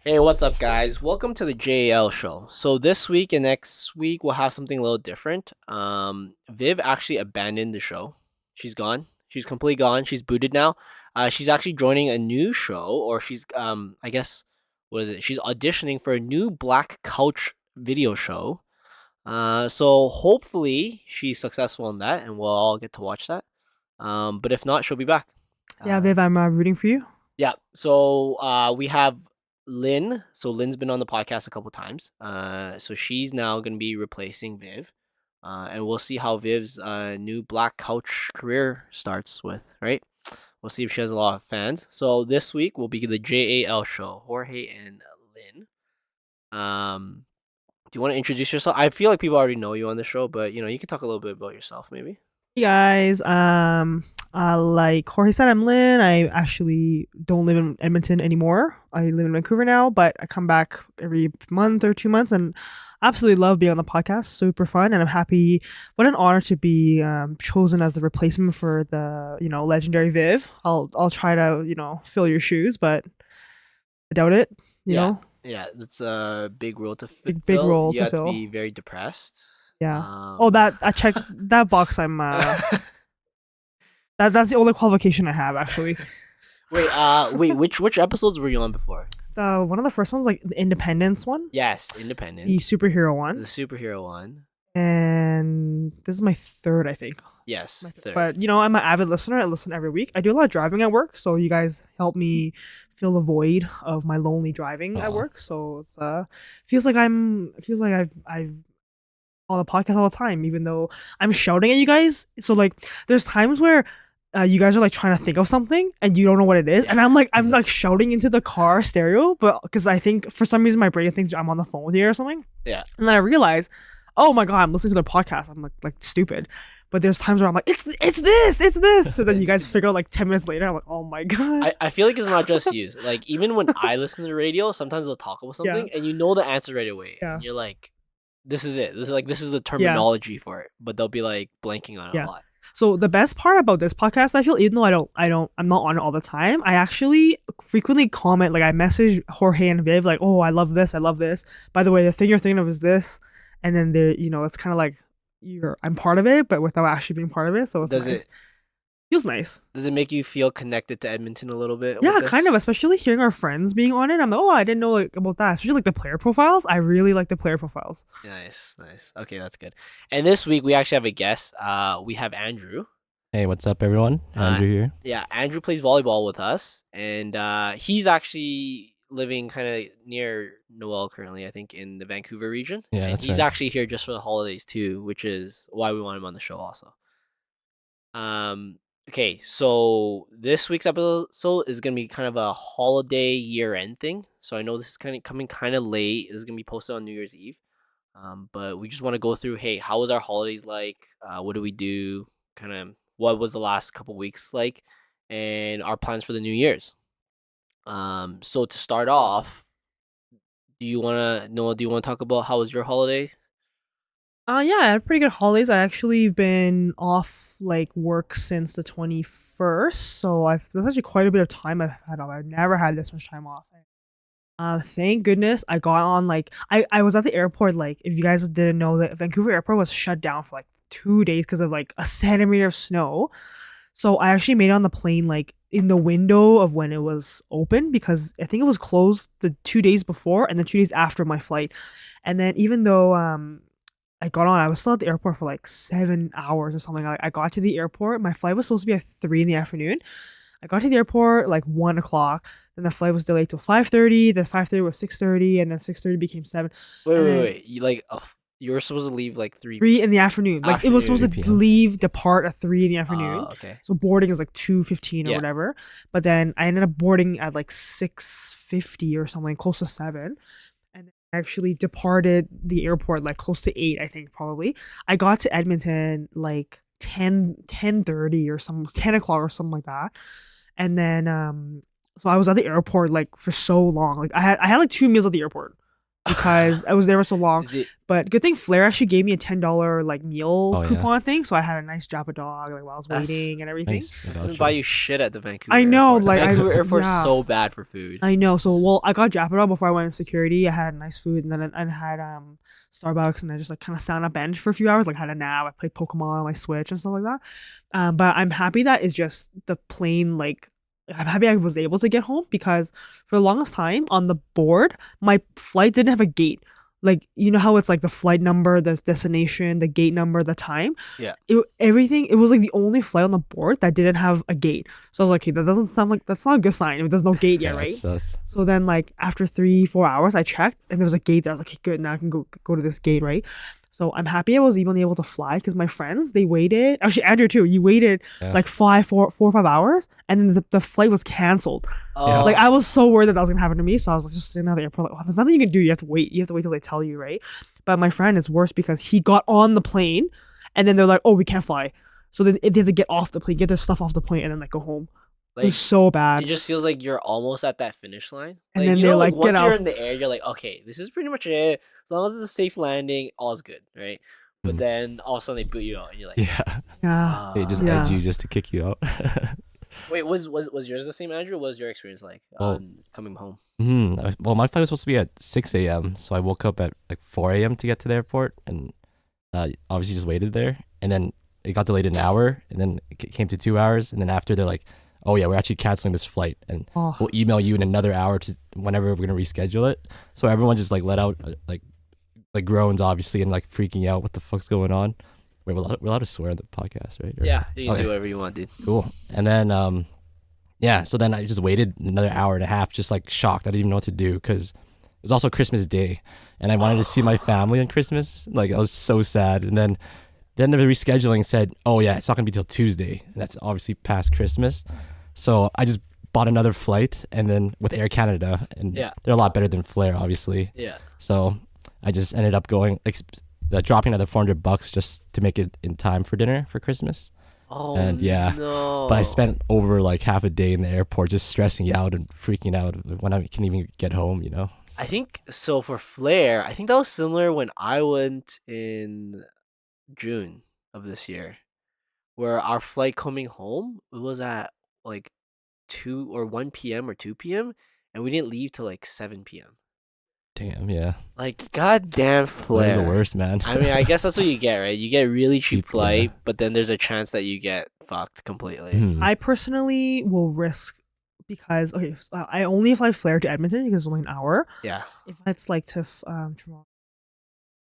Hey, what's up, guys? Welcome to the JAL show. So this week and next week we'll have something a little different. Viv actually abandoned the show. She's gone. She's completely gone. She's booted now. She's actually joining a new show, or she's I guess what is it? She's auditioning for a new Black Couch video show. So hopefully she's successful in that, and we'll all get to watch that. But if not, she'll be back. Yeah, Viv, I'm rooting for you. Yeah. So we have Lin. So Lin's been on the podcast a couple times. So she's now gonna be replacing Viv. And we'll see how Viv's new Black Couch career starts with, right? We'll see if she has a lot of fans. So this week will be the JAL show, Jorge and Lin. Do you want to introduce yourself? I feel like people already know you on the show, but you can talk a little bit about yourself, maybe. Hey guys, like Jorge said, I'm Lin. I actually don't live in Edmonton anymore. I live in Vancouver now, but I come back every month or 2 months, and absolutely love being on the podcast. Super fun, and I'm happy. What an honor to be chosen as the replacement for the legendary Viv. I'll try to fill your shoes, but I doubt it. You Yeah. know, Yeah, that's a big role to big fill. role You to have to fill. be very depressed. Yeah. Oh, that I checked that box. I'm that's the only qualification I have actually. Wait, which episodes were you on before? The one of the first ones, like the Independence one, Yes, the Independence, superhero the one, superhero one. and this is my third, I think. Yes, third. But I'm an avid listener. I listen every week. I do a lot of driving at work, so you guys help me fill the void of my lonely driving at work. So it's feels like I've on the podcast all the time, even though I'm shouting at you guys. So like, there's times where you guys are like trying to think of something and you don't know what it is, and I'm like shouting into the car stereo, but because I think for some reason my brain thinks I'm on the phone with you or something. Yeah. And then I realize, oh my god, I'm listening to the podcast. I'm like stupid. But there's times where I'm like, it's this, and then you guys figure out like 10 minutes later, I'm like, oh my god. I feel like it's not just you. Like even when I listen to the radio, sometimes they'll talk about something and you know the answer right away. Yeah. And you're like, this is it. This is the terminology for it. But they'll be like blanking on it a lot. So the best part about this podcast, I feel, even though I'm not on it all the time, I actually frequently comment. Like I message Jorge and Viv, like, oh, I love this. By the way, the thing you're thinking of is this, and then it's kind of like I'm part of it, but without actually being part of it. So it's nice. Feels nice. Does it make you feel connected to Edmonton a little bit? Yeah, kind of, especially hearing our friends being on it. I'm like, oh, I didn't know about that. Especially like the player profiles. I really like the player profiles. Nice. Okay, that's good. And this week we actually have a guest. We have Andrew. Hey, what's up, everyone? Andrew here. Yeah, Andrew plays volleyball with us, and he's actually living kind of near Noel currently, I think, in the Vancouver region. Yeah, and that's he's right. actually here just for the holidays too, which is why we want him on the show also. Okay, so this week's episode is gonna be kind of a holiday year-end thing. So I know this is coming kind of late. This is gonna be posted on New Year's Eve. But we just want to go through. Hey, how was our holidays like? What do we do? Kind of what was the last couple weeks like, and our plans for the New Year's. So to start off, do you wanna talk about how was your holiday? Yeah, I had pretty good holidays. I actually been off like work since the 21st, so that's actually quite a bit of time I've had off. I've never had this much time off. Thank goodness I got on I was at the airport. Like, if you guys didn't know, that Vancouver airport was shut down for like 2 days because of like a centimeter of snow. So I actually made it on the plane like in the window of when it was open, because I think it was closed the 2 days before and the 2 days after my flight. And then even though I got on, I was still at the airport for like 7 hours or something. I got to the airport. My flight was supposed to be at 3 in the afternoon. I got to the airport like 1 o'clock. Then the flight was delayed till 5:30. Then 5:30 was 6:30, and then 6:30 became 7. Wait. You were supposed to leave like 3. 3 in the afternoon. Like, it was supposed to 3 p.m. depart at 3 in the afternoon. Okay. So boarding is like 2:15 or Yeah. whatever. But then I ended up boarding at like 6:50 or something, close to 7. And then I actually departed the airport like close to 8, I think, probably. I got to Edmonton like 10:30 or some 10 o'clock or something like that. And then so I was at the airport like for so long. Like I had like 2 meals at the airport. because I was there for so long. Did- But good thing Flair actually gave me a $10 like meal Oh, yeah. coupon thing, so I had a nice Japa dog like while I was That's waiting and everything. Nice. It doesn't buy you shit at the Vancouver I know, airport. like, the Vancouver airport's yeah. so bad for food. I know. So well, I got Japa dog before I went in security. I had nice food, and then I had Starbucks, and I just like kind of sat on a bench for a few hours, like had a nap. I played Pokemon on my Switch and stuff like that. But I'm happy that it's just the plane like. I'm happy I was able to get home because for the longest time on the board, my flight didn't have a gate. Like, you know how it's like the flight number, the destination, the gate number, the time? Yeah. It was like the only flight on the board that didn't have a gate. So I was like, okay, that doesn't sound like, that's not a good sign if there's no gate yet, right? So then like after 3-4 hours, I checked and there was a gate there. I was like, okay, good, now I can go to this gate, right? So I'm happy I was even able to fly because my friends, they waited. Actually, Andrew too, you waited like 4 or 5 hours and then the flight was canceled. Oh. Like I was so worried that was gonna happen to me, so I was like, just sitting at the airport like, oh, there's nothing you can do. You have to wait. You have to wait till they tell you, right? But my friend is worse because he got on the plane, and then they're like, oh, we can't fly. So then they have to get off the plane, get their stuff off the plane, and then like go home. It was so bad. It just feels like you're almost at that finish line. And then you they're know, like, once get you're off. in the air, you're like, okay, this is pretty much it. As long as it's a safe landing, all's good, right? But then all of a sudden they boot you out, and you're like, Yeah. They just Yeah. edge you just to kick you out. Wait, was yours the same, Andrew? What was your experience like coming home? Well, my flight was supposed to be at 6 a.m., so I woke up at like 4 a.m. to get to the airport, and obviously just waited there. And then it got delayed an hour, and then it came to 2 hours, and then after they're like, oh yeah, we're actually canceling this flight, and we'll email you in another hour to whenever we're gonna reschedule it. So everyone just like let out like groans, obviously, and like freaking out. What the fuck's going on? We're allowed to swear on the podcast, right? Yeah, you can do whatever you want, dude. Cool. And then so then I just waited another hour and a half, just like shocked. I didn't even know what to do because it was also Christmas Day, and I wanted to see my family on Christmas. Like I was so sad. And then the rescheduling said, oh yeah, it's not gonna be till Tuesday, and that's obviously past Christmas. So I just bought another flight, and then with Air Canada, and they're a lot better than Flair, obviously. Yeah. So I just ended up going dropping another $400 just to make it in time for dinner for Christmas. Oh, and no. But I spent over like half a day in the airport just stressing out and freaking out when I can even get home, you know? I think so for Flair, I think that was similar when I went in June of this year, where our flight coming home, it was at like 2 or 1 p.m. or 2 p.m. and we didn't leave till like 7 p.m. Damn, yeah. Like, goddamn Flair. Flair's the worst, man. I mean, I guess that's what you get, right? You get really cheap flight, but then there's a chance that you get fucked completely. I personally will risk because I only fly Flair to Edmonton because it's only an hour. Yeah. If it's like to Toronto,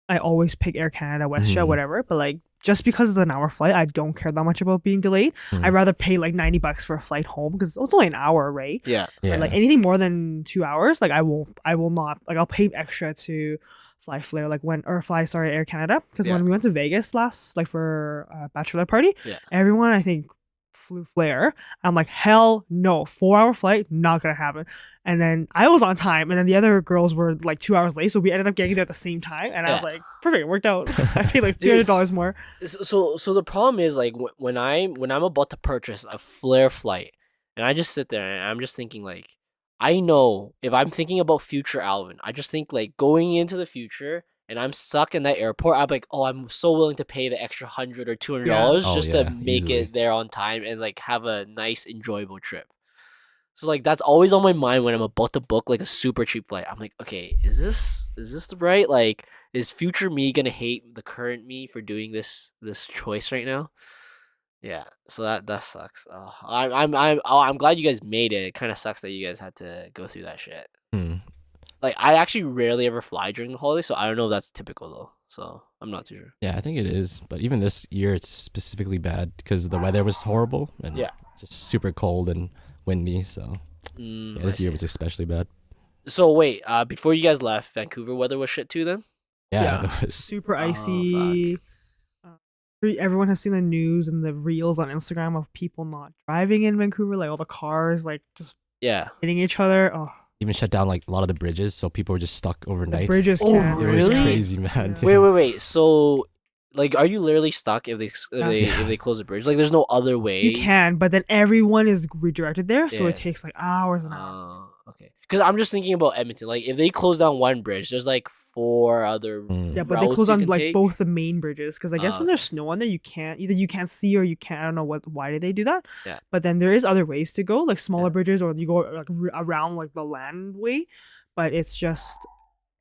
I always pick Air Canada, WestJet, whatever. But like just because it's an hour flight, I don't care that much about being delayed. I'd rather pay like $90 for a flight home because it's only an hour, right? Yeah. But like anything more than 2 hours, like I will not, like I'll pay extra to fly Flair, like Air Canada, because when we went to Vegas last, like for a bachelor party, everyone I think flew Flair. I'm like, hell no, 4-hour flight, not gonna happen. And then I was on time, and then the other girls were like 2 hours late, so we ended up getting there at the same time. And I was like, perfect, it worked out. I paid like $300 more. So the problem is like when I'm about to purchase a Flair flight, and I just sit there and I'm just thinking like, I know if I'm thinking about future Alvin, I just think like going into the future, and I'm stuck in that airport, I'm like, oh, I'm so willing to pay the extra $100 or $200 just to make it there on time and like have a nice, enjoyable trip. So like that's always on my mind when I'm about to book like a super cheap flight. I'm like, okay, is this right? Like, is future me gonna hate the current me for doing this choice right now? Yeah, so that sucks. Oh, I'm glad you guys made it. It kind of sucks that you guys had to go through that shit. Like, I actually rarely ever fly during the holidays, so I don't know if that's typical though. So I'm not too sure. Yeah, I think it is. But even this year, it's specifically bad because the weather was horrible and just super cold and windy. So this year was especially bad. So wait, before you guys left, Vancouver weather was shit too then? Yeah. It was super icy. Everyone has seen the news and the reels on Instagram of people not driving in Vancouver, like all the cars like just hitting each other. Oh. Even shut down like a lot of the bridges, so people were just stuck overnight. The bridges can't. It was crazy, man. Wait. So Like, are you literally stuck if they close the bridge? Like, there's no other way. You can, but then everyone is redirected there, so Yeah. it takes like hours and hours. Okay. Because I'm just thinking about Edmonton. Like, if they close down one bridge, there's like 4 other. Yeah, but they routes close you on can like take. both the main bridges because I guess when okay. there's snow on there, you can't see or you can't. I don't know why did they do that. Yeah. But then there is other ways to go, like smaller bridges, or you go like around like the landway. But it's just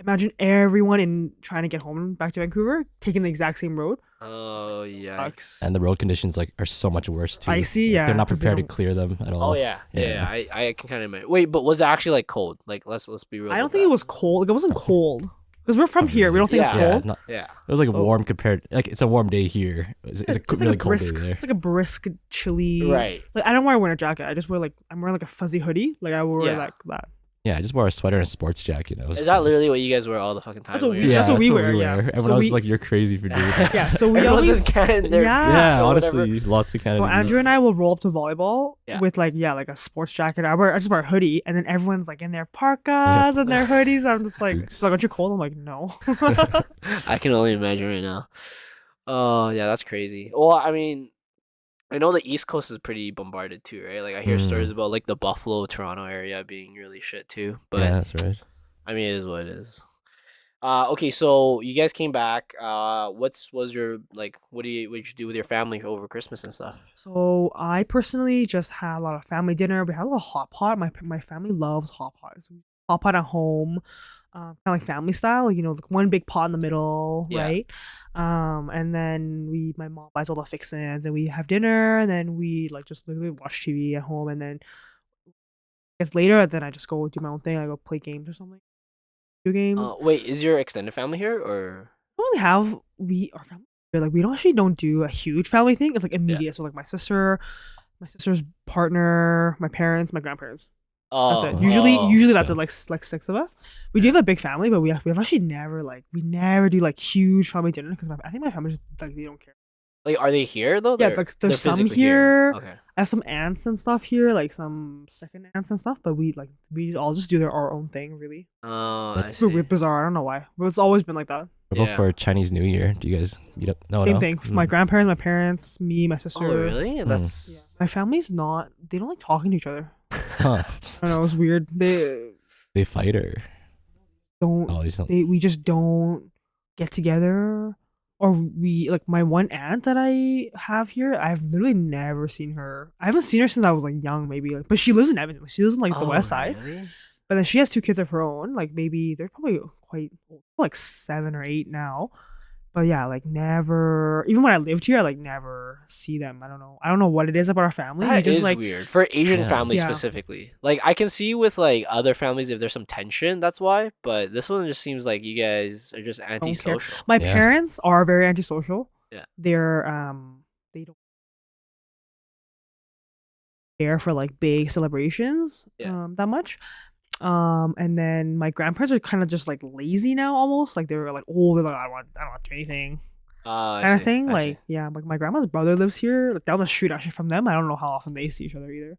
imagine everyone trying to get home back to Vancouver taking the exact same road. Oh yikes! And the road conditions like are so much worse too. Icy, Like, yeah, they're not 'cause they prepared to don't- clear them at all. Oh yeah. I can kind of imagine. Wait, but was it actually like cold? Like let's be real. I don't about think that. it was cold. Like, it wasn't cold because we're from here. We don't think Yeah. it's Yeah, cold. Yeah. it was like Oh. warm compared. Like it's a warm day here. It's a It's really like a cold brisk. day there. It's like a brisk, chilly. Right. Like I don't wear a winter jacket. I just wear I'm wearing like a fuzzy hoodie. Like I wear Yeah. like that. Yeah, I just wore a sweater and a sports jacket. It was Is that fun. literally what you guys wear all the fucking time? That's what when we- you're- that's what we wear, yeah. Everyone So else we- is like, you're crazy for doing that. Yeah, so we Everyone's always- in Canada, they're Yeah. Yeah, so whatever. honestly, lots of Canada. So Andrew and I will roll up to volleyball Yeah. with like a sports jacket. I just wear a hoodie, and then everyone's like in their parkas and their hoodies. I'm just like, Oops. aren't you cold? I'm like, no. I can only imagine right now. Oh yeah, that's crazy. Well, I mean, I know the East Coast is pretty bombarded too, right? Like I hear stories about like the Buffalo, Toronto area being really shit too. But Yeah, that's right. I mean, it is what it is. Okay, so you guys came back. Was your like? What did you do with your family over Christmas and stuff? So I personally just had a lot of family dinner. We had a little hot pot. My family loves hot pot. So hot pot at home, kind of like family style. You know, like one big pot in the middle, Yeah. right? And then my mom buys all the fixins, and we have dinner, and then we like just literally watch TV at home, and then it's later, and then I just go do my own thing. I go play games or something. Video games. Wait, is your extended family here or? We don't really have our family like we don't do a huge family thing. It's like immediate. So like my sister's partner, my parents, my grandparents. That's it. Usually that's it. Like 6 of us. We do have a big family, but we have actually never do like huge family dinner because I think my family just like they don't care. Like, are they here though? Yeah, They're- like they're there's some physically here. Okay. I have some aunts and stuff here, like some second aunts and stuff, but we all just do our own thing, really. Oh, I It's see. bizarre. I don't know why, but it's always been like that. What about Yeah. for Chinese New Year? Do you guys meet up? No, Same no. thing. My grandparents, my parents, me, my sister. Oh, really? Yeah. That's My family's not. They don't like talking to each other. Huh. I don't know. It's weird. They They fight or? don't. Oh, they don't. We just don't get together. Or we like my one aunt that I have here. I've literally never seen her. I haven't seen her since I was like young, maybe. Like, but she lives in Edmonton. She lives in like the Oh, west side. really? But then she has 2 kids of her own. Like maybe they're probably quite old, like 7 or 8 now. But yeah, like never. Even when I lived here, I like never see them. I don't know what it is about our family. We That just is like weird for Asian Yeah. families Yeah. specifically. Like I can see with like other families if there's some tension, that's why. But this one just seems like you guys are just care. antisocial. My Yeah. parents are very antisocial. Yeah. They're they don't care for like big celebrations Yeah. that much. And then my grandparents are kind of just like lazy now almost. Like they're like old, they're like I don't want to do anything. I Kind of see, thing. I see. Like yeah, like my grandma's brother lives here, like down the street actually from them. I don't know how often they see each other either.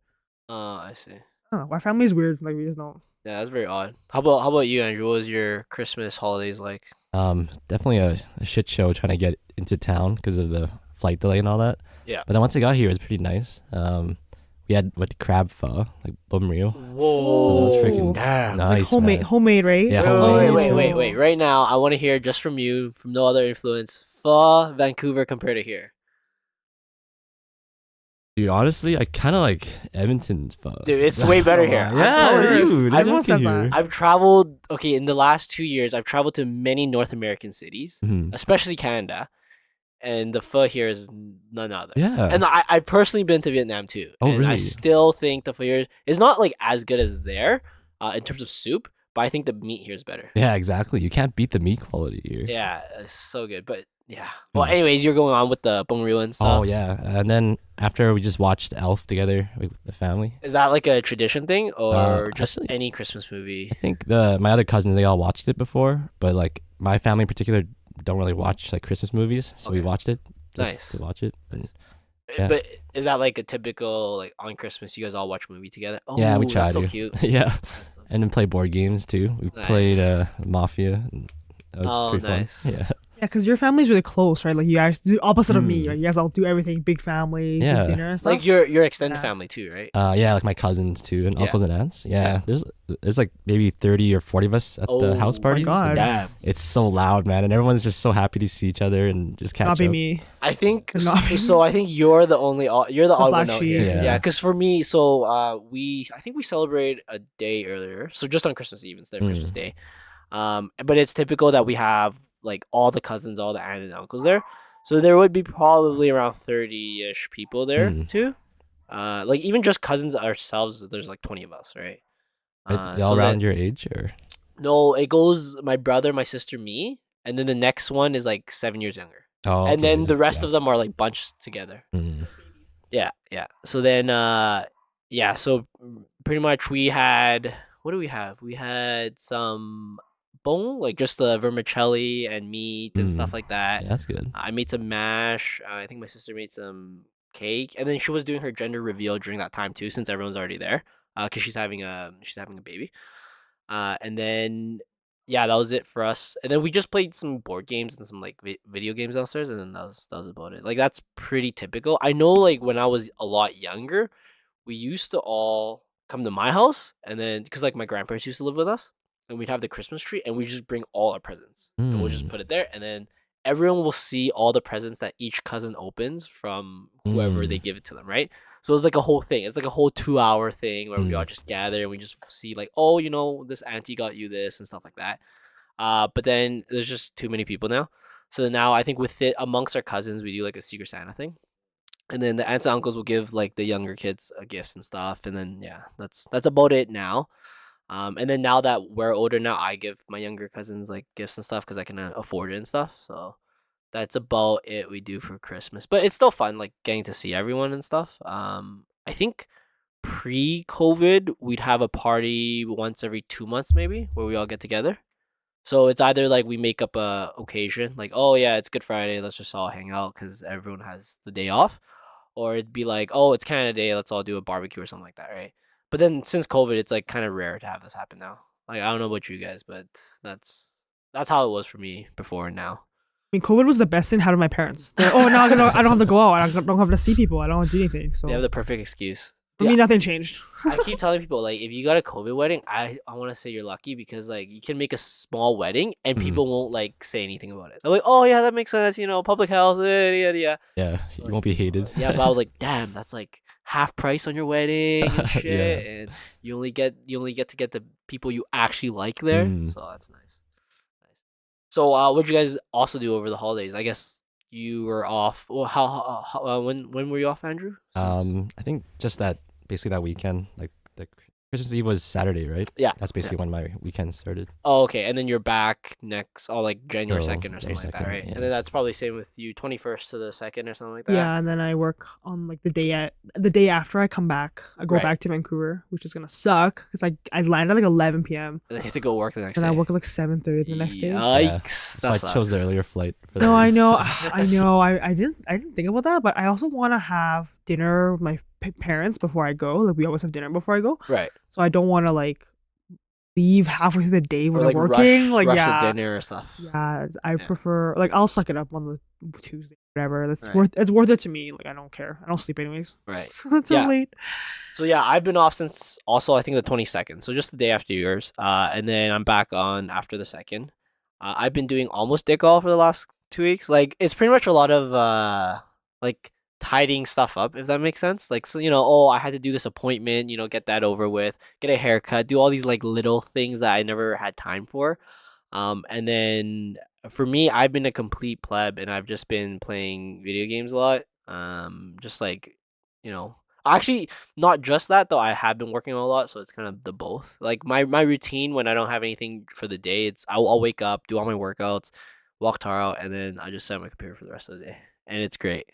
I see. I don't know. My family's weird. Like we just don't. Yeah, that's very odd. How about you, Andrew? What was your Christmas holidays like? Definitely a shit show trying to get into town because of the flight delay and all that. Yeah. But then once I got here, it was pretty nice. We had crab pho, like bum ryu. Whoa, that was freaking damn. nice. Homemade, man. homemade, right? Yeah, Wait, homemade. wait. Right now, I want to hear just from you, from no other influence. Pho Vancouver compared to here. Dude, honestly, I kind of like Edmonton's pho. Dude, it's way better here. Yeah, Of course. dude. Everyone look says at that. you. I've traveled, okay, in the last 2 years, I've traveled to many North American cities, Mhm. especially Canada, and the pho here is none other. Yeah. And I've personally been to Vietnam too. Oh, and I really? still think the pho here is not like as good as there in terms of soup, but I think the meat here is better. Yeah, exactly. You can't beat the meat quality here. Yeah, it's so good. But yeah. Well, anyways, you're going on with the bông riu and stuff. Oh yeah, and then after we just watched Elf together with the family. Is that like a tradition thing or just actually- any Christmas movie? I think my other cousins, they all watched it before, but like my family in particular don't really watch like Christmas movies, so we Okay. watched it just Nice. to watch it. And Yeah. But is that like a typical like on Christmas you guys all watch a movie together? Oh, yeah, we try that's so to. cute. Yeah, That's so- and then play board games too. We played Nice. Mafia. And that was Oh, pretty nice. fun. Yeah. Yeah, because your family's really close, right? Like you guys do opposite of me, Mm. right? You guys all do everything, big family, Yeah. big dinner and stuff. Like your extended Yeah. family too, right? Yeah, like my cousins too, and Yeah. uncles and aunts. Yeah, Yeah. there's like maybe 30 or 40 of us at the house Oh my parties. God. and Damn. It's so loud, man, and everyone's just so happy to see each other and just catch Not be up. me. I think Could not be so. I think you're the you're the The odd black one out sheep. here. Yeah. Yeah, because for me, so I think we celebrated a day earlier, so just on Christmas Eve instead of Christmas Day. But it's typical that we have like all the cousins, all the aunts and uncles there, so there would be probably around 30-ish people there Mm. too. Like even just cousins ourselves, there's like 20 of us, right? Y'all So around that your age or? no, it goes my brother, my sister, me, and then the next one is like 7 years younger. Oh, And okay. then the rest of them are like bunched together. Mm. Yeah, yeah. So then, yeah. So pretty much we had what do we have? We had some bone, like just the vermicelli and meat and stuff like that. Yeah, that's good. I made some mash. I think my sister made some cake, and then she was doing her gender reveal during that time too, since everyone's already there. Cause she's having a baby. And then yeah, that was it for us. And then we just played some board games and some like video games downstairs, and then that was about it. Like that's pretty typical. I know, like when I was a lot younger, we used to all come to my house, and then because like my grandparents used to live with us, and we'd have the Christmas tree, and we just bring all our presents, and we'll just Mm. put it there, and then everyone will see all the presents that each cousin opens from whoever they give it to them, right? So it's like a whole thing. It's like a whole 2-hour thing where we all just gather and we just see like, oh, this auntie got you this and stuff like that. But then there's just too many people now. So now I think with it amongst our cousins, we do like a Secret Santa thing, and then the aunts and uncles will give like the younger kids gifts and stuff, and then yeah, that's about it now. And then now that we're older now, I give my younger cousins like gifts and stuff because I can afford it and stuff. So that's about it we do for Christmas. But it's still fun, like getting to see everyone and stuff. I think pre-COVID we'd have a party once every 2 months maybe where we all get together. So it's either like we make up a occasion, like oh yeah, it's Good Friday, let's just all hang out because everyone has the day off, or it'd be like oh it's Canada Day, let's all do a barbecue or something like that, right? But then since COVID, it's like kind of rare to have this happen now. Like I don't know about you guys, but that's how it was for me before and now. I mean, COVID was the best thing out of my parents. They're like, oh, now I don't have to go out. I don't have to see people. I don't have to do anything. So They have the perfect excuse. for me, nothing changed. I keep telling people like if you got a COVID wedding, I want to say you're lucky because like you can make a small wedding and people won't like say anything about it. They're like, oh yeah, that makes sense. Public health, yeah. Yeah, you won't be hated. Yeah, but I was like, damn, that's like half price on your wedding and shit, Yeah. and you only get to get the people you actually like there. So that's nice. So what'd you guys also do over the holidays? I guess you were off. Well, when were you off, Andrew? I think just basically that weekend, like the Christmas Eve was Saturday, right? Yeah. That's basically when my weekend started. Oh, okay. And then you're back next, like January Oh, 2nd or something January like that, 2nd, right? yeah. And then that's probably same with you, 21st to the 2nd or something like that. Yeah, and then I work on like the day after I come back. I go Right. back to Vancouver, which is gonna suck because I land at like 11 p.m. And then you have to go work the next and day. I work at like 7:30 the next day. Yikes. So That I chose the sucks. earlier flight. For No, that I reason. know, I know. I didn't think about that, but I also want to have dinner with my parents before I go. Like we always have dinner before I go, Right. so I don't want to like leave halfway through the day Or when like I'm working. rush Like the yeah, dinner or stuff. yeah. I Yeah. prefer like I'll suck it up on the Tuesday, whatever. That's Right. worth it to me. Like I don't care. I don't sleep anyways. Right. So it's so Yeah. late. So yeah, I've been off since also I think the 22nd. So just the day after yours. And then I'm back on after the 2nd. I've been doing almost dick all for the last 2 weeks. Like it's pretty much a lot of like tidying stuff up, if that makes sense. Like so, oh, I had to do this appointment, get that over with, get a haircut, do all these like little things that I never had time for. And then for me, I've been a complete pleb and I've just been playing video games a lot. Just like, actually not just that though. I have been working a lot, so it's kind of the both. Like my routine when I don't have anything for the day, it's I'll wake up, do all my workouts, walk Tara out, and then I just sit on my computer for the rest of the day, and it's great.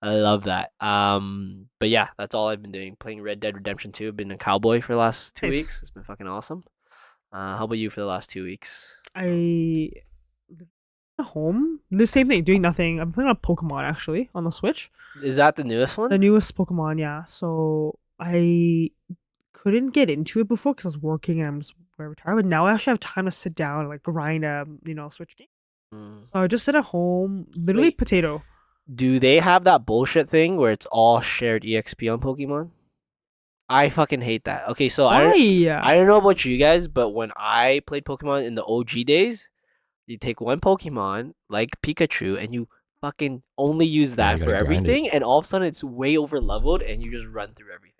I love that. But yeah, that's all I've been doing. Playing Red Dead Redemption 2. I've been a cowboy for the last 2 Nice. weeks. It's been fucking awesome. How about you for the last 2 weeks? I at home. The same thing, doing nothing. I'm playing on Pokemon actually on the Switch. Is that the newest one? The newest Pokemon, yeah. So I couldn't get into it before because I was working and I'm just very tired. But now I actually have time to sit down and like grind a Switch game. So I just sit at home, literally Wait. potato. Do they have that bullshit thing where it's all shared EXP on Pokemon? I fucking hate that. Okay, so I Why? don't know about you guys, but when I played Pokemon in the OG days, you take one Pokemon like Pikachu and you fucking only use Yeah, you that for gotta grind it. everything, and all of a sudden it's way over leveled and you just run through everything.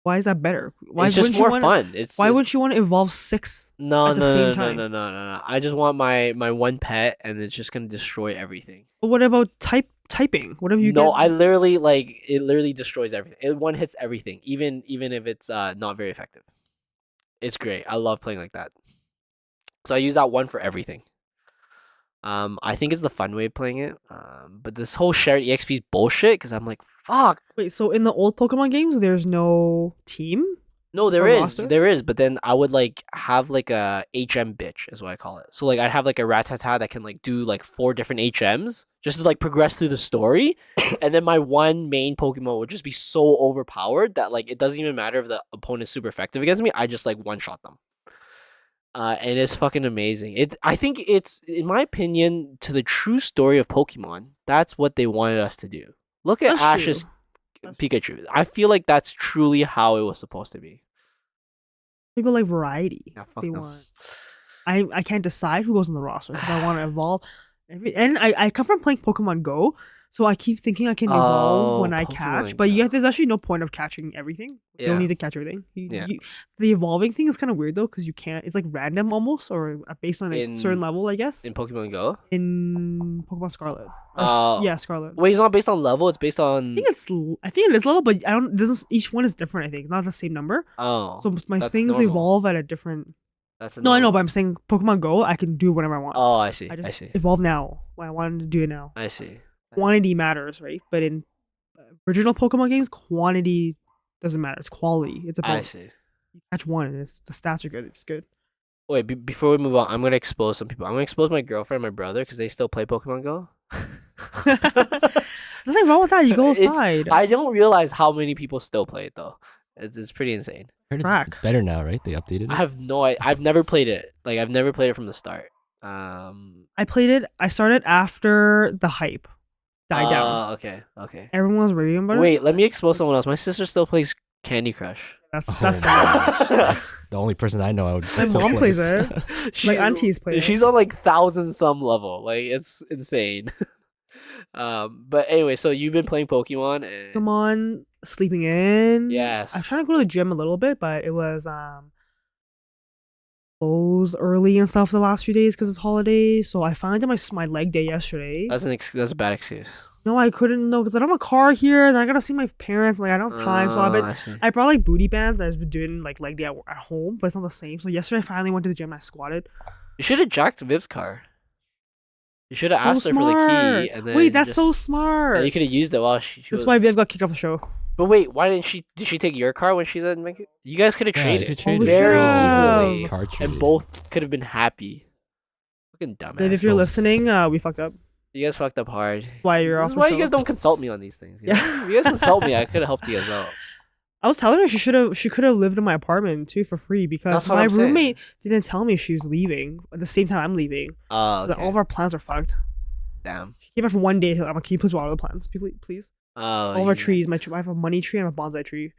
Why is that better? Why It's just wouldn't you more want? fun. It's Why wouldn't you want to evolve 6 no at the no same no no time? no no no no. I just want my one pet and it's just gonna destroy everything. But what about typing? What if you No, get? I literally like it. Literally destroys everything. It one hits everything, even if it's not very effective. It's great. I love playing like that. So I use that one for everything. I think it's the fun way of playing it. But this whole shared EXP is bullshit because I'm like, fuck. Wait, so in the old Pokemon games, there's no team No, or roster? there is. But then I would like have like a HM bitch is what I call it. So like I'd have like a Rattata that can like do like 4 different HMs just to like progress through the story, and then my one main Pokemon would just be so overpowered that like it doesn't even matter if the opponent's super effective against me. I just like one shot them. And it's fucking amazing. I think it's, in my opinion, to the true story of Pokemon. That's what they wanted us to do. Look at That's Ash's true. That's- Pikachu. I feel like that's truly how it was supposed to be. People like variety. Yeah, fuck They them. want. I can't decide who goes on the roster because I want to evolve. And I come from playing Pokemon Go, so I keep thinking I can evolve when I catch. Pokemon But Go. there's actually no point of catching everything. You don't Yeah. need to catch everything. Yeah. The evolving thing is kind of weird though because you can't. It's like random almost or based on a In- certain level, I guess. In Pokemon Go? In Pokemon Scarlet. Oh. Yeah, Scarlet. Wait, it's not based on level, it's based on. I think it is level, but I don't. Doesn't each one is different. I think not the same number. Oh. So my that's things normal. evolve at a different. That's a No, I know, normal- but I'm saying Pokemon Go, I can do whatever I want. Oh, I see. I just I see. evolve now when I wanted to do it now. I see. Quantity matters, right? But in original Pokemon games, quantity doesn't matter. It's quality. It's I about see. you catch one, and the stats are good. It's good. Wait, before we move on, I'm gonna expose some people. I'm gonna expose my girlfriend and my brother because they still play Pokemon Go. Nothing wrong with that. You go It's- outside. I don't realize how many people still play it though. It's pretty insane. I heard Crack. it's better now, right? They updated it. I have no. I've never played it. Like I've never played it from the start. I played it. I started after the hype died down. Okay. Okay. Everyone was raving about it. Wait, let me expose someone else. My sister still plays Candy Crush. That's Oh that's my fine. God. That's the only person I know I would. My still mom plays plays. it. My aunties play it. She's on like 1,000 some level. Like it's insane. But anyway, so you've been playing Pokemon and Pokemon, sleeping in. Yes. I'm trying to go to the gym a little bit, but it was closed early and stuff the last few days because it's holidays. So I finally did my leg day yesterday. that's a bad excuse. No, I couldn't because I don't have a car here, and I gotta see my parents. Like I don't have time, so I see. I brought like booty bands that I've been doing like leg day at home, but it's not the same. So yesterday I finally went to the gym and I squatted. You should have jacked Viv's car. You should have So asked her for the smart. key, and then Wait, that's just, so smart. and you could have used it while she This was. is why Viv got kicked off the show. But wait, why didn't she? Did she take your car when she's in Vancouver? You guys could have Yeah, traded you could trade we it. very should've. easily, Car and trade. both could have been happy. Fucking dumbass. Viv, if you're assholes. listening, we fucked up. You guys fucked up hard. Why you're This off is the why show. you guys don't consult me on these things. You know? Yeah. If you guys consult me, I could have helped you guys out. I was telling her she could have lived in my apartment too for free because That's what my I'm saying. roommate didn't tell me she was leaving at the same time I'm leaving. Oh, So that okay. all of our plans are fucked. Damn. She came back for one day. I'm like, can you please water the plants, please? Oh, All of our trees. I have a money tree and a bonsai tree.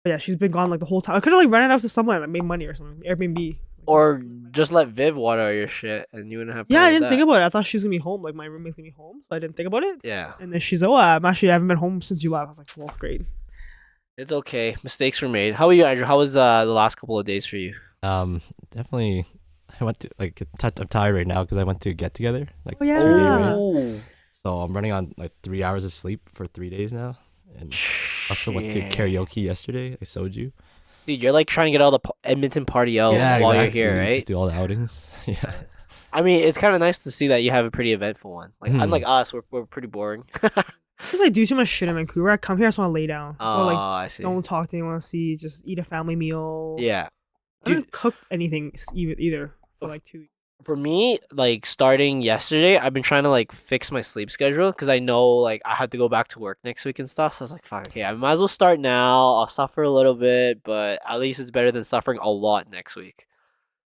But yeah, she's been gone like the whole time. I could have like rented out to someone that made money or something. Airbnb. Or just let Viv water your shit, and you wouldn't have. Yeah, I problems didn't with think that. about it. I thought she was gonna be home. Like my roommate's gonna be home, so I didn't think about it. Yeah, And then she's I haven't been home since you left. I was like, well, great. it's okay. Mistakes were made. How are you, Andrew? How was the last couple of days for you? Definitely. I went to I'm tired right now because I went to get together like Oh, yeah. 2 days right? Oh, So I'm running on like 3 hours of sleep for 3 days now, and also went to karaoke yesterday. I soju. Dude, you're like trying to get all the Edmonton party out yeah, while exactly. you're here, right? Just do all the outings. Yeah. I mean, it's kind of nice to see that you have a pretty eventful one. Like, Mhm. unlike us, we're pretty boring. Because I do too much shit in Vancouver. I come here, I just want to lay down. So like, I see. don't talk to anyone. See, just eat a family meal. Yeah. I haven't cooked anything either for like 2 weeks. For me, like starting yesterday, I've been trying to like fix my sleep schedule because I know like I have to go back to work next week and stuff. So I was like, fuck, okay, I might as well start now. I'll suffer a little bit, but at least it's better than suffering a lot next week.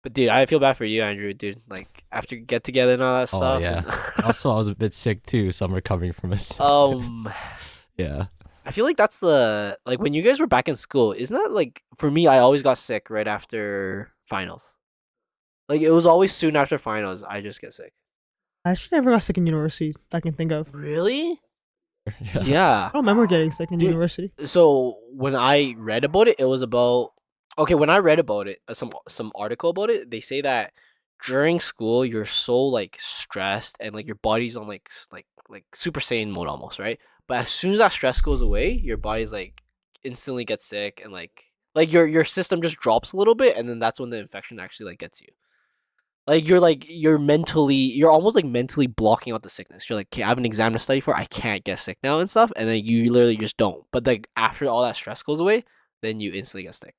But dude, I feel bad for you, Andrew. Dude, like after get together and all that Oh stuff. yeah. And Also, I was a bit sick too, so I'm recovering from a um, yeah. I feel like that's the like when you guys were back in school. Isn't that like for me? I always got sick right after finals. Like it was always soon after finals. I just get sick. I actually never got sick in university that I can think of. Really? Yeah. Yeah. I don't remember getting sick in Dude, university. So when I read about it, it was about okay. When I read about it, some article about it, they say that during school you're so like stressed and like your body's on like Super Saiyan mode almost, right? But as soon as that stress goes away, your body's like instantly gets sick and like your system just drops a little bit, and then that's when the infection actually like gets you. Like you're almost like mentally blocking out the sickness. You're like, okay, I have an exam to study for. I can't get sick now and stuff, and then you literally just don't. But like after all that stress goes away, then you instantly get sick.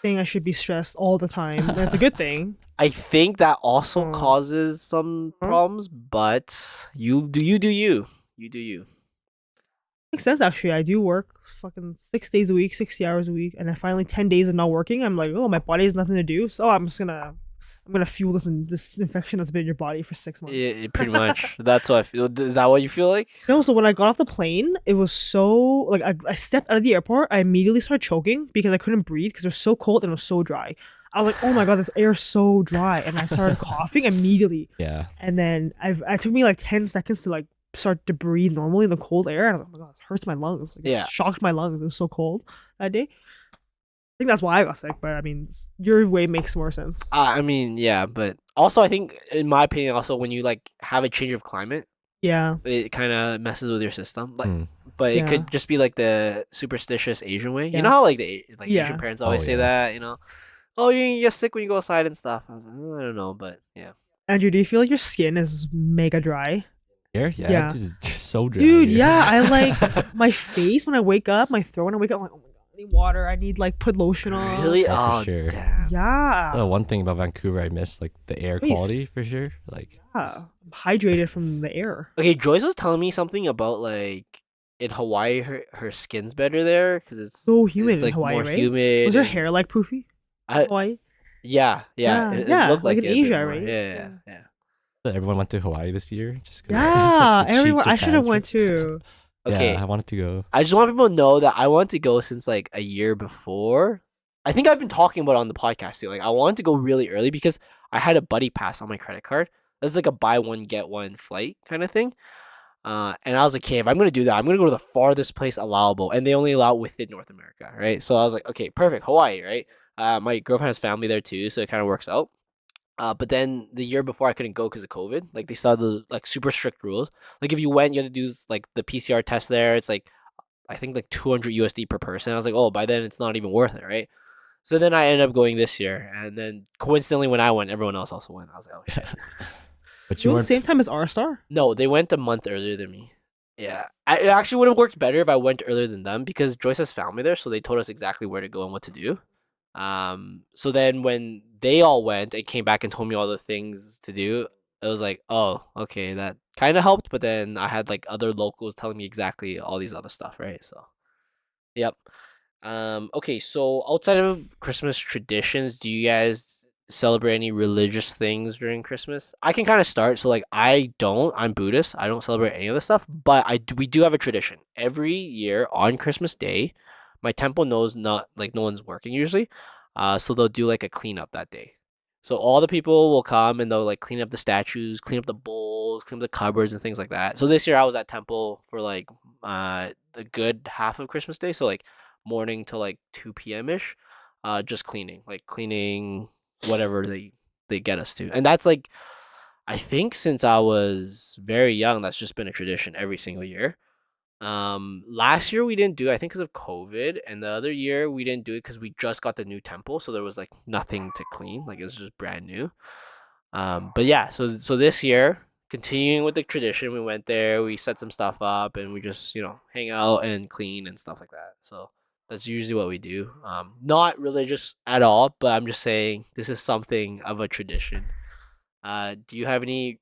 Saying I should be stressed all the time. That's a good thing. I think that also Oh. causes some Huh? problems, but you do you. You do you. Makes sense actually. I do work fucking 6 days a week, 60 hours a week, and I finally 10 days of not working. I'm like, oh, my body has nothing to do, so I'm gonna fuel this infection that's been in your body for 6 months. Yeah, pretty much. That's what I feel. Is that what you feel like? No, so when I got off the plane, it was so like I stepped out of the airport, I immediately started choking because I couldn't breathe because it was so cold and it was so dry. I was like, oh my god, this air is so dry, and I started coughing immediately. Yeah. And then it took me like 10 seconds to like start to breathe normally in the cold air. And I was like, oh my god, it hurts my lungs. Like, Yeah. it shocked my lungs. It was so cold that day. I think that's why I got sick, but I mean, your way makes more sense. I mean, yeah, but also I think, in my opinion, also when you like have a change of climate, Yeah, it kind of messes with your system. Like, Mm. but it Yeah. could just be like the superstitious Asian way. You Yeah. know how like the like Yeah. Asian parents Oh, always say yeah. that. You know, oh, you're gonna get sick when you go outside and stuff. I was like, I don't know, but yeah. Andrew, do you feel like your skin is mega dry? Here? Yeah. Yeah. Just so dry. Dude, here. yeah, I like my face when I wake up, my throat when I wake up, I'm like, oh my god, I need water. I need like put lotion on. Really? Oh, for Oh, sure. damn. Yeah. The one thing about Vancouver I miss, like the air Please. quality for sure. Like Yeah. I'm hydrated from the air. Okay, Joyce was telling me something about like in Hawaii, her skin's better there because it's So humid it's in like Hawaii, more right? humid. Was your and- hair like poofy? I, Hawaii? yeah, Yeah, it yeah, looked like like in it a bit Asia, more. right? Yeah. that everyone went to Hawaii this year. Just 'cause it's, Yeah, like, the cheap everyone. I should Japan have went trip. too. Okay, Yeah, I wanted to go. I just want people to know that I wanted to go since like a year before. I think I've been talking about it on the podcast too. Like I wanted to go really early because I had a buddy pass on my credit card. It's like a buy one get one flight kind of thing. And I was like, okay, if I'm gonna do that, I'm gonna go to the farthest place allowable, and they only allow within North America, right? So I was like, okay, perfect, Hawaii, right? My girlfriend has family there too, so it kind of works out. But then the year before I couldn't go because of COVID. Like they started the like super strict rules. Like if you went, you had to do like the PCR test there. It's like I think like 200 USD per person. I was like, oh, by then it's not even worth it, right? So then I ended up going this year, and then coincidentally when I went, everyone else also went. I was like, oh shit. But You you were the weren't. same time as Rstar? No, they went a month earlier than me. Yeah, it actually would have worked better if I went earlier than them because Joyce has family there, so they told us exactly where to go and what to do. So then when they all went and came back and told me all the things to do, it was like, oh, okay, that kind of helped. But then I had like other locals telling me exactly all these other stuff, right? So, yep. Okay, so outside of Christmas traditions, do you guys celebrate any religious things during Christmas? I can kind of start. So like I don't. I'm Buddhist. I don't celebrate any of this stuff, but we do have a tradition. Every year on Christmas Day, my temple knows not like no one's working usually. So they'll do like a cleanup that day. So all the people will come and they'll like clean up the statues, clean up the bowls, clean up the cupboards and things like that. So this year I was at temple for like the good half of Christmas Day, so like morning to like 2 p.m. ish, just cleaning whatever they get us to. And that's like I think since I was very young, that's just been a tradition every single year. Last year we didn't do it, I think because of COVID, and the other year we didn't do it because we just got the new temple, so there was like nothing to clean, like it was just brand new. But yeah, so this year, continuing with the tradition, we went there, we set some stuff up, and we just hang out and clean and stuff like that. So that's usually what we do. Not religious at all, but I'm just saying this is something of a tradition. Do you have any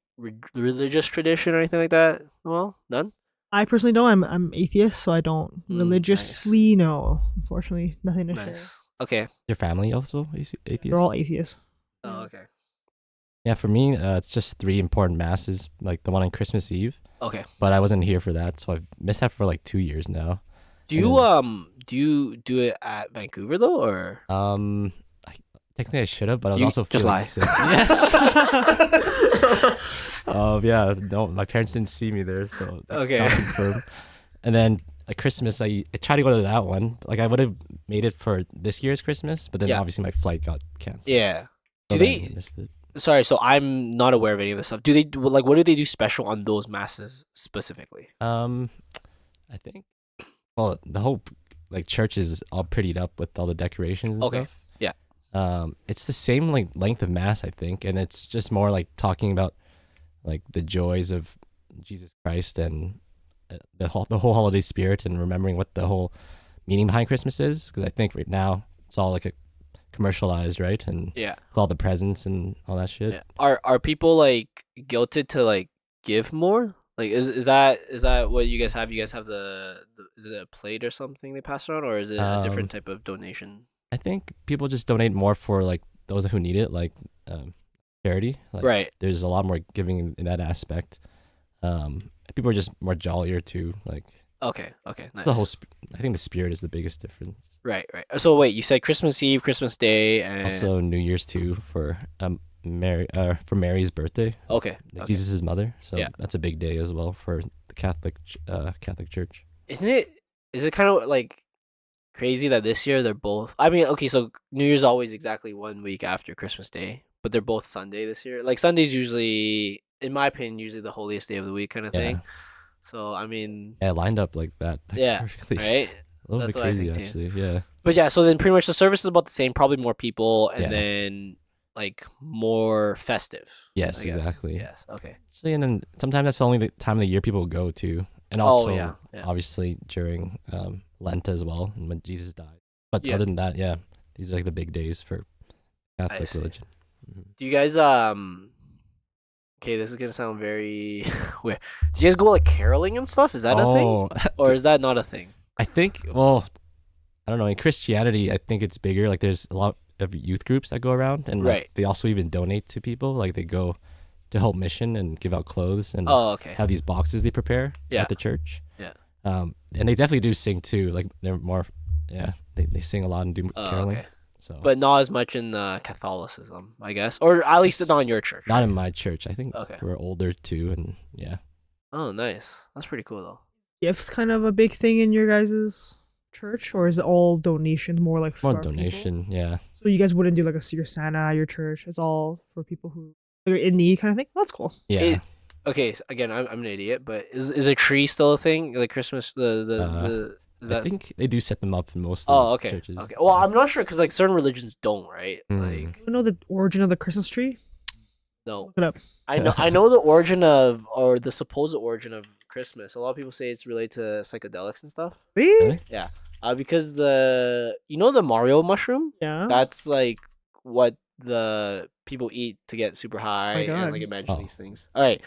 religious tradition or anything like that? Well, none. I personally don't. I'm atheist, so I don't Mm, religiously know. Unfortunately, nothing to share. Nice. Okay. Your family also atheist? They're all atheists. Oh, okay. Yeah, for me, it's just three important masses, like the one on Christmas Eve. Okay. But I wasn't here for that, so I've missed that for like 2 years now. Do And you then, do you do it at Vancouver though, or I, technically I should have, but I was you also just feeling lie? sick. Yeah, no, my parents didn't see me there, so Okay. not confirmed. And then at Christmas, I tried to go to that one. Like I would have made it for this year's Christmas, but then Yeah. obviously my flight got canceled. Yeah. So Do then I they? missed it. Sorry, so I'm not aware of any of this stuff. Do they do like what do they do special on those masses specifically? I think. Well, the whole like church is all prettied up with all the decorations and Okay. stuff. Yeah. It's the same like length of mass, I think, and it's just more like talking about like the joys of Jesus Christ and the whole holiday spirit and remembering what the whole meaning behind Christmas is. Because I think right now it's all like a commercialized, right? And Yeah. with all the presents and all that shit. Yeah. Are people like guilted to like give more? Like is that what you guys have? You guys have the is it a plate or something they pass around, or is it a different Um, type of donation? I think people just donate more for like those who need it, like um, charity. Like Right. there's a lot more giving in that aspect. People are just more jollier too. Like Okay. Okay. Nice. the whole. I think the spirit is the biggest difference. Right. Right. So wait, you said Christmas Eve, Christmas Day, and Also, New Year's too for Mary's birthday, okay. like Okay. Jesus' mother. So Yeah. that's a big day as well for the Catholic Church. Isn't it? Is it kind of like crazy that this year they're both? I mean, okay, so New Year's always exactly 1 week after Christmas Day, but they're both Sunday this year. Like Sunday's usually, in my opinion, usually the holiest day of the week kind of Yeah, thing. So I mean, yeah, it lined up like that, like, yeah, perfectly. right. A little That's bit what I crazy think too. actually. Yeah, But yeah, so then pretty much the service is about the same, probably more people, and yeah, then like more festive. yes, I guess. exactly. Yes. Okay. Actually, and then sometimes that's the only time of the year people go to, and Oh also yeah. Yeah. obviously during Lent as well, and when Jesus died. But Yeah. other than that, yeah, these are like the big days for I Catholic see. religion. Mhm. Do you guys Okay, this is gonna sound very weird. Do you guys go like caroling and stuff? Is that a thing, Oh, or is that not a thing? I think. Well, I don't know. In Christianity, I think it's bigger. Like there's a lot of youth groups that go around, and like, Right. they also even donate to people. Like they go to help mission and give out clothes and Oh, okay. have these boxes they prepare Yeah. at the church. Yeah. And they definitely do sing too. Like they're more, yeah, they sing a lot and do Oh, caroling. okay. So, But not as much in Catholicism, I guess, or at least not in your church. not in right? my church. I think Okay. we're older too, and yeah. Oh, nice. That's pretty cool though. Gifts kind of a big thing in your guys' church, or is it all donations, more like More for people? donation, yeah. So you guys wouldn't do like a Secret Santa at your church. It's all for people who are in need, kind of thing. That's cool. Yeah. It- Okay. So again, I'm an idiot, but is a tree still a thing? Like Christmas, the is I that? think they do set them up in most Oh, of the okay. churches. Okay. Well, I'm not sure because like certain religions don't, right? Like You know the origin of the Christmas tree? no. Look it up. I know the origin of or the supposed origin of Christmas. A lot of people say it's related to psychedelics and stuff. Really? Really? Because the Mario mushroom, Yeah. that's like what the people eat to get super high and God. like imagine Oh. these things. All right.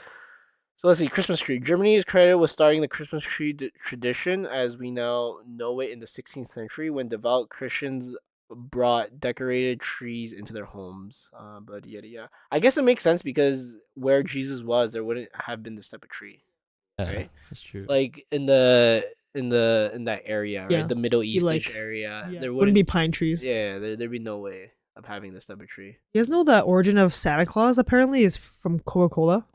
So let's see. Christmas tree. Germany is credited with starting the Christmas tree tradition as we now know it in the 16th century when devout Christians brought decorated trees into their homes. But yada. I guess it makes sense because where Jesus was, there wouldn't have been this type of tree, Yeah, right? that's true. Like in that area, right? Yeah, The Middle be Eastish like- area. Yeah. There Wouldn't be pine trees. Yeah, there'd be no way of having this type of tree. You guys know the origin of Santa Claus apparently is from Coca-Cola.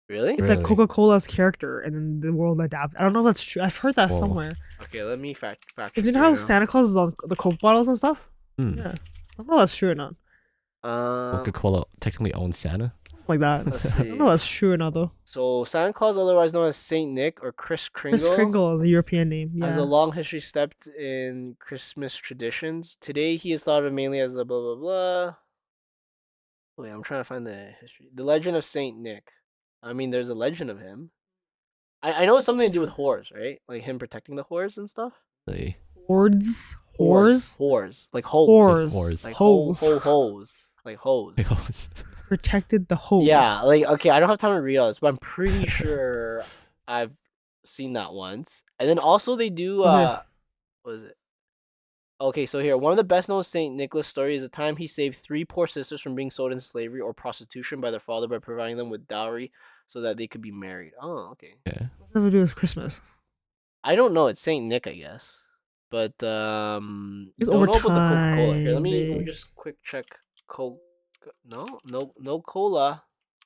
Really? It's like Really? Coca-Cola's character, and then the world adapted. I don't know if that's true. I've heard that Whoa. somewhere. Okay, let me fact. Because you check know right how now. Santa Claus is on the Coke bottles and stuff? Hmm. Yeah. I don't know if that's true or not. Coca-Cola technically owns Santa. Like that. Let's I don't know if that's true or not though. So Santa Claus, otherwise known as Saint Nick or Kris Kringle, Miss Kringle is a European name. has Yeah. a long history steeped in Christmas traditions. Today, he is thought of mainly as the blah blah blah. Wait, I'm trying to find the history. The legend of Saint Nick. I mean, there's a legend of him. I know it's something to do with whores, right? Like him protecting the whores and stuff. They Hordes? Whores? Whores. Like hoes. Whores. Whores. Like Hoes. hoes. Like hoes. Protected the hose. Yeah, like okay, I don't have time to read all this, but I'm pretty sure I've seen that once. And then also they do Okay. what is it? Okay, so here, one of the best-known Saint Nicholas stories is the time he saved 3 poor sisters from being sold into slavery or prostitution by their father by providing them with dowry so that they could be married. Oh, okay. Yeah. What's that to do with Christmas? I don't know. It's Saint Nick, I guess. But It's don't over know about the Coca-Cola. Here, let time. me just quick check. Coke. No cola,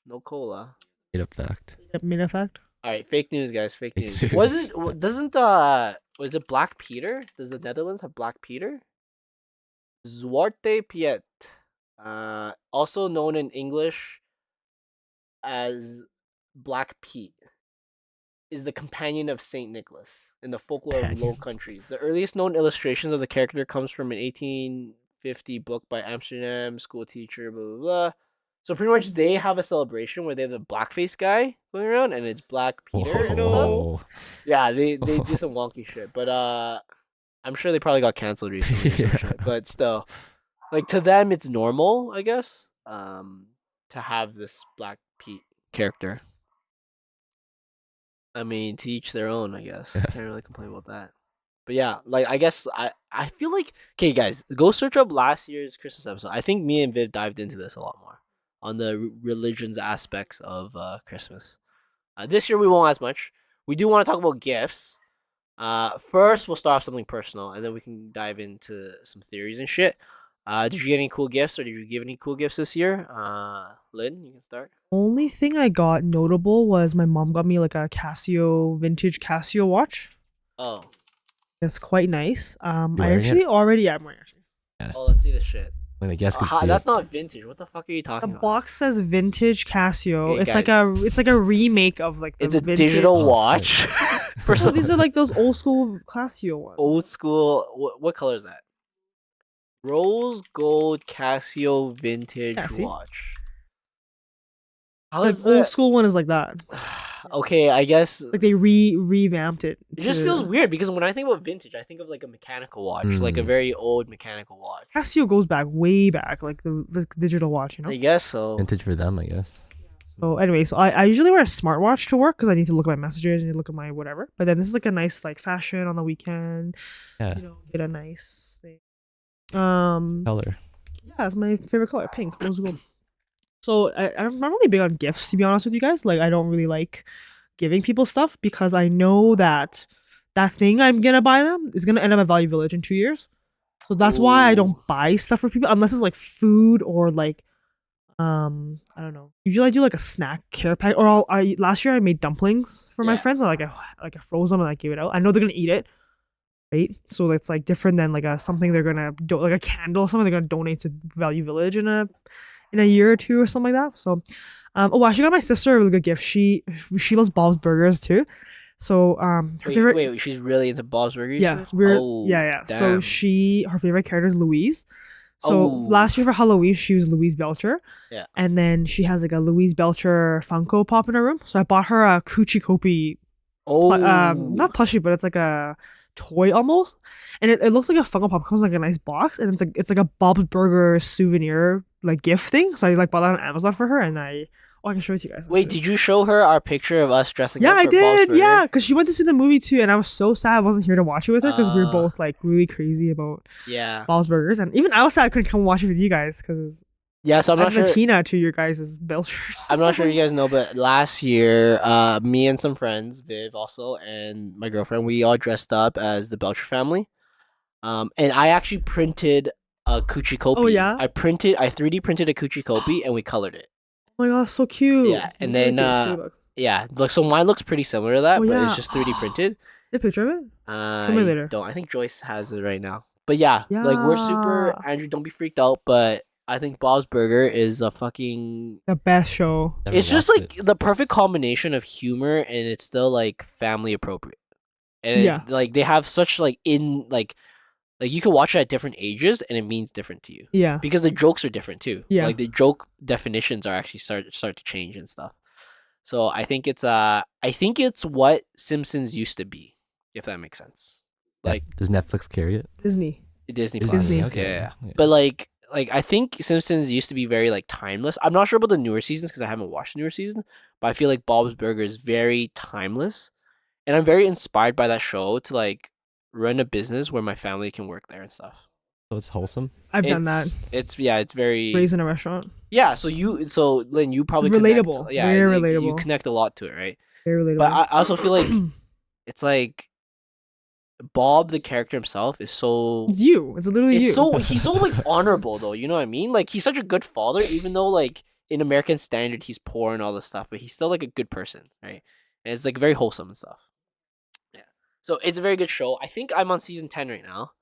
no cola. Made up fact. Made a fact. All right, fake news, guys. Fake Fake news. Was news. it? Doesn't was it Black Peter? Does the Netherlands have Black Peter? Zwarte Piet, also known in English as Black Pete, is the companion of Saint Nicholas in the folklore of Low Companions. Countries. The earliest known illustrations of the character comes from an 1850 book by Amsterdam school teacher. Blah blah blah. So pretty much they have a celebration where they have the blackface guy going around and it's Black Peter and stuff. Whoa. Yeah, they do some wonky shit, but I'm sure they probably got canceled recently or some shit. But still, like to them it's normal, I guess, to have this Black Pete character. I mean, to each their own, I guess. Yeah. Can't really complain about that. But yeah, like I guess I feel like okay, guys, go search up last year's Christmas episode. I think me and Viv dived into this a lot more on the religions aspects of Christmas. This year we won't as much. We do want to talk about gifts. First we'll start off something personal, and then we can dive into some theories and shit. Did you get any cool gifts, or did you give any cool gifts this year? Lynn, you can start. Only thing I got notable was my mom got me like a vintage Casio watch. Oh, It's quite nice. I wearing it? actually already am wearing it. oh, let's see this shit. When the guests could see That's it. not vintage. What the fuck are you The talking about? box says vintage Casio. Hey, it's like a remake of like the It's a vintage. digital Oh, watch. So these are like those old school Casio ones. Old school. What color is that? Rose gold Casio vintage Yeah, see? watch. How Like is old that? school one is like that. Okay, I guess Like they revamped it. it just feels weird because when I think about vintage, I think of like a mechanical watch, like a Mm. very old mechanical watch. Casio goes back way back, like the digital watch, you know. I guess so. Vintage for them, I guess. So anyway, so I usually wear a smartwatch to work because I need to look at my messages and look at my whatever. But then this is like a nice like fashion on the weekend. Yeah. You know, get a nice thing. Color. Yeah, it's my favorite color, pink, rose gold. So I'm not really big on gifts, to be honest with you guys. Like I don't really like giving people stuff because I know that thing I'm gonna buy them is gonna end up at Value Village in 2 years. So that's why I Ooh. don't buy stuff for people unless it's like food or like I don't know. Usually I do like a snack care pack or last year I made dumplings for my Yeah. friends. I froze them and I gave it out. I know they're gonna eat it. Right, so it's like different than like something they're gonna like a candle or something they're gonna donate to Value Village in a year or two or something like that. So, I actually got my sister a really good gift. She loves Bob's Burgers too. So her favorite Wait, she's really into Bob's Burgers. yeah Oh, yeah. So damn. her favorite character is Louise. So Oh. last year for Halloween she was Louise Belcher. Yeah. And then she has like a Louise Belcher Funko Pop in her room. So I bought her a Coochie Kopi Oh, not plushie, but it's like a toy almost, and it looks like a Funko Pop. It comes in, like a nice box, and it's like a Bob's Burger souvenir like gift thing. So I like bought that on Amazon for her, and I can show it to you guys. Wait, actually. did you show her our picture of us dressing Yeah, up I for Bob's did. Burger? Yeah, because she went to see the movie too, and I was so sad I wasn't here to watch it with her because we were Ah. both like really crazy about Yeah. Bob's Burgers, and even I was sad I couldn't come watch it with you guys because Yeah, so I'm not I'm sure. Latina to your guys' Belchers. I'm not sure you guys know, but last year, me and some friends, Viv also, and my girlfriend, we all dressed up as the Belcher family. And I actually printed a Coochie Kopi. Oh, yeah? I 3D printed a Coochie Kopi and we colored it. Oh my god, that's so cute. Yeah, and That's really then, cute. See, look. Yeah, look, so mine looks pretty similar to that, Oh, but yeah. it's just 3D printed. Get a picture of it. I me later. don't. I think Joyce has it right now. But yeah, like we're super. Yeah. Andrew, don't be freaked out, but I think Bob's Burger is a fucking. The best show. Never It's just watched like the perfect combination of humor and it's still like family appropriate. And Yeah. like they have such like you can watch it at different ages and it means different to you Yeah. because the jokes are different too. Yeah. Like the joke definitions are actually start to change and stuff. So I think it's what Simpsons used to be, if that makes sense. Like Does Netflix carry it? Disney. Disney Is Plus. Disney. Yeah, Okay, yeah. yeah. But like I think Simpsons used to be very like timeless. I'm not sure about the newer seasons because I haven't watched the newer season, but I feel like Bob's Burger is very timeless, and I'm very inspired by that show to like run a business where my family can work there and stuff. So it's wholesome. I've done that. It's very Raised in a restaurant. yeah. So Lynn, you probably Relatable. Connect, yeah, Very like, you relatable. connect a lot to it, right? Very relatable. But I also feel like it's like Bob, the character himself, is so. It's you. It's literally you. He's so like honorable though. You know what I mean? Like he's such a good father, even though like in American standard he's poor and all this stuff, but he's still like a good person, right? And it's like very wholesome and stuff. Yeah. So it's a very good show. I think I'm on season 10 right now.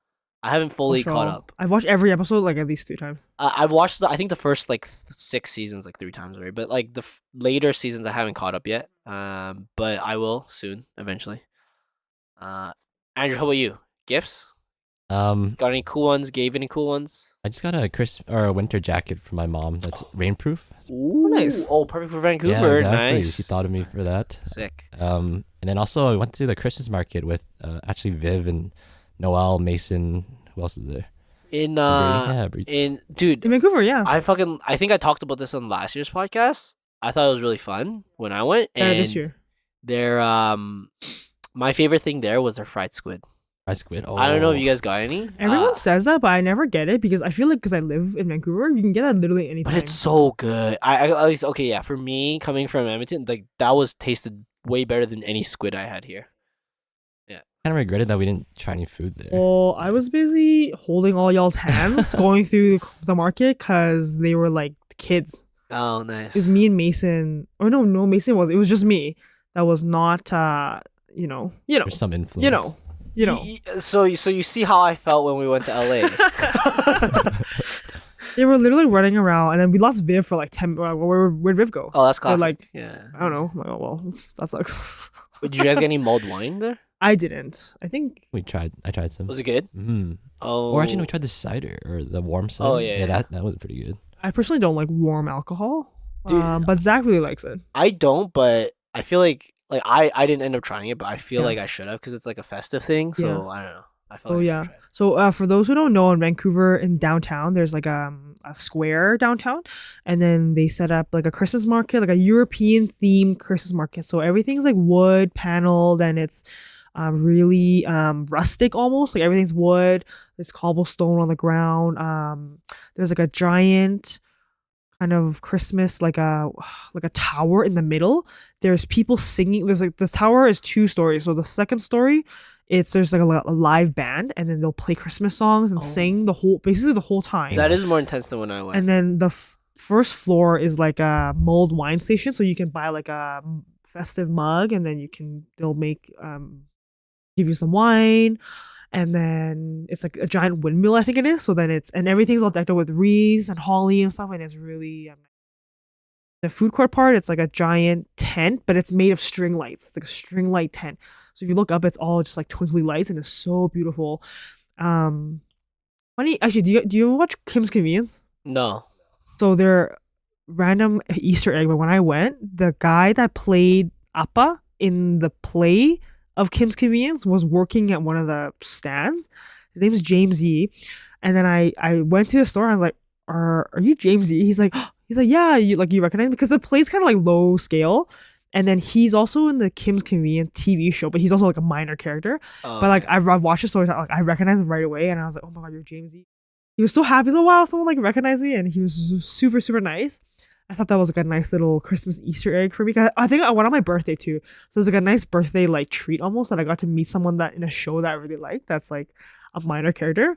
I haven't fully caught up. I've watched every episode like at least 3 times. I've watched I think the first like 6 seasons like 3 times already, but like the later seasons I haven't caught up yet. But I will soon, eventually. Andrew, how about you? Gifts? Got any cool ones? Gave any cool ones? I just got a winter jacket from my mom that's rainproof. Ooh, nice. Oh, perfect for Vancouver. Yeah, exactly. Nice. She thought of me for that. Sick. And then also I went to the Christmas market with actually Viv and Noel, Mason. Who else was there? In dude, In Vancouver, yeah. I think I talked about this on last year's podcast. I thought it was really fun when I went. And this year. their my favorite thing there was their fried squid. Fried squid. Oh. I don't know if you guys got any. Everyone says that, but I never get it because I feel like because I live in Vancouver, you can get that literally anytime. But it's so good. I at least okay, yeah. For me, coming from Edmonton, like that was tasted way better than any squid I had here. Kind of regretted that we didn't try any food there. Well, I was busy holding all y'all's hands going through the market because they were like kids. Oh, nice. It was me and Mason. Or no, Mason was. It was just me. That was not. There's some influence. You know. So you see how I felt when we went to LA. They were literally running around, and then we lost Viv for like 10. Where'd Viv go? Oh, that's classic. Like, yeah. I don't know. I'm like, oh well, that sucks. Did you guys get any mulled wine there? I didn't. I think I tried some. Was it good? Mm. Oh. Or actually, no, we tried the cider or the warm cider. Oh, yeah. That was pretty good. I personally don't like warm alcohol. Dude, but Zach really likes it. I don't, but I feel like I didn't end up trying it, but I feel like I should have because it's like a festive thing. So I don't know. I felt like I should try it. So for those who don't know, in Vancouver, in downtown, there's like a square downtown, and then they set up like a Christmas market, like a European themed Christmas market. So everything's like wood paneled, and it's really rustic almost. Like everything's wood. There's cobblestone on the ground. There's like a giant kind of Christmas like a tower in the middle. There's people singing. There's like the tower is 2 stories. So the second story, there's like a live band, and then they'll play Christmas songs and sing basically the whole time. That is more intense than when I went. And then the first floor is like a mulled wine station, so you can buy like a festive mug, and then they'll make give you some wine, and then it's like a giant windmill, I think it is. So then and everything's all decked out with wreaths and holly and stuff, and it's really the food court part. It's like a giant tent, but it's made of string lights. It's like a string light tent. So if you look up, it's all just like twinkly lights, and it's so beautiful. Funny, actually, do you watch Kim's Convenience? No. So they're random Easter egg, but when I went, the guy that played Appa in the play of Kim's Convenience was working at one of the stands. His name is James Yee. And then I went to the store and I was like, are you James Yee? He's like, yeah, you recognize me? Because the play's kind of like low scale. And then he's also in the Kim's Convenience TV show, but he's also like a minor character. But like I've watched it, so like I recognize him right away, and I was like, oh my god, you're James Yee. He was so happy. He's like, wow, someone like recognized me, and he was super, super nice. I thought that was like a nice little Christmas Easter egg for me. I think I went on my birthday too, so it was like a nice birthday like treat almost that I got to meet someone that in a show that I really liked. That's like a minor character.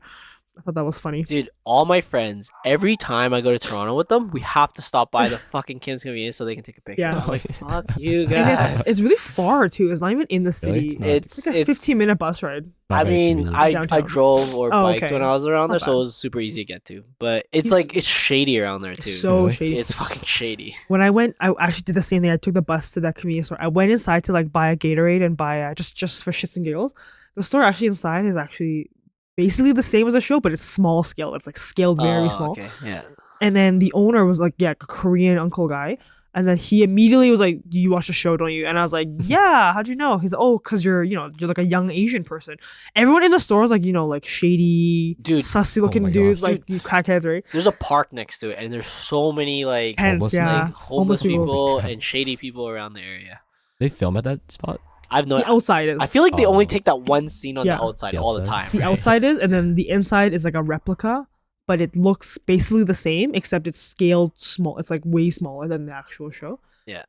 I thought that was funny. Dude, all my friends, every time I go to Toronto with them, we have to stop by the fucking Kim's Convenience so they can take a picture. Yeah. I'm like, fuck you guys. And it's really far too. It's not even in the city. Really? It's like a 15-minute bus ride. I mean, I Downtown. drove or biked okay. when I was around there, Not so it bad. was super easy to get to. But it's He's- it's shady around there too. So Really? shady. It's fucking shady. When I went, I actually did the same thing. I took the bus to that convenience store. I went inside to like buy a Gatorade and buy just for shits and giggles. The store actually inside is actually basically the same as a show, but it's small scale. It's like scaled very small. Okay, yeah. And then the owner was like, yeah, a Korean uncle guy. And then he immediately was like, do you watch the show, don't you? And I was like, yeah, how'd you know? He's like, oh, because you're like a young Asian person. Everyone in the store was like, like shady, Dude. sussy looking my dudes, gosh. like you crackheads, right? There's a park next to it, and there's so many like Hence, homeless yeah. homeless people. people and shady people around the area. They film at that spot. I've no. The outside is. I feel like they only Oh. take that one scene on Yeah. the outside The all the outside. time. The right? outside is, and then the inside is like a replica, but it looks basically the same except it's scaled small. It's like way smaller than the actual show. Yeah.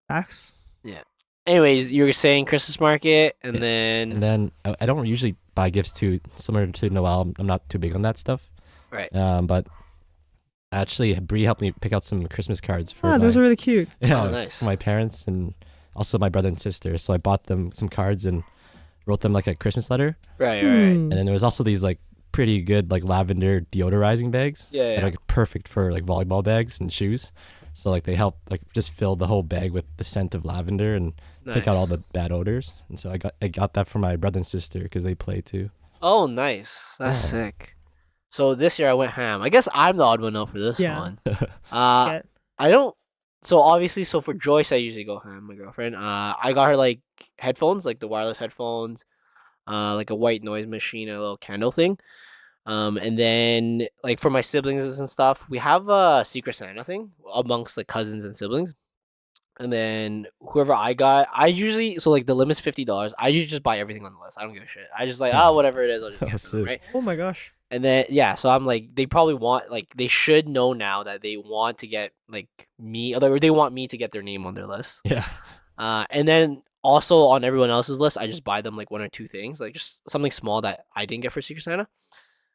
Facts. Anyways, you were saying Christmas market, and Yeah. then And then I don't usually buy gifts too similar to Noel. I'm not too big on that stuff. Right. But actually, Bree helped me pick out some Christmas cards for Those my, are really cute. yeah, nice. for my parents and also my brother and sister. So I bought them some cards and wrote them like a Christmas letter. right. And then there was also these like pretty good like lavender deodorizing bags. Yeah, That are like perfect for like volleyball bags and shoes. So like they help like just fill the whole bag with the scent of lavender and take out all the bad odors. And so I got that for my brother and sister because they play too. Oh, nice. That's Yeah. sick. So this year I went ham. I guess I'm the odd one out for this Yeah. one. Yeah. I don't. So obviously, so for Joyce, I usually go ham. My girlfriend. I got her like headphones, like the wireless headphones. Like a white noise machine, a little candle thing. And then like for my siblings and stuff, we have a Secret Santa thing amongst like cousins and siblings. And then whoever I got, I usually so like the limit's $50. I usually just buy everything on the list. I don't give a shit. I just like whatever it is, I'll just get That's them, sick. right? Oh my gosh. And then yeah, so I'm like they probably want like they should know now that they want to get like me or they want me to get their name on their list. Yeah. And then also on everyone else's list, I just buy them like one or two things, like just something small that I didn't get for Secret Santa.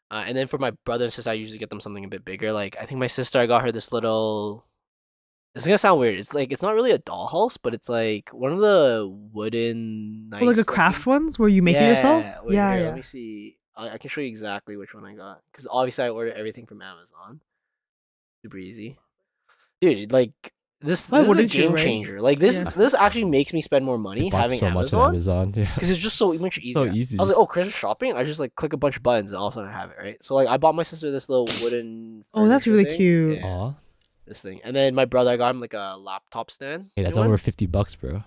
And then for my brother and sister, I usually get them something a bit bigger. Like I think my sister, I got her this little. It's gonna sound weird. It's like it's not really a dollhouse, but it's like one of the wooden. Oh, like a nice craft looking- ones where you make it yourself. Wait, Yeah, here, yeah. Let me see. I can show you exactly which one I got because obviously I ordered everything from Amazon. Super easy, dude. Like this Why is a wouldn't you, game right? changer. Like this, Yeah. this actually makes me spend more money I bought having so much on Amazon. Amazon. Yeah. Because it's just so much easier. easy. I was like, oh, Christmas shopping. I just like click a bunch of buttons and all of a sudden I have it, right? So like, I bought my sister this little wooden. Oh, that's furniture really thing. cute. Yeah, Aw. this thing, and then my brother, I got him like a laptop stand. Hey, that's Anyone? over $50, bro.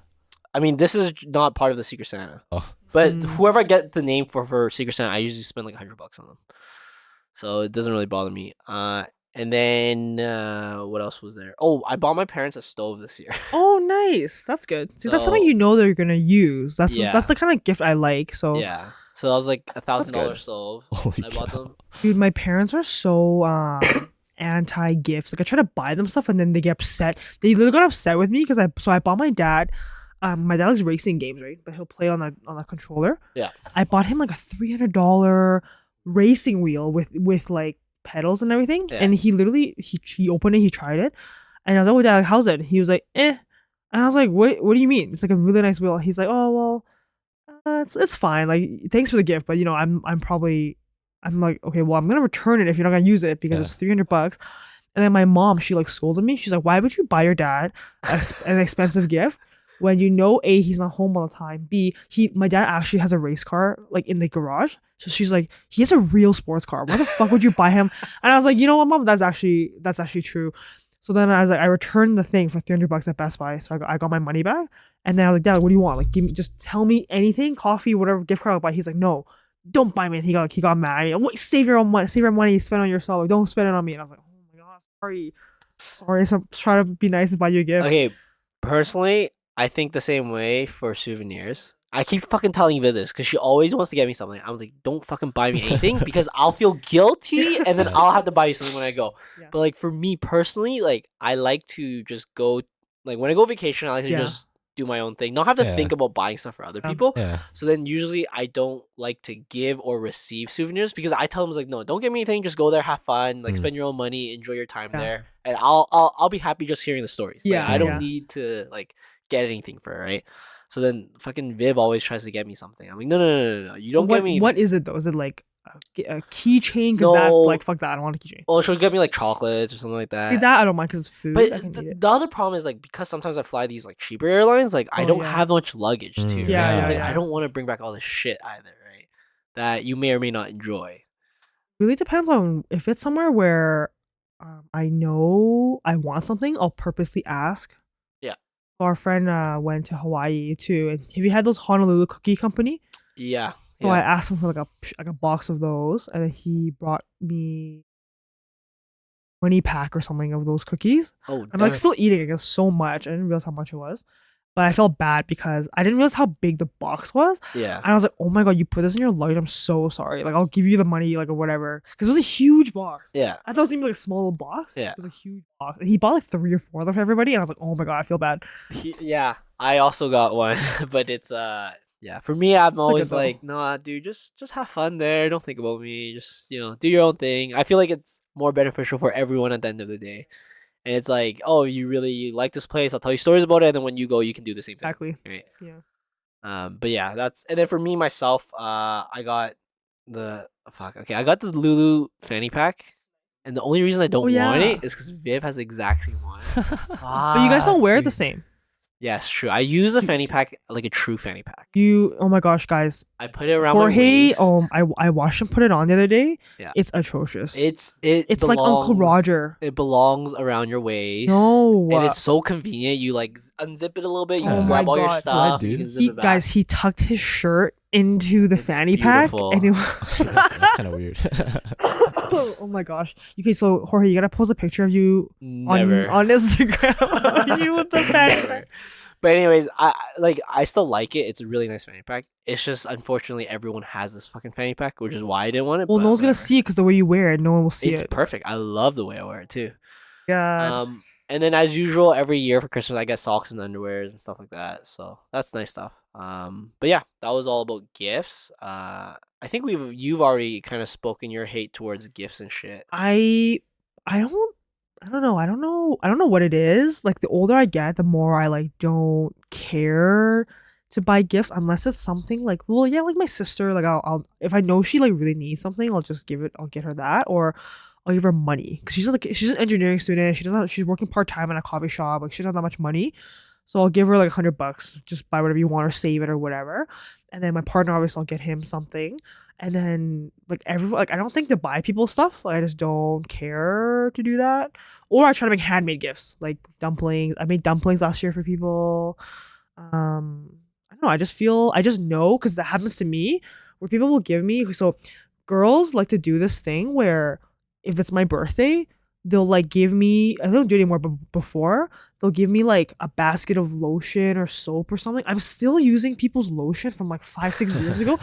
I mean, this is not part of the Secret Santa, Oh. but Mm. whoever I get the name for Secret Santa, I usually spend like $100 on them, so it doesn't really bother me. And then what else was there? Oh, I bought my parents a stove this year. Oh, nice. That's good. See, that's something So- you know that you're gonna use. That's Yeah. the kind of gift I like. So, Yeah, so that was like $1,000 good. stove. Holy I bought cow. them. dude, my parents are so anti gifts. Like I try to buy them stuff and then they get upset. They literally got upset with me because I bought my dad. My dad likes racing games, right? But he'll play on a controller. Yeah. I bought him like a $300 racing wheel with like pedals and everything. Yeah. And he literally he opened it, he tried it, and I was like, "Oh, Dad, how's it?" He was like, "Eh," and I was like, "What do you mean? It's like a really nice wheel." He's like, "Oh well, it's fine. Like thanks for the gift, but you know I'm like, okay, well I'm gonna return it if you're not gonna use it because Yeah. it's $300." And then my mom, she like scolded me. She's like, "Why would you buy your dad an expensive gift when you know A, he's not home all the time, B, my dad actually has a race car like in the garage." So she's like, "He has a real sports car. Why the fuck would you buy him?" And I was like, "You know what, Mom? That's actually true." So then I was like, I returned the thing for $300 at Best Buy. So I got my money back. And then I was like, "Dad, what do you want? Like, just tell me anything, coffee, whatever gift card I'll buy." He's like, "No, don't buy me." And he got mad. Wait, save your own money. Save your money. Spend it on yourself. Like, don't spend it on me. And I was like, "Oh my god, sorry." So I'm trying to be nice and buy you a gift. Okay, personally, I think the same way for souvenirs. I keep fucking telling Viv this because she always wants to get me something. I'm like, don't fucking buy me anything because I'll feel guilty and then Yeah. I'll have to buy you something when I go. Yeah. But like for me personally, like I like to just go, like when I go vacation, I like to Yeah. just do my own thing, not have to Yeah. think about buying stuff for other Yeah. people. Yeah. So then usually I don't like to give or receive souvenirs because I tell them like, no, don't get me anything. Just go there, have fun, like Mm. spend your own money, enjoy your time Yeah. there, and I'll be happy just hearing the stories. Like, Yeah, I don't yeah. need to like get anything for it, right? So then fucking Viv always tries to get me something. I'm like, no. You don't what, get me. What is it though? Is it like a keychain? Because that, No. like, fuck that. I don't want a keychain. Oh, she'll get me like chocolates or something like that. See, that I don't mind because it's food. I But can eat it. the other problem is like because sometimes I fly these like cheaper airlines, like I Oh, don't yeah. have much luggage too. Mm, right? Yeah, so it's yeah, like yeah. I don't want to bring back all this shit either, right? That you may or may not enjoy. Really depends on if it's somewhere where I know I want something. I'll purposely ask. Yeah. Our friend went to Hawaii too, and have you had those Honolulu Cookie Company? Yeah. So I Yeah. asked him for like a box of those, and then he brought me 20 pack or something of those cookies. Oh, I'm like damn. still eating it. It was so much. I didn't realize how much it was. but I felt bad because I didn't realize how big the box was. Yeah. And I was like, oh my god, you put this in your luggage. I'm so sorry. Like, I'll give you the money, like, or whatever. Because it was a huge box. Yeah. I thought it was gonna be like a small box. Yeah. It was a huge box. And he bought like 3 or 4 of them for everybody. And I was like, oh my god, I feel bad. Yeah. I also got one, but it's yeah. For me, I'm always though. like, nah, dude, just have fun there. Don't think about me. Just do your own thing. I feel like it's more beneficial for everyone at the end of the day. And it's like, oh, you really like this place? I'll tell you stories about it, and then when you go, you can do the same thing. Exactly. Right. Yeah. But yeah, and then for me myself, I got I got the Lulu fanny pack, and the only reason I don't want yeah. it is because Viv has the exact same one. But you guys don't wear it the same. Yes, true. I use a fanny pack like a true fanny pack. Oh my gosh, guys. I put it around my Jorge, waist. I watched him put it on the other day. Yeah. It's atrocious. It's like Uncle Roger. It belongs around your waist. No. And it's so convenient. You like unzip it a little bit. You Oh can my grab all your God. stuff. Dude. You can zip it back. Guys, he tucked his shirt into the It's fanny beautiful. pack. And That's kind of weird. oh my gosh. Okay, so Jorge, you gotta post a picture of you Never. on Instagram. You with the fanny Never. pack. But anyways, I still like it. It's a really nice fanny pack. It's just unfortunately everyone has this fucking fanny pack, which is why I didn't want it. Well, but no one's gonna whatever. see it because the way you wear it, no one will see It's it. perfect. I love the way I wear it too. Yeah. And then as usual, every year for Christmas, I get socks and underwears and stuff like that. So that's nice stuff. But yeah, that was all about gifts. I think you've already kind of spoken your hate towards gifts and shit. I don't know. I don't know what it is. Like the older I get, the more I like don't care to buy gifts unless it's something like, well, yeah, like my sister, like I'll if I know she like really needs something, I'll just I'll get her that, or I'll give her money because she's an engineering student. She's working part-time in a coffee shop. Like she doesn't have that much money. So I'll give her like $100, just buy whatever you want or save it or whatever. And then my partner, obviously, I'll get him something. And then like I don't think to buy people stuff. Like I just don't care to do that. Or I try to make handmade gifts, like dumplings. I made dumplings last year for people. I don't know. I just know because that happens to me where people will give me. So girls like to do this thing where if it's my birthday, they'll like give me. I don't do it anymore, but before they'll give me like a basket of lotion or soap or something. I'm still using people's lotion from like 5-6 years ago.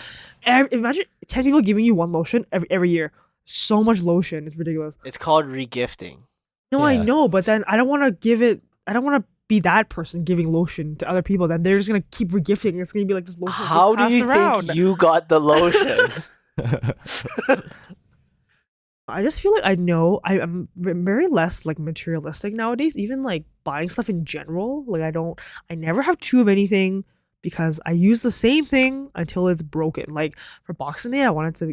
Imagine 10 people giving you one lotion every year. So much lotion, it's ridiculous. It's called regifting. No, I Yeah. know, but then I don't want to give it. I don't want to be that person giving lotion to other people. Then they're just gonna keep regifting. It's gonna be like this lotion. that How gets do you passed around. think you got the lotion? I just feel like I'm very less like materialistic nowadays. Even like buying stuff in general. Like I never have two of anything because I use the same thing until it's broken. Like for Boxing Day,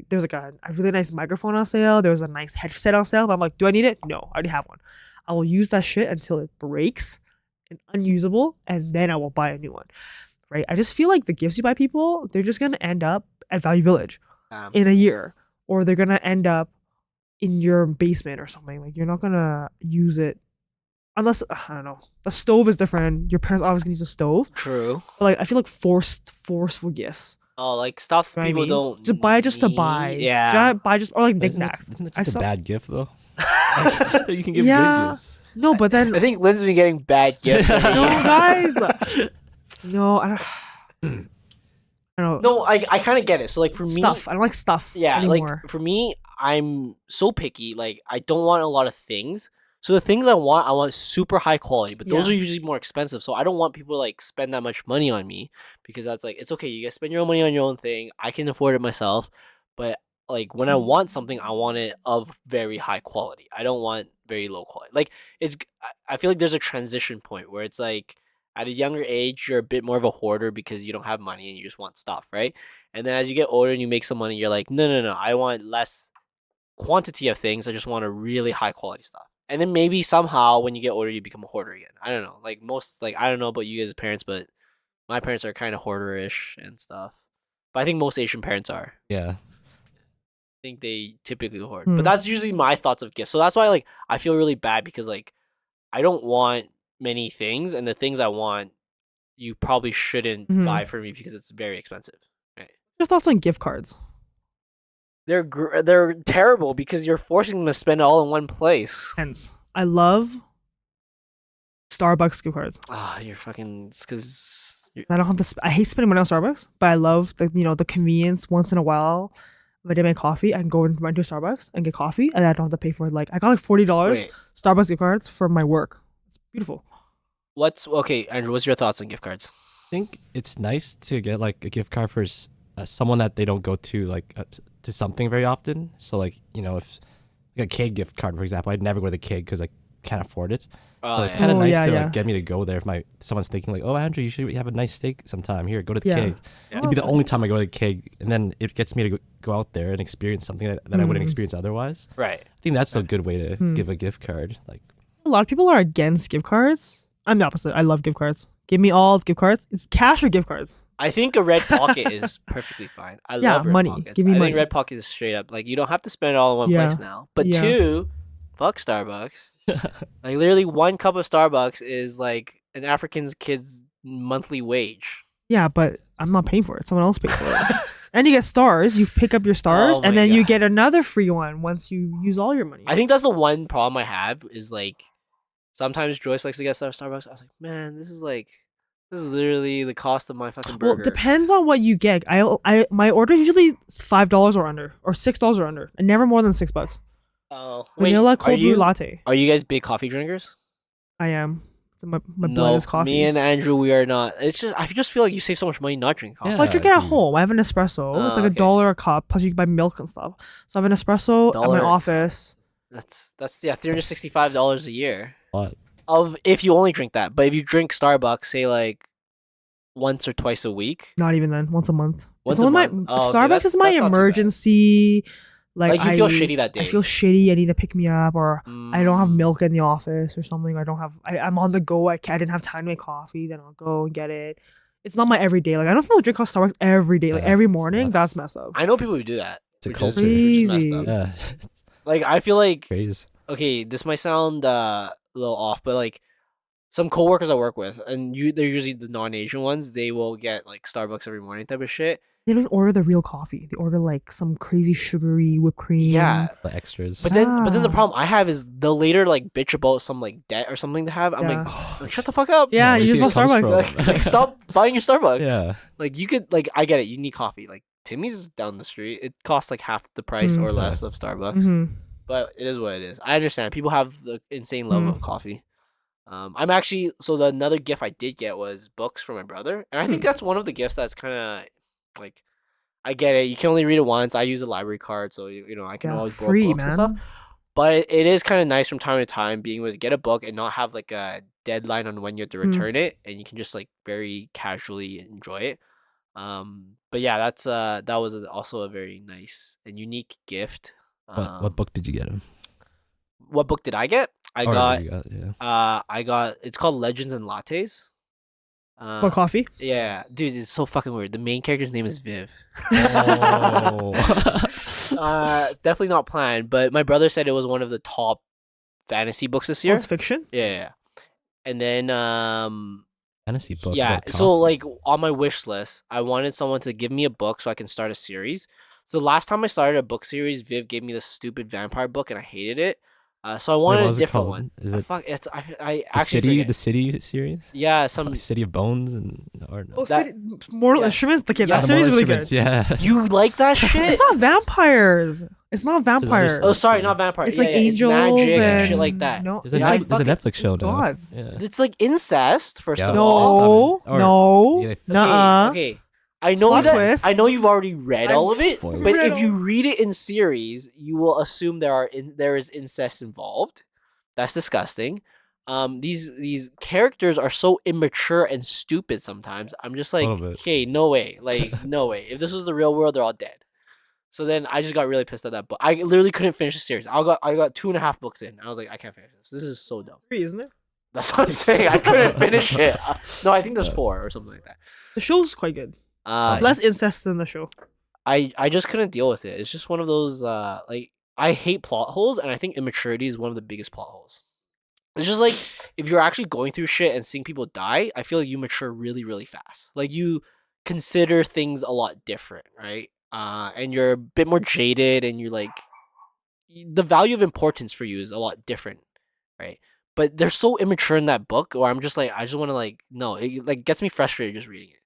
there's like a really nice microphone on sale. There was a nice headset on sale. But I'm like, do I need it? No, I already have one. I will use that shit until it breaks and unusable, and then I will buy a new one. Right? I just feel like the gifts you buy people, they're just gonna end up at Value Village in a year, or they're gonna end up in your basement or something. Like you're not gonna use it unless I don't know. A stove is different. Your parents always gonna use a stove. True. But like I feel like forceful gifts. Oh, like stuff You know what I people mean? don't Just buy just to need. buy. Yeah. Buy just or like But knickknacks. Isn't it I just saw- a bad gift though? You can give Yeah. good gifts. No, but then I think Lynn's been getting bad gifts. every no year. guys. No, I don't. I don't know. No, I kind of get it. So like for me, Stuff. I don't like stuff. yeah, anymore. like for me, I'm so picky. Like I don't want a lot of things. So the things I want super high quality, but those Yeah. are usually more expensive. So I don't want people to like spend that much money on me because that's like it's okay. You guys spend your own money on your own thing. I can afford it myself. But like when I want something, I want it of very high quality. I don't want very low quality. Like I feel like there's a transition point where it's like at a younger age you're a bit more of a hoarder because you don't have money and you just want stuff, right? And then as you get older and you make some money, you're like, no, I want less quantity of things. I just want a really high quality stuff. And then maybe somehow when you get older, you become a hoarder again. I don't know. Like I don't know about you guys as parents, but my parents are kind of hoarder-ish and stuff. But I think most Asian parents are. Yeah. I think they typically hoard. Hmm. But that's usually my thoughts of gifts. So that's why like I feel really bad because like I don't want many things, and the things I want you probably shouldn't Mhm. buy for me because it's very expensive. Right? Your thoughts on gift cards? They're terrible because you're forcing them to spend it all in one place. Hence, I love Starbucks gift cards. You're fucking. It's because. I don't have to. I hate spending money on Starbucks, but I love the convenience. Once in a while, if I did my coffee, I can go and run to Starbucks and get coffee, and I don't have to pay for it. Like I got like $40 Wait, Starbucks gift cards for my work. It's beautiful. okay, Andrew? What's your thoughts on gift cards? I think it's nice to get like a gift card for someone that they don't go to like to something very often. So like if like a keg gift card, for example, I'd never go to the keg because I can't afford it. So it's kind of Oh, nice yeah, to yeah. like get me to go there if someone's thinking like, oh Andrew, you should have a nice steak sometime. Here, go to the Yeah. keg. Yeah. It'd be the only time I go to the keg, and then it gets me to go out there and experience something that I wouldn't experience otherwise. Right. I think that's a good way to give a gift card. Like A lot of people are against gift cards. I'm the opposite. I love gift cards. Give me all gift cards. It's cash or gift cards. I think a red pocket is perfectly fine. I Yeah, love red money. pockets. Give me I money. think red pocket is straight up like you don't have to spend it all in one Yeah. place now. But Yeah. two, fuck Starbucks. Like literally one cup of Starbucks is like an African kid's monthly wage. Yeah, but I'm not paying for it. Someone else paid for it. And you get stars. You pick up your stars, Oh my and then you God. get another free one once you use all your money. I think that's the one problem I have is like sometimes Joyce likes to get stuff at Starbucks. I was like, man, this is literally the cost of my fucking Well, burger. it depends on what you get. My order is usually $5 or under, or $6 or under, and never more than $6. Oh, Vanilla are cold brew you latte. are you guys big coffee drinkers? I am. So my blood No, is coffee. me and Andrew, we are not. It's just I just feel like you save so much money not drinking coffee. Yeah. Well, I drink it at dude. home. I have an espresso. It's like okay. $1 a cup. Plus, you can buy milk and stuff. So I have an espresso at $1 my a cup. office. That's $365 a year What? of if you only drink that. But if you drink Starbucks, say like once or twice a week, Not even then. Once a month. Once It's a only month? My Oh, okay, Starbucks that's- is my that's not too bad. emergency. Like, you feel shitty that day. I feel shitty. I need to pick me up, or I don't have Mm. milk in the office or something. I'm on the go. I didn't have time to make coffee. Then I'll go and get it. It's not my everyday. Like I don't feel drink Starbucks every day. Like Yeah, every it's morning. nuts. That's messed up. I know people who do that. It's a which is- culture. which is messed Crazy. up. Yeah, Like I feel like crazy. okay, this might sound a little off, but like some coworkers I work with, and they're usually the non-Asian ones. They will get like Starbucks every morning type of shit. They don't order the real coffee. They order like some crazy sugary whipped cream. Yeah, The extras. but then the Ah. problem I have is they'll later like bitch about some like debt or something to have. I'm Yeah. like, shut the fuck up. Yeah, where you do just think want it Starbucks. comes Like, from? like, stop buying your Starbucks. Yeah. Like you could like I get it. You need coffee. Like Timmy's down the street. It costs like half the price Mm. or less of Starbucks. hmm But it is what it is. I understand. People have the insane love Mm. of coffee. I'm actually another gift I did get was books from my brother, and I think Hmm. that's one of the gifts that's kind of like I get it. You can only read it once. I use a library card, so I can Yeah, always borrow free, books and stuff. man. But it is kind of nice from time to time being able to get a book and not have like a deadline on when you have to Mm. return it, and you can just like very casually enjoy it. But yeah, that was also a very nice and unique gift. What book did you get him? What book did I get? I Or got you yeah. I got it's called Legends and Lattes. But coffee. Yeah, dude, it's so fucking weird. The main character's name is Viv. Oh. Definitely not planned, but my brother said it was one of the top fantasy books this Oh, year. it's fiction. Yeah. And then Fantasy book. yeah, about so coffee. like on my wish list, I wanted someone to give me a book so I can start a series. So the last time I started a book series, Viv gave me this stupid vampire book and I hated it. So I Wait, wanted what a was it different called? one. Is it Fuck, it's I the actually city? forget. The city series? Yeah, some City of Bones and or no? Oh, That- Mortal yes. Instruments. Okay, Yeah, that the series is Mortal really good. Instruments, Yeah. you like that shit? It's not vampires. It's not vampires. Oh, sorry, not vampire. It's Yeah, like yeah, angels it's magic and and shit like that. No, There's a, Yeah, I there's a Netflix show now. gods. Yeah. It's like incest, first of Yeah. all. No, Or- no, Yeah, they- nuh-uh. Okay. I know Plot that. twist. I know you've already read all of it, Spoiler. but Read if you all- read it in series, you will assume there is incest involved. That's disgusting. These characters are so immature and stupid sometimes. I'm just like, Little bit. okay, no way, like no way. If this was the real world, they're all dead. So then I just got really pissed at that book. I literally couldn't finish the series. I got 2.5 books in. I was like, I can't finish this. This is so dumb. 3, isn't it? That's what I'm saying. I couldn't finish it. No, I think there's 4 or something like that. The show's quite good. Uh, Less incest than the show. I just couldn't deal with it. It's just one of those like I hate plot holes, and I think immaturity is one of the biggest plot holes. It's just like if you're actually going through shit and seeing people die, I feel like you mature really, really fast. Like you consider things a lot different, right? And you're a bit more jaded, and you're like the value of importance for you is a lot different, right? but they're so immature in that book, or I'm just like, I just want to like, no, it like gets me frustrated just reading it.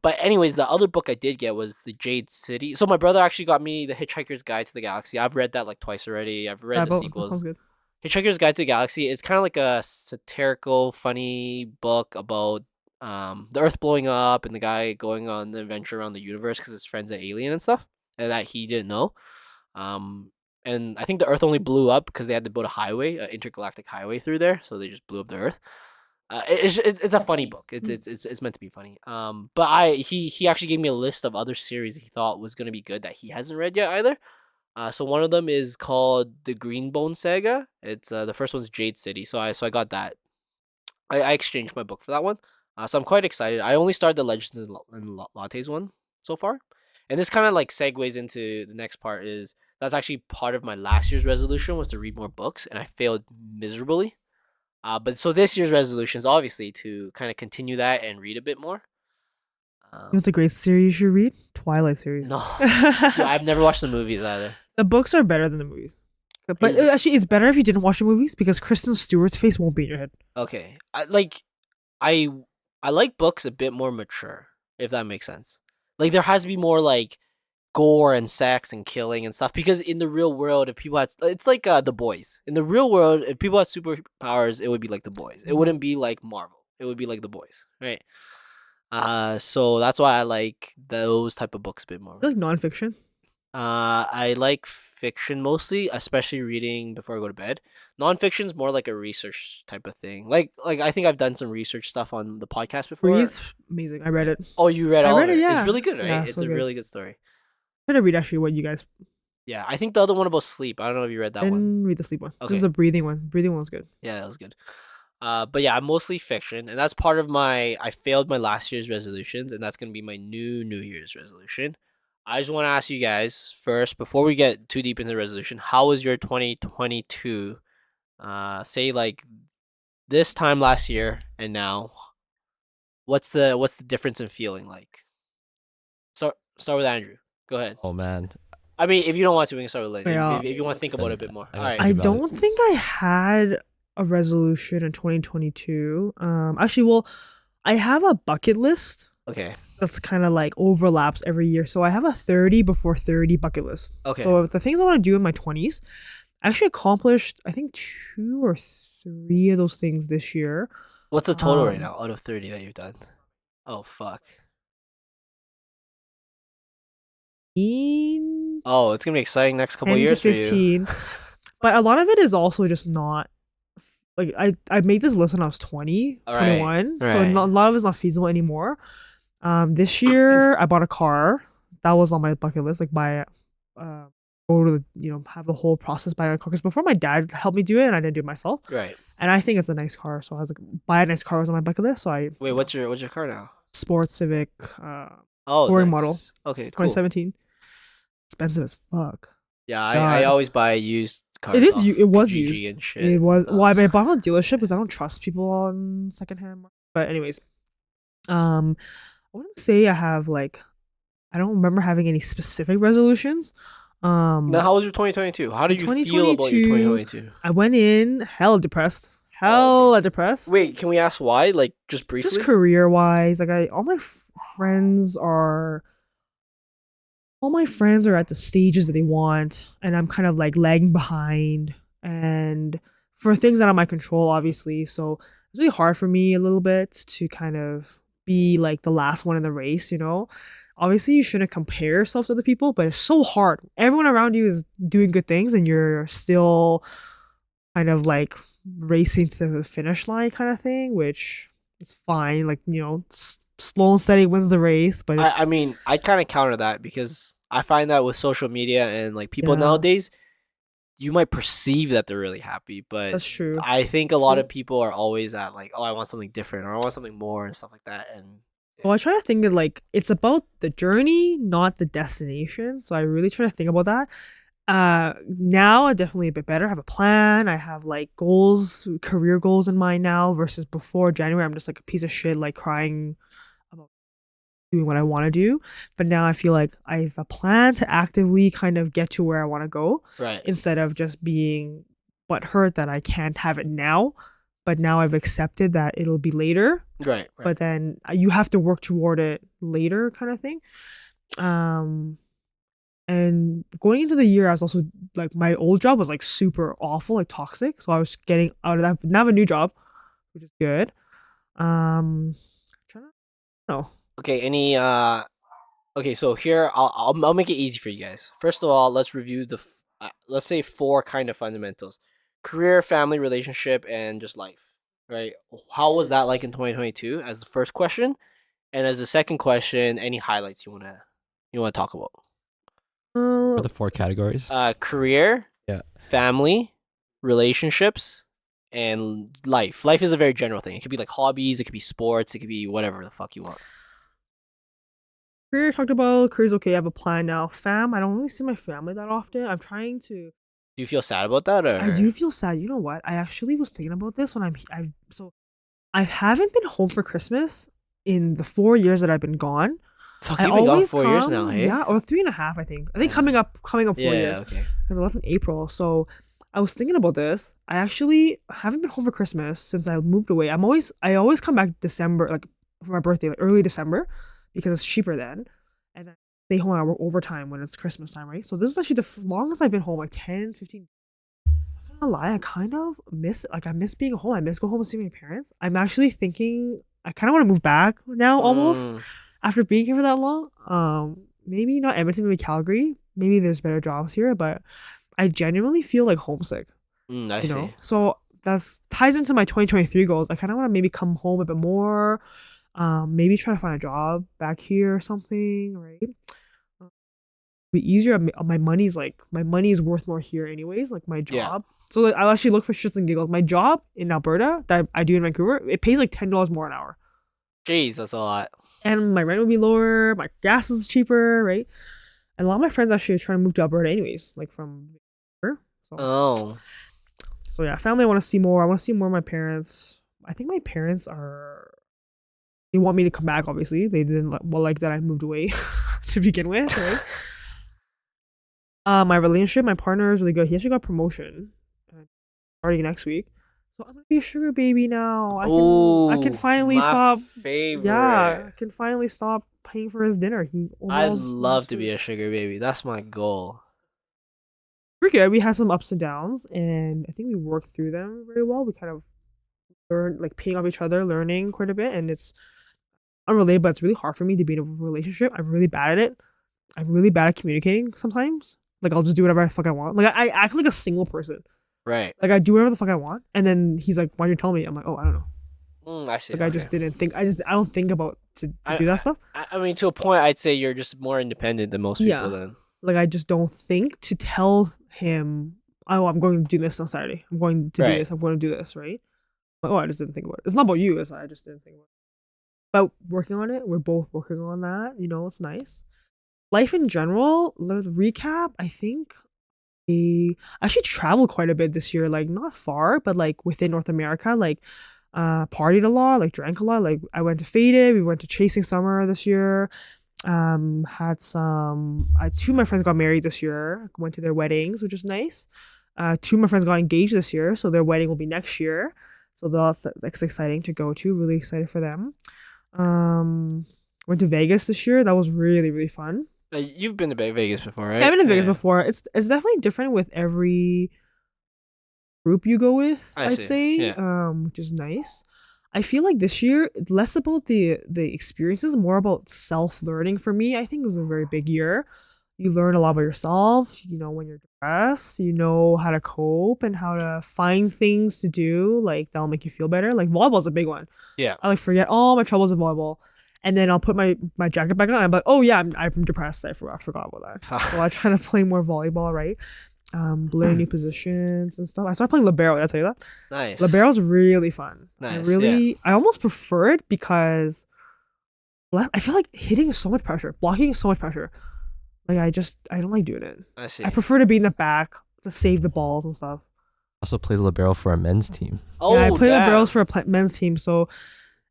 But anyways, the other book I did get was the Jade City. So my brother actually got me the Hitchhiker's Guide to the Galaxy. I've read that like twice already. I've read That the book that sounds sequels. good. Hitchhiker's Guide to the Galaxy is kind of like a satirical, funny book about the Earth blowing up and the guy going on the adventure around the universe because his friend's an alien and stuff, and that he didn't know. Um, and I think the Earth only blew up because they had to build a highway, an intergalactic highway through there, so they just blew up the Earth. It's a funny book. It's meant to be funny. But he actually gave me a list of other series he thought was gonna be good that he hasn't read yet either. So one of them is called the Greenbone Saga. It's the first one's Jade City. So I got that. I exchanged my book for that one. So I'm quite excited. I only started the Legends and Lattes one so far, and this kind of like segues into the next part. Is that's actually part of my last year's resolution was to read more books, and I failed miserably. But so this year's resolution is obviously to kind of continue that and read a bit more. It's a great series you should read. Twilight series. No, dude, I've never watched the movies either. The books are better than the movies. But Is- actually, it's better if you didn't watch the movies because Kristen Stewart's face won't be in your head. Okay, I I like books a bit more mature, if that makes sense. Like there has to be more like gore and sex and killing and stuff because in the real world, if people had, it's like the boys. In the real world, if people had superpowers, it would be like the boys. It wouldn't be like Marvel. It would be like the boys, right? So that's why I like those type of books a bit more. I like nonfiction. I like fiction mostly, especially reading before I go to bed. Nonfiction's more like a research type of thing. Like I think I've done some research stuff on the podcast before. Breathe, amazing. I read it. Oh, you read I all read of it, it? yeah. It's really good, right? Yeah, It's so a good. really good story. I tried to read actually what you guys Yeah, I think the other one about sleep. I don't know if you read that one. didn't read the sleep one. Okay. Just the breathing one. Breathing one was good. Yeah, that was good. But yeah, I'm mostly fiction, and that's part of my. I failed my last year's resolutions, and that's gonna be my New Year's resolution. I just want to ask you guys first, before we get too deep into the resolution, how was your 2022? Say like this time last year and now. What's the difference in feeling like? Start with Andrew. Go ahead. Oh man. I mean, if you don't want to, we can start with Lin. Yeah. If you want to think about it a bit more. I All gotta right. think I about it. don't think I had a resolution in 2022. Actually, well, I have a bucket list Okay. that's kind of like overlaps every year. So I have a 30 before 30 bucket list. Okay. So the things I want to do in my 20s, I actually accomplished, I think, 2 or 3 of those things this year. What's the total right um, now out of 30 that you've done? Oh fuck. Oh, it's gonna be exciting next couple 10 to years for you. 15. But a lot of it is also just not like I made this list when I was 20, All right, 21. So right. a lot of it's not feasible anymore. This year I bought a car. That was on my bucket list. Like buy go to the, have the whole process buying a car. Because before my dad helped me do it and I didn't do it myself. Right. And I think it's a nice car. So I was like, buy a nice car was on my bucket list. So I Wait, what's your car now? Sport Civic Oh, touring nice. model. Okay, cool. 2017. Expensive as fuck. Yeah, I God. always buy used cars. It is off it was Kijiji used. and shit. It and was stuff. well, I bought from a dealership because I don't trust people on secondhand. But anyways, I wouldn't say I have like I don't remember having any specific resolutions. Now, how was your 2022? How did you feel about your 2022? I went in hella depressed, hella depressed. Wait, can we ask why? Like, just briefly. just career wise, like all my friends are. All my friends are at the stages that they want, and I'm kind of like lagging behind. And for things out of my control, obviously, so it's really hard for me a little bit to kind of be like the last one in the race. Obviously, you shouldn't compare yourself to other people, but it's so hard. Everyone around you is doing good things, and you're still kind of like racing to the finish line, kind of thing, which is fine. Like slow and steady wins the race, but it's, I mean, I kind of counter that because I find that with social media and like people Yeah. nowadays, you might perceive that they're really happy, but that's true. I think a lot of people are always at like, oh, I want something different or I want something more and stuff like that. And Well, I try to think of like it's about the journey, not the destination. So I really try to think about that. Now I'm definitely a bit better. I have a plan. I have like goals, career goals in mind now versus before January. I'm just like a piece of shit, like crying about doing what I want to do. But now I feel like I have a plan to actively kind of get to where I want to go right. instead of just being butthurt that I can't have it now, but now I've accepted that it'll be later. Right. But then you have to work toward it later, kind of thing. And going into the year, I was also like, my old job was like super awful, like toxic. So I was getting out of that, but now I have a new job, which is good. Trying to know. Okay. Any Okay, so here I'll make it easy for you guys. First of all, let's review let's say 4 kind of fundamentals: career, family, relationship, and just life. Right? How was that like in 2022? As the first question, and as the second question, any highlights you wanna talk about? For the 4 categories. Career, Yeah. family, relationships, and life. Life is a very general thing. It could be like hobbies, it could be sports, it could be whatever the fuck you want. Career talked about. Career's okay. I have a plan now. Fam, I don't really see my family that often. I'm trying to. Do you feel sad about that, or I do feel sad. You know what? I actually was thinking about this when I haven't been home for Christmas in the 4 years that I've been gone. Fuck, I you've been gone always 4 years now, hey? Yeah, or 3.5, I think. I think coming up 4 Yeah, years. okay. Because I left in April. So I was thinking about this. I actually haven't been home for Christmas since I moved away. I always come back December, like for my birthday, like early December, because it's cheaper then. And then stay home and I work overtime when it's Christmas time, right? So this is actually the longest I've been home, like 10, 15. I'm not gonna lie, I kind of miss, like, I miss being home. I miss going home and seeing my parents. I'm actually thinking I kind of want to move back now almost after being here for that long. Maybe not Edmonton, maybe Calgary. Maybe there's better jobs here, but I genuinely feel like homesick. I You see. know? So that's ties into my 2023 goals. I kind of want to maybe come home a bit more. Maybe try to find a job back here or something, right? Be easier. My money is worth more here anyways, like my Yeah. job. So like, I'll actually look for shits and giggles. My job in Alberta that I do in Vancouver, it pays like $10 more an hour. Jeez, that's a lot. And my rent would be lower, my gas is cheaper, right? And a lot of my friends actually are trying to move to Alberta anyways, like from Vancouver. Oh. So yeah, family I want to see more. I want to see more of my parents. I think my parents they want me to come back, obviously. They didn't like that I moved away to begin with, right? My relationship, my partner is really good. He actually got promotion starting next week. So I'm gonna be a sugar baby now. I can finally my stop. favorite. Yeah, I can finally stop paying for his dinner. I'd love to be a sugar baby. That's my goal. We're good. We had some ups and downs, and I think we worked through them very well. We kind of learned, like, paying off each other, learning quite a bit, and it's unrelated, but it's really hard for me to be in a relationship. I'm really bad at it. I'm really bad at communicating sometimes. Like, I'll just do whatever the fuck I want. Like, I act like a single person. Right. Like, I do whatever the fuck I want, and then he's like, "Why'd you tell me?" I'm like, "Oh, I don't know." I see. Like, I just didn't think. I don't think about to do that stuff. I mean, to a point, I'd say you're just more independent than most Yeah. people. Then. Like, I just don't think to tell him, "Oh, I'm going to do this on Saturday. I'm going to do Right. this. I'm going to do this." Right? Like, oh, I just didn't think about it. It's not about you. I just didn't think about it. But working on it, we're both working on that. You know, it's nice. Life in general. Let's recap. I think I actually traveled quite a bit this year. Like, not far, but like within North America. Like, partied a lot. Like, drank a lot. Like, I went to Faded. We went to Chasing Summer this year. Had some. 2 of my friends got married this year. Went to their weddings, which is nice. 2 of my friends got engaged this year, so their wedding will be next year. So that's exciting to go to. Really excited for them. Went to Vegas this year. That was really, really fun. You've been to Vegas before, right? Yeah, I've been to Vegas before. It's definitely different with every group you go with, I'd see. say. Yeah. Which is nice. I feel like this year it's less about the experiences, more about self-learning for me. I think it was a very big year. You learn a lot about yourself, you know, when you're depressed, you know how to cope and how to find things to do, like, that'll make you feel better. Like, volleyball's a big one. Yeah. I like forget all my troubles in volleyball. And then I'll put my jacket back on and I'm like, oh yeah, I'm depressed. I forgot about that. So I try to play more volleyball, right? Learn new positions and stuff. I started playing libero, did I tell you that? Nice. Libero's really fun. Nice. I almost prefer it because I feel like hitting is so much pressure. Blocking is so much pressure. Like, I don't like doing it. I see. I prefer to be in the back to save the balls and stuff. Also plays libero for our men's team. Oh, yeah, I play damn. liberos for a men's team, so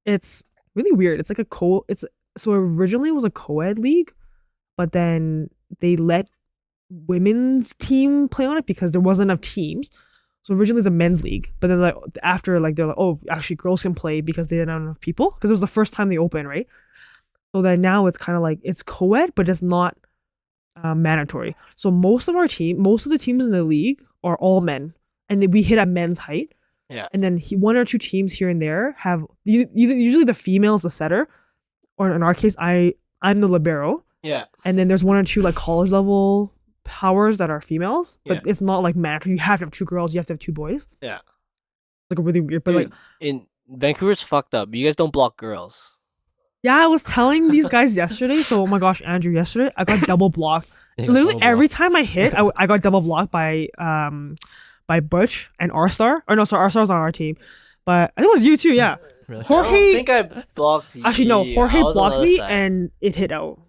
it's really weird. It's like so originally it was a co-ed league, but then they let women's team play on it because there wasn't enough teams. So originally it's a men's league, but then like after like they're like, oh, actually girls can play because they didn't have enough people because it was the first time they opened, right? So then now it's kind of like it's co-ed, but it's not mandatory. So most of the teams in the league are all men, and then we hit at men's height. Yeah. And then one or two teams here and there have usually the female is the setter, or in our case, I'm the libero. Yeah. And then there's one or two like college level powers that are females, but Yeah. it's not like mandatory. You have to have two girls, you have to have two boys. Yeah. Like a really weird, but Dude, like in Vancouver's fucked up. You guys don't block girls. yeah, I was telling these guys yesterday. So oh my gosh, Andrew, yesterday I got double blocked. Yeah, got Literally double every blocked. time I hit, I got double blocked by Butch and Rstar. Or no, sorry, Rstar's on our team, but I think it was you too. Yeah, Really? I don't Jorge. think I blocked you. Actually, no, Jorge I was on the blocked other me side. and it hit out.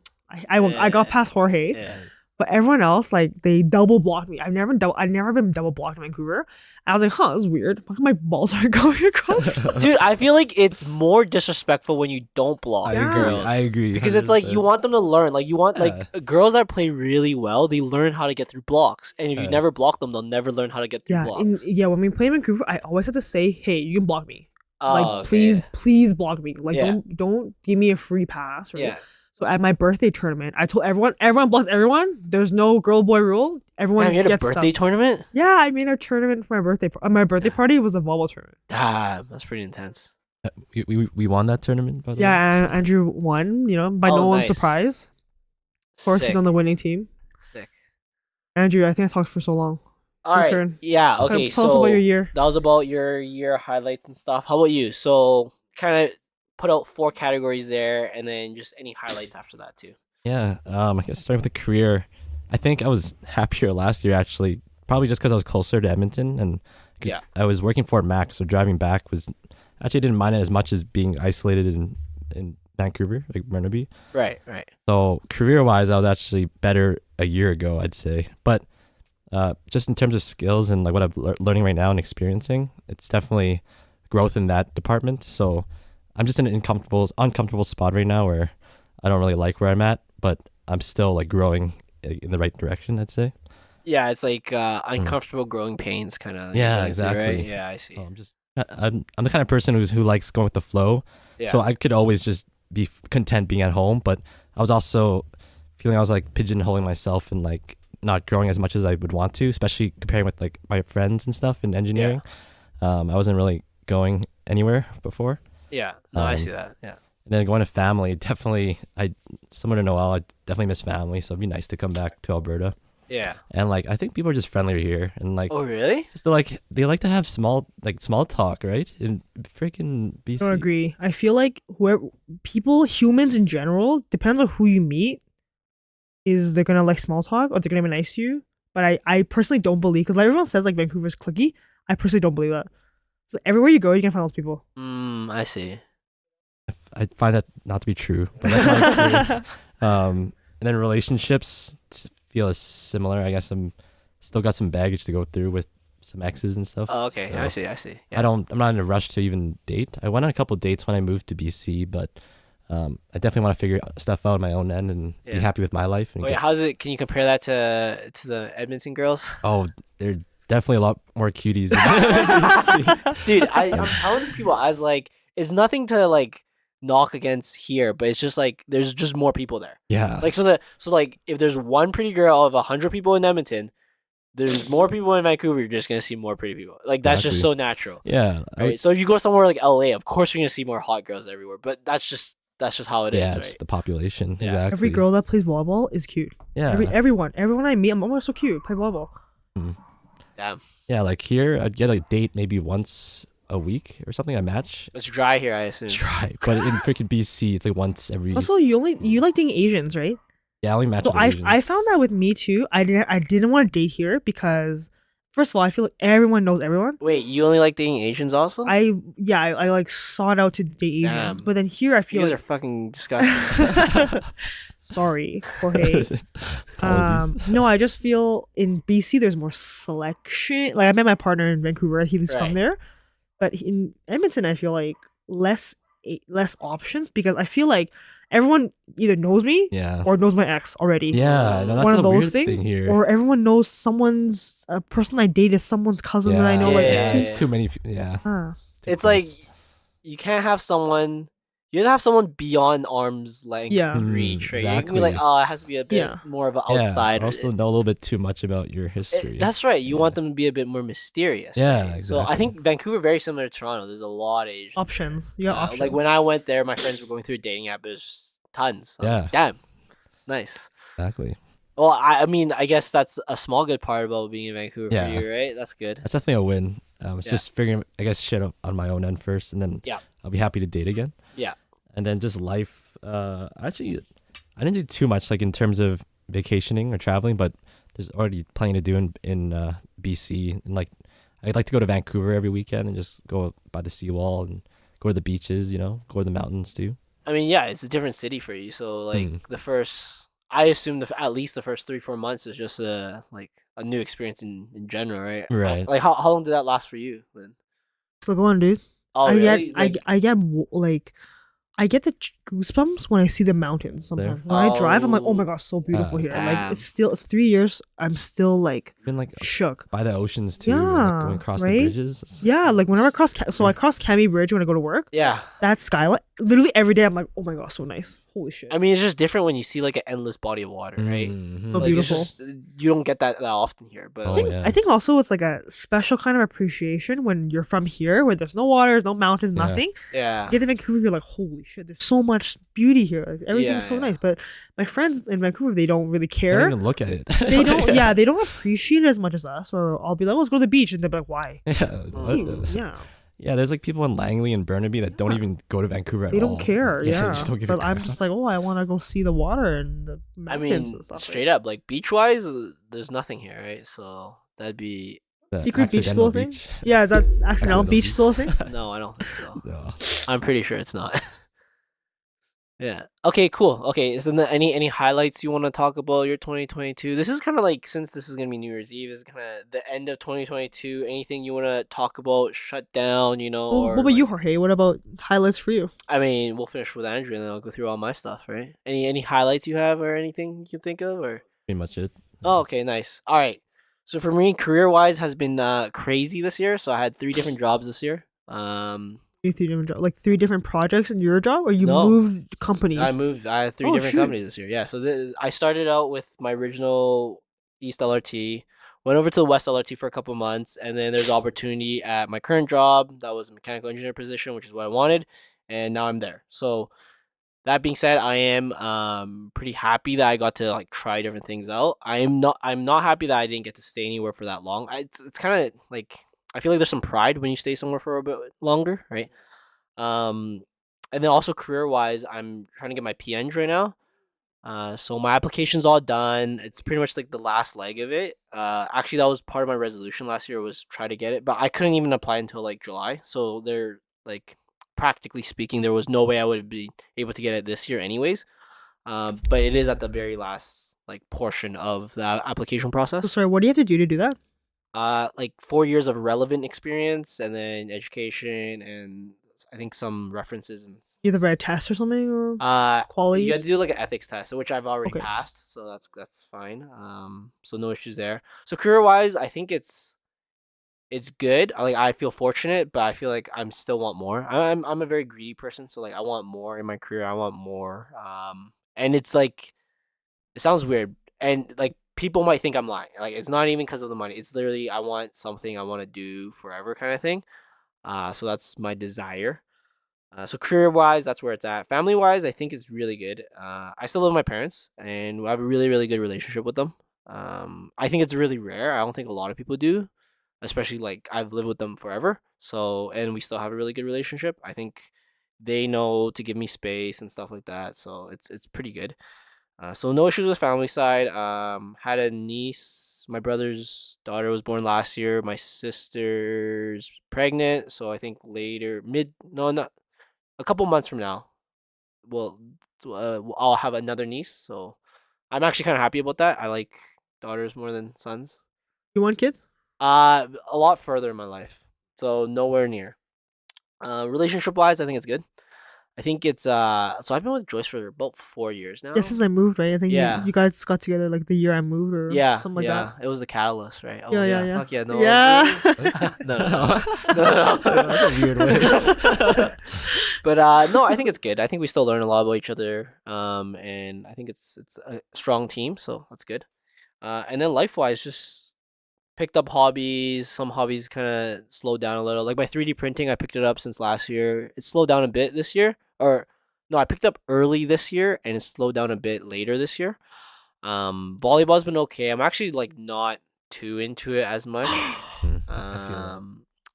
I got past Jorge, Yeah. but everyone else like they double blocked me. I've never been double blocked in Vancouver. I was like, huh, this is weird. How come my balls aren't going across? Dude, I feel like it's more disrespectful when you don't block I Yeah. agree. girls. I agree. Because it's like you 100%. want them to learn. Like you want Yeah. like girls that play really well, they learn how to get through blocks. And if you Yeah. never block them, they'll never learn how to get through Yeah, blocks. when we play in Vancouver, I always have to say, hey, you can block me. Like Oh, please, okay. please block me. Like Yeah. don't give me a free pass. Right? Yeah. So at my birthday tournament, I told everyone blocks everyone. There's no girl boy rule. Everyone Damn, you had a gets birthday stuff. tournament? Yeah, I made a tournament for my birthday. My birthday party was a volleyball tournament. Ah, that's pretty intense. We won that tournament. By the way. Yeah, and Andrew won. You know, by Oh, no one's nice. surprise. Of course, he's Sick. on the winning team. Sick. Andrew, I think I talked for so long. All Your right. turn. Yeah. Okay. Tell us about your year. that was about your year highlights and stuff. How about you? So kind of put out 4 categories there, and then just any highlights after that too. Yeah. I guess starting with the career, I think I was happier last year actually. Probably just because I was closer to Edmonton and Yeah. I was working for Mac, so driving back was actually didn't mind it as much as being isolated in Vancouver, like Burnaby. Right. Right. So career wise, I was actually better a year ago, I'd say. But just in terms of skills and like what I'm learning right now and experiencing, it's definitely growth in that department. So I'm just in an uncomfortable spot right now where I don't really like where I'm at, but I'm still like growing in the right direction, I'd say. Yeah, it's like uncomfortable growing pains, kind of. Yeah, Right? exactly. Yeah, I see. So I'm the kind of person who likes going with the flow. Yeah. So I could always just be content being at home, but I was also feeling I was like pigeonholing myself and like not growing as much as I would want to, especially comparing with like my friends and stuff in engineering. I wasn't really going anywhere before. Yeah. No, I Um, see that. Yeah. And then going to family, definitely, similar to Noel, I definitely miss family. So it'd be nice to come back to Alberta. Yeah. And like, I think people are just friendlier here. And like, Oh, really? just they like to have small talk, right? In freaking BC. I don't agree. I feel like humans in general, depends on who you meet, is they're gonna like small talk or they're gonna be nice to you. But I personally don't believe, because like everyone says like Vancouver's cliquey. I personally don't believe that. So everywhere you go, you can find those people. I see. I find that not to be true, but that's my experience. And then relationships feel similar. I guess I'm still got some baggage to go through with some exes and stuff. Oh, okay. So I see. Yeah. I'm not in a rush to even date. I went on a couple dates when I moved to BC, but I definitely want to figure stuff out on my own end and be Yeah. happy with my life. And Wait, how's it? Can you compare that to the Edmonton girls? oh, they're definitely a lot more cuties than BC. Dude, I'm telling people, I was like, it's nothing to like knock against here, but it's just like there's just more people there. Yeah. Like so like if there's one pretty girl out of 100 people in Edmonton, there's more people in Vancouver. You're just gonna see more pretty people. Like that's just so natural. yeah. Right? So if you go somewhere like LA, of course you're gonna see more hot girls everywhere. But that's just how it is. yeah, Right? it's the population. Yeah. Exactly. Every girl that plays volleyball is cute. Yeah. Everyone I meet, I'm almost so cute. Play volleyball. Damn, Yeah, like here, I'd get a date maybe once a week or something. I match. it's dry here, I assume. Try, but in freaking BC, it's like once every. Also, you like dating Asians, right? Yeah, I only match. So with Asians. I found that with me too. I didn't want to date here because first of all, I feel like everyone knows everyone. Wait, you only like dating Asians also? I like sought out to date Asians, Damn. but then here I you feel guys like are fucking disgusting. sorry, Jorge. Apologies. No, I just feel in BC there's more selection. Like I met my partner in Vancouver, he was Right. from there, but in Edmonton I feel like less options because I feel like everyone either knows me Yeah. or knows my ex already. Yeah. No, that's One a of those weird things, thing here. or everyone knows someone's a person I date is someone's cousin that I know. Like Yeah, it's it's too. too many. Yeah. Ah. Too It's like close. you can't have someone. You don't have someone beyond arm's length Yeah. reach, right? You can be like, Exactly. oh, it has to be a bit Yeah. more of an Yeah. outsider. Also know a little bit too much about your history. That's right. You Yeah. want them to be a bit more mysterious. Yeah, right? So I exactly. think Vancouver very similar to Toronto. There's a lot of Asians. Options. You got options. Like when I went there, my friends were going through a dating app. There's just tons. I was like, damn, nice. Exactly. Well, I mean, I guess that's a small good part about being in Vancouver Yeah. for you, right? That's good. That's definitely a win. It's Yeah. just figuring, I guess, shit out on my own end first, and then Yeah. I'll be happy to date again. Yeah. And then just life. Actually, I didn't do too much like in terms of vacationing or traveling, but there's already plenty to do in BC, and like I'd like to go to Vancouver every weekend and just go by the seawall and go to the beaches. Go to the mountains too. I mean, yeah, it's a different city for you. So like Hmm. the first, I assume at least the first 3-4 months is just like a new experience in general, right? Right. Like how long did that last for you, Lynn? Still going, dude. Oh, I really? get I get the goosebumps when I see the mountains sometimes. When I drive, I'm like, oh my gosh, so beautiful here. Like damn. it's 3 years. I'm still like Been like shook. by the oceans too, like, Yeah, going across right? the bridges. Yeah, like whenever I cross, I cross Cami Bridge when I go to work. Yeah. That skyline, literally every day, I'm like, oh my gosh, so nice. Holy shit. I mean, it's just different when you see like an endless body of water, right? Mhm. So Like it's beautiful. just you don't get that often here, but Oh, like, yeah. I think also it's like a special kind of appreciation when you're from here, where there's no waters, no mountains, Yeah. nothing. yeah. You get to Vancouver, you're like, holy shit, there's so much beauty here. Like, everything's Yeah, so yeah. nice. But my friends in Vancouver, they don't really I don't care. even look at it. They don't. Yeah, they don't appreciate it as much as us. Or I'll be like, let's go to the beach, and they're like, why? Yeah. what Ew, the- Yeah, Yeah, there's like people in Langley and Burnaby that don't Yeah. even go to Vancouver at they all. don't care. they Yeah, just don't give a but I'm crap. just like, oh, I want to go see the water and the I mountains mean, and stuff. straight up, like beach wise, there's nothing here, right? So that'd be The Secret beach accidental still a thing? beach. Yeah, is that accidental Accidental beach still a thing? no, I don't think so. No. I'm pretty sure it's not. Yeah. Okay. Cool. Okay. Is there any highlights you want to talk about your 2022? This is kind of like since this is gonna be New Year's Eve, is kind of the end of 2022. Anything you want to talk about? Shut down, Well, or what about you, like- Jorge? What about highlights for you? I mean, we'll finish with Andrew, and then I'll go through all my stuff. Right? Any highlights you have, or anything you can think of, or? Pretty much it. Oh, okay, nice. All right. So for me, career-wise, has been crazy this year. So I had 3 different jobs this year. Like 3 different projects in your job, or you No. moved companies? I moved. I had 3 Oh, different shoot. companies this year. Yeah. So I started out with my original East LRT, went over to the West LRT for a couple months, and then there's opportunity at my current job that was a mechanical engineer position, which is what I wanted, and now I'm there. So that being said, I am pretty happy that I got to like try different things out. I'm not happy that I didn't get to stay anywhere for that long. It's kind of like I feel like there's some pride when you stay somewhere for a bit longer, right? Um, and then also career wise, I'm trying to get my PN right now. So my application's all done. It's pretty much like the last leg of it. Actually, that was part of my resolution last year was try to get it, but I couldn't even apply until like July. So they're like practically speaking, there was no way I would be able to get it this year, anyways. But it is at the very last like portion of the application So process. sorry, what do you have to do to do that? Like 4 years of relevant experience, and then education, and I think some references and You have to write a test or something, or you qualities? had to do like an ethics test, which I've already Okay. passed, so that's fine. So no issues there. So career wise, I think it's good. I feel fortunate, but I feel like I'm still want more. I'm a very greedy person, so like I want more in my career. I want more. And it's like it sounds weird, and like people might think I'm lying. Like it's not even because of the money. It's literally I want something I want to do forever, kind of thing. So that's my desire. So career wise, that's where it's at. Family wise, I think it's really good. I still live with my parents, and we have a really, really good relationship with them. I think it's really rare. I don't think a lot of people do, especially like I've lived with them forever. So, and we still have a really good relationship. I think they know to give me space and stuff like that. So it's pretty good. So no issues with family side. Had a niece. My brother's daughter was born last year. My sister's pregnant, so I think later, mid no, not a couple months from now, well, I'll have another niece. So I'm actually kind of happy about that. I like daughters more than sons. You want kids? A lot further in my life, so nowhere near. Relationship wise, I think it's good. I think it's so I've been with Joyce for about 4 years now. Yeah, since I moved, right? I think Yeah. you guys got together like the year I moved or Yeah, something like yeah. that. It was the catalyst, right? Oh Yeah, yeah, yeah, yeah. fuck yeah, no. Yeah. No, no, no. No, no. That's a weird way. But no, I think it's good. I think we still learn a lot about each other. And I think it's a strong team, so that's good. And then life wise, just picked up hobbies. Some hobbies kind of slowed down a little. Like my 3D printing, I picked it up since last year. It slowed down a bit this year, or no, I picked up early this year, and it slowed down a bit later this year. Volleyball's been okay. I'm actually like not too into it as much. I feel that.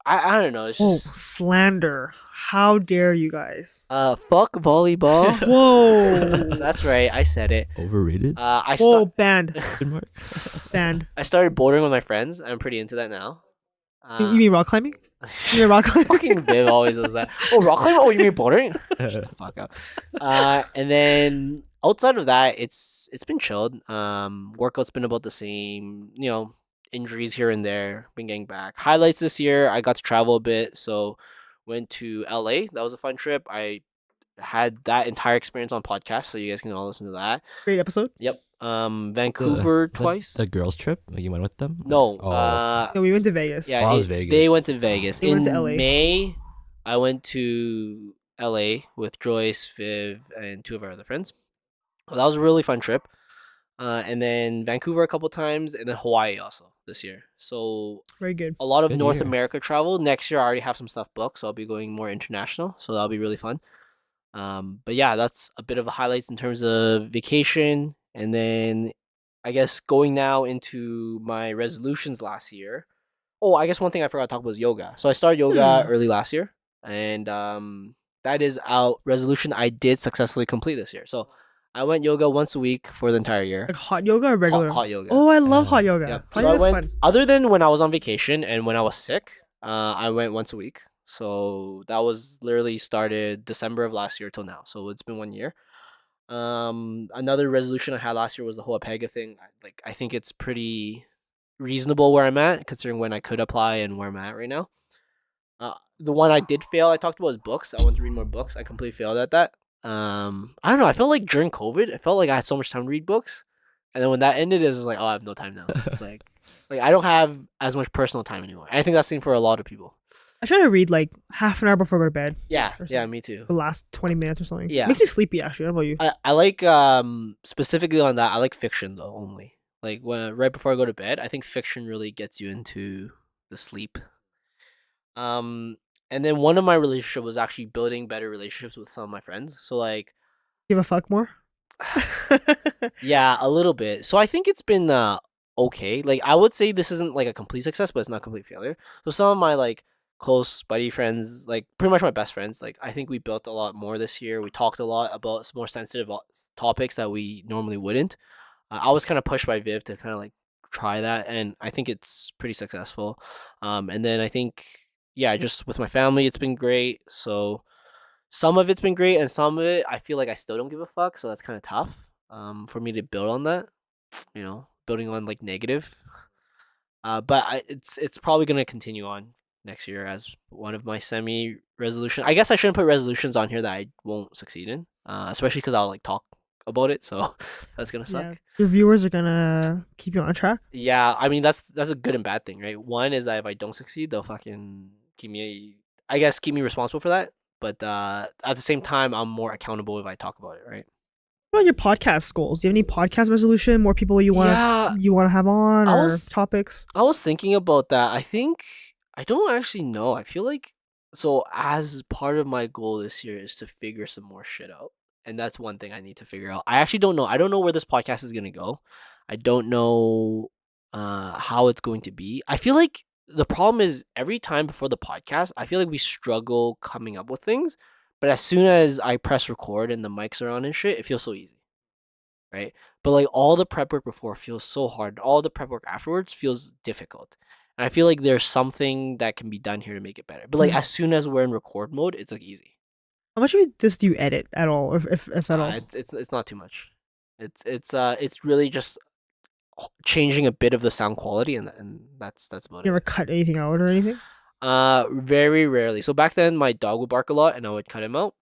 I don't know. It's Oh, just slander. How dare you guys? fuck volleyball. Whoa. That's right. I said it. Overrated? Whoa, banned. Question mark? Banned. I started bouldering with my friends. I'm pretty into that now. You mean rock climbing? You mean rock climbing? Fucking Viv always does that. Oh, rock climbing? Oh, you mean bouldering? Shut the fuck up. And then outside of that, it's been chilled. Workout's been about the same. Injuries here and there. Been getting back. Highlights this year, I got to travel a bit. So went to LA. That was a fun trip. I had that entire experience on podcast, so you guys can all listen to that. Great episode. Yep. Vancouver twice. The girls trip? Like you went with them? No. Oh. No, we went to Vegas. Yeah, Oh, I was they Vegas. went to Vegas. They In went to LA. May, I went to LA with Joyce, Viv, and two of our other friends. Well, that was a really fun trip. And then Vancouver a couple times, and then Hawaii also this year. So Very good. a lot of Good North year. America travel. Next year, I already have some stuff booked, so I'll be going more international. So that'll be really fun. But yeah, that's a bit of a highlights in terms of vacation, and then I guess going now into my resolutions last year. Oh, I guess one thing I forgot to talk about was yoga. So I started yoga early last year, and that is a resolution I did successfully complete this year. So I went yoga once a week for the entire year. Like hot yoga or regular? Hot yoga. Oh, I love hot yoga. Yep. Hot So I yoga's went fun. other than when I was on vacation and when I was sick. I went once a week. So that was literally started December of last year till now. So it's been 1 year. Another resolution I had last year was the whole Apega thing. I think it's pretty reasonable where I'm at, considering when I could apply and where I'm at right now. The one I did fail, I talked about was books. I want to read more books. I completely failed at that. I don't know. I felt like during COVID, I felt like I had so much time to read books, and then when that ended, it was like, oh, I have no time now. It's like I don't have as much personal time anymore. And I think that's the thing for a lot of people. I try to read like half an hour before I go to bed. Yeah, Or yeah, something. me too. The last 20 minutes or something. Yeah. Makes me sleepy actually. How about you? I like specifically on that. I like fiction though only. Like when right before I go to bed, I think fiction really gets you into the sleep. And then one of my relationship was actually building better relationships with some of my friends. So like, Give a fuck more? yeah, a little bit. So I think it's been okay. Like I would say this isn't like a complete success, but it's not a complete failure. So some of my like close buddy friends, like pretty much my best friends, like I think we built a lot more this year. We talked a lot about some more sensitive topics that we normally wouldn't. I was kind of pushed by Viv to kind of like try that, and I think it's pretty successful. And then I think yeah, just with my family, it's been great. So some of it's been great, and some of it I feel like I still don't give a fuck. So that's kind of tough. For me to build on that, building on like negative. But it's probably gonna continue on next year as one of my semi resolution. I guess I shouldn't put resolutions on here that I won't succeed in, especially because I'll like talk about it. So that's gonna suck. Yeah. Your viewers are gonna keep you on track. Yeah, I mean that's a good and bad thing, right? One is that if I don't succeed, they'll fucking keep me, I guess, keep me responsible for that. But at the same time, I'm more accountable if I talk about it, right? What about your podcast goals? Do you have any podcast resolution? More people you want Yeah, to have on, I or was- topics? I was thinking about that. I think I don't actually know. I feel like so as part of my goal this year is to figure some more shit out. And that's one thing I need to figure out. I actually don't know. I don't know where this podcast is gonna go. I don't know how it's going to be. I feel like the problem is every time before the podcast, I feel like we struggle coming up with things. But as soon as I press record and the mics are on and shit, it feels so easy. Right? But like all the prep work before feels so hard. All the prep work afterwards feels difficult. And I feel like there's something that can be done here to make it better. But like as soon as we're in record mode, it's like easy. How much of this do you edit at all, if at all? It's not too much. It's really just changing a bit of the sound quality, and that's about You it. ever cut anything out or anything? Very rarely. So back then, my dog would bark a lot, and I would cut him out.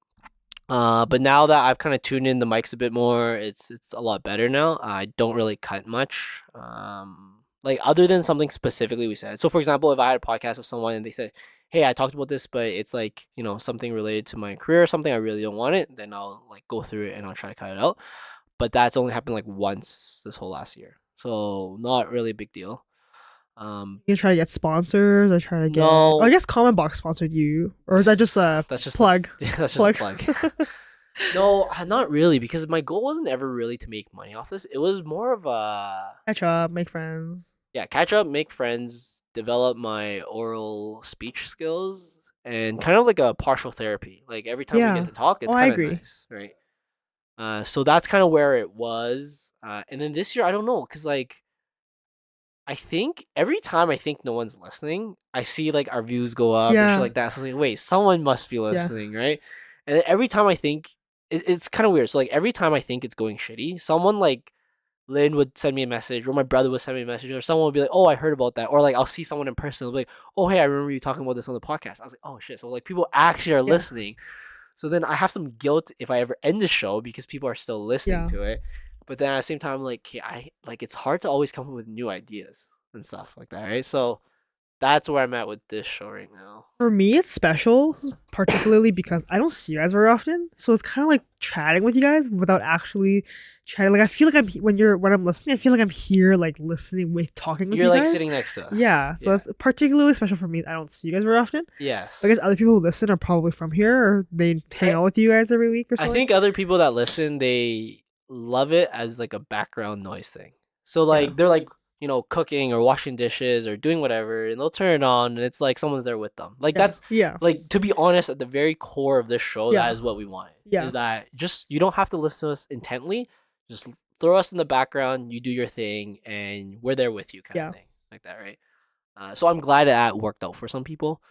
But now that I've kind of tuned in the mics a bit more, it's a lot better now. I don't really cut much. Like other than something specifically we said. So for example, if I had a podcast with someone and they said, "Hey, I talked about this, but it's like, something related to my career or something, I really don't want it," then I'll like go through it and I'll try to cut it out. But that's only happened like once this whole last year. So not really a big deal. You try to get sponsors or try to get. Oh, I No, guess Common Box sponsored you, or is that just a that's just plug? that's just a Plug. plug. No, not really, because my goal wasn't ever really to make money off this. It was more of a Catch up, make friends. yeah, catch up, make friends, develop my oral speech skills, and kind of like a partial therapy. Like every time we get Yeah. to talk, Oh, it's I kind of agree. nice, right? So that's kind of where it was. And then this year, I don't know, cause like I think every time I think no one's listening, I see like our views go up and shit Yeah. like that. So I was like, wait, someone must be Yeah. listening, right? And then every time I think it's kind of weird. So like every time I think it's going shitty, someone like Lin would send me a message, or my brother would send me a message, or someone would be like, "Oh, I heard about that," or like I'll see someone in person, they'll be like, "Oh, hey, I remember you talking about this on the podcast." I was like, "Oh shit!" So like people actually are Yeah. listening. So then I have some guilt if I ever end the show because people are still listening Yeah. to it. But then at the same time, like, okay, I like it's hard to always come up with new ideas and stuff like that, right? So that's where I'm at with this show right now. For me, it's special, particularly because I don't see you guys very often. So it's kind of like chatting with you guys without actually chatting. Like I feel like when I'm listening, I feel like I'm here, like listening with talking with You're you like guys. sitting next to us. Yeah, so Yeah. that's particularly special for me. I don't see you guys very often. Yes. I guess other people who listen are probably from here, or they hang I, out with you guys every week or I something. think other people that listen, they love it as like a background noise thing. So Yeah. like they're like, cooking or washing dishes or doing whatever, and they'll turn it on and it's like someone's there with them. Like Yeah. that's Yeah. like, to be honest, at the very core of this show, Yeah. that is what we wanted. Yeah. Is that just you don't have to listen to us intently. Just throw us in the background, you do your thing, and we're there with you kind Yeah. of thing. Like that, right? So I'm glad that worked out for some people.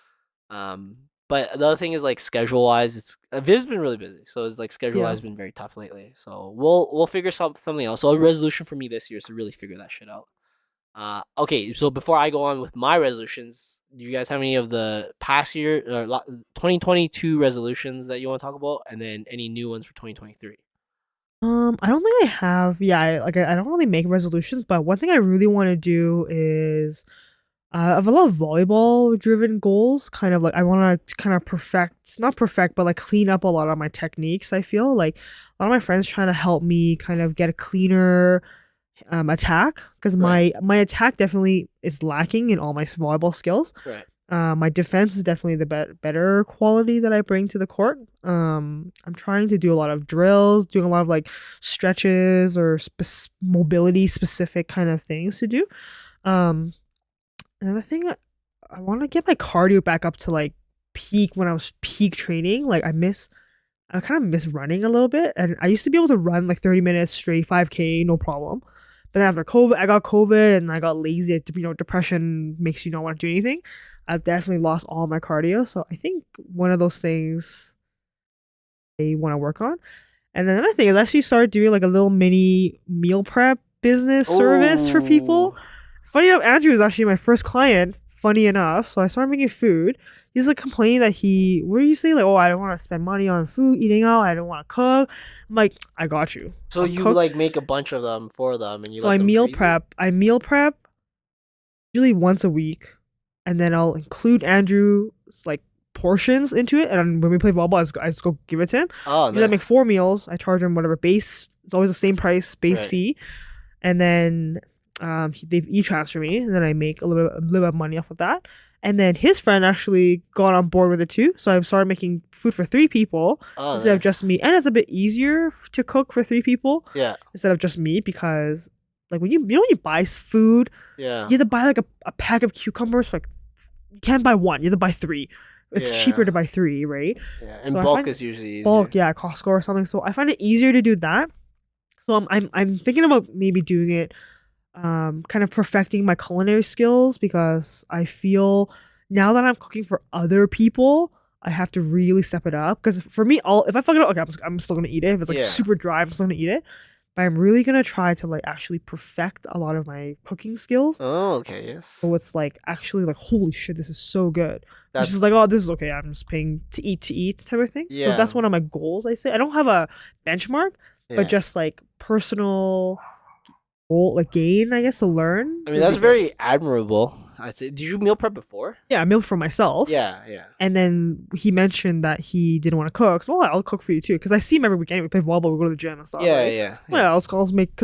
But the other thing is like schedule wise, it's Viv's been really busy, so it's like schedule Yeah. wise been very tough lately. So we'll figure something else. So a resolution for me this year is to really figure that shit out. Okay, so before I go on with my resolutions, do you guys have any of the past year 2022 resolutions that you want to talk about, and then any new ones for 2023? I don't think I have. Yeah, I don't really make resolutions, but one thing I really want to do is I have a lot of volleyball driven goals. Kind of like I want to kind of not perfect, but like clean up a lot of my techniques. I feel like a lot of my friends trying to help me kind of get a cleaner attack because Right. my attack definitely is lacking in all my volleyball skills. Right. My defense is definitely the better quality that I bring to the court. I'm trying to do a lot of drills, doing a lot of like stretches or mobility specific kind of things to do. Um, Another thing, I want to get my cardio back up to like peak when I was peak training. Like I kind of miss running a little bit, and I used to be able to run like 30 minutes straight, 5K, no problem. But then after COVID, I got COVID and I got lazy. Depression makes you not want to do anything. I've definitely lost all my cardio, so I think one of those things I want to work on. And then another thing is I actually started doing like a little mini meal prep business service for people. Ooh. Funny enough, Andrew is actually my first client. Funny enough, so I started making food. He's like complaining that what do you say? Like, oh, I don't want to spend money on food, eating out. I don't want to cook. I'm like, I got you. So I'll you cook. like make a bunch of them for them, and you So let I them meal freeze it? prep. I meal prep usually once a week, and then I'll include Andrew's like portions into it. And when we play volleyball, I just go give it to him. Oh, Usually I make nice. 4 meals. I charge him whatever base. It's always the same price base Right. fee, and then they each transfer me, and then I make a little bit of money off of that. And then his friend actually got on board with it too, so I started making food for 3 people Oh, instead of nice. just me. And it's a bit easier to cook for 3 people Yeah. instead of just me because like when you buy food, Yeah. you have to buy like a pack of cucumbers for like you can't buy one, you have to buy 3. It's cheaper Yeah. to buy 3, right? Yeah. And So I bulk find is usually easier. bulk, yeah, Costco or something. So I find it easier to do that. So I'm thinking about maybe doing it, kind of perfecting my culinary skills because I feel now that I'm cooking for other people, I have to really step it up. Because for me, if I fuck it up, okay, I'm still gonna eat it. If it's like Yeah. super dry, I'm still gonna eat it. but I'm really gonna try to like actually perfect a lot of my cooking skills. Oh, okay, yes. So it's like actually like holy shit, this is so good. It's That's just like, oh, this is okay. I'm just paying to eat type of thing. So that's Yeah. one of my goals. I say I don't have a benchmark, yeah. but just like personal goal, like gain, I guess, to learn. I would mean, that's be good. very admirable. I'd say. Did you meal prep before? Yeah, I meal for myself. Yeah, yeah. And then he mentioned that he didn't want to cook. So, well, I'll cook for you too. Because I see him every weekend. We play volleyball, we go to the gym and stuff. Yeah, right? yeah. Well, I'll make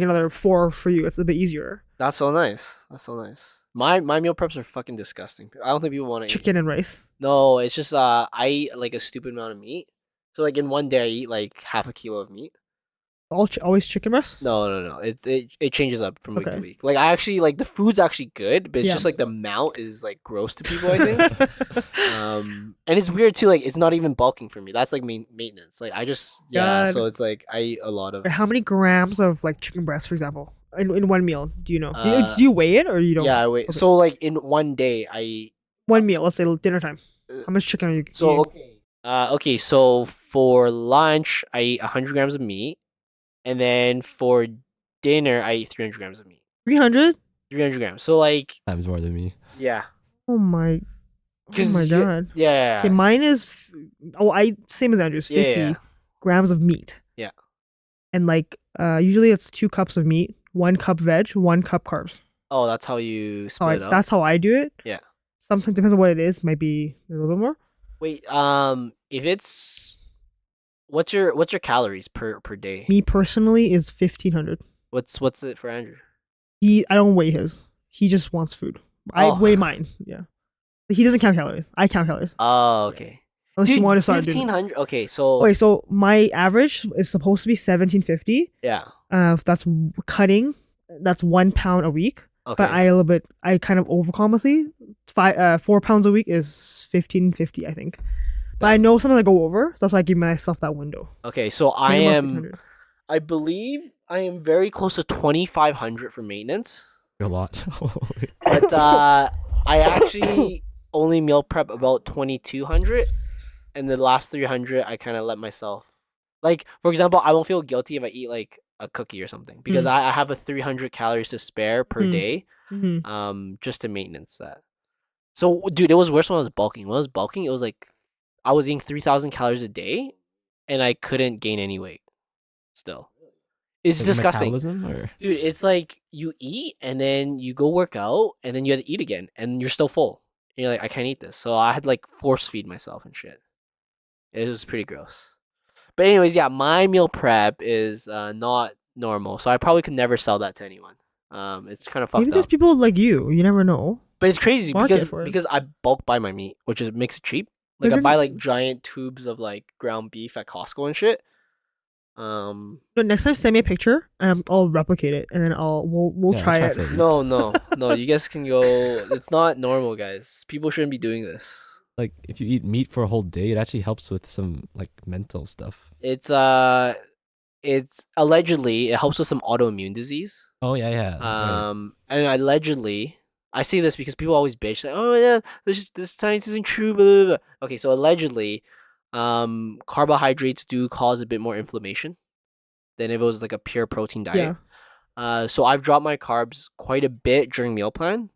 another 4 for you. It's a bit easier. That's so nice. That's so nice. My meal preps are fucking disgusting. I don't think people want to eat. Chicken and rice. No, it's just I eat like a stupid amount of meat. So like in one day I eat like half a kilo of meat. Always chicken breast? No. It changes up from week to Okay. week. Like I actually like the food's actually good, but it's Yeah. just like the amount is like gross to people, I think. And it's weird too, like it's not even bulking for me. That's like maintenance. Like I just God. so it's like I eat a lot of How many grams of like chicken breast, for example, in one meal? Do you know? Uh, Do you weigh it or you don't? Yeah, I wait. Okay. So like in one day I eat One meal, let's say dinner time. How much chicken are you so eating? okay, so for lunch I eat 100 grams of meat, and then for dinner I eat 300 grams of meat. 300? 300 grams. So like Times more than me. yeah, Oh my. Oh 'Cause my god. yeah. Okay, mine is same as Andrew's, 50 Yeah. grams of meat. Yeah. And like usually it's 2 cups of meat, 1 cup veg, 1 cup carbs. Oh, that's how you So split it up. that's how I do it. Yeah. Sometimes depends on what it is, might be a little bit more. Wait, if it's what's your calories per day? Me personally is 1500. What's it for Andrew? I don't weigh his. He just wants food. I Oh. weigh mine. Yeah. He doesn't count calories. I count calories. Oh, okay. Unless you want to start doing. 1500. Okay, so Okay, so my average is supposed to be 1750. yeah. That's cutting. That's 1 pound a week. Okay. But I kind of overcompensate. 4 pounds a week is 1550, I think. But I know sometimes I go over, so that's why I give myself that window. Okay, so Minimum 1500. I believe I am very close to 2500 for maintenance. A lot. But I actually only meal prep about 2200, and the last 300 I kind of let myself. Like for example, I won't feel guilty if I eat like a cookie or something because I have a 300 calories to spare per day, just to maintenance that. So dude, it was worse when I was bulking. When I was bulking, it was like I was eating 3000 calories a day, and I couldn't gain any weight. Still, it's Like your disgusting. metabolism, or Dude, it's like you eat and then you go work out and then you have to eat again and you're still full. And you're like, I can't eat this. So I had to like force feed myself and shit. It was pretty gross. But anyways, yeah, my meal prep is not normal. So I probably could never sell that to anyone. It's kind of Maybe fucked there's up. people like you. You never know. But it's crazy Market for it. because I bulk buy my meat, which makes it cheap. Like I Isn't- buy like giant tubes of like ground beef at Costco and shit. But next time, send me a picture and I'll replicate it, and then we'll Yeah, try try it. for it. No. You guys can go. It's not normal, guys. People shouldn't be doing this. like if you eat meat for a whole day, it actually helps with some like mental stuff. It's allegedly it helps with some autoimmune disease. Oh yeah. right. And allegedly, I say this because people always bitch like, oh yeah, this science isn't true. Blah, blah, blah. Okay, so allegedly, carbohydrates do cause a bit more inflammation than if it was like a pure protein diet. Yeah. So I've dropped my carbs quite a bit during meal plan.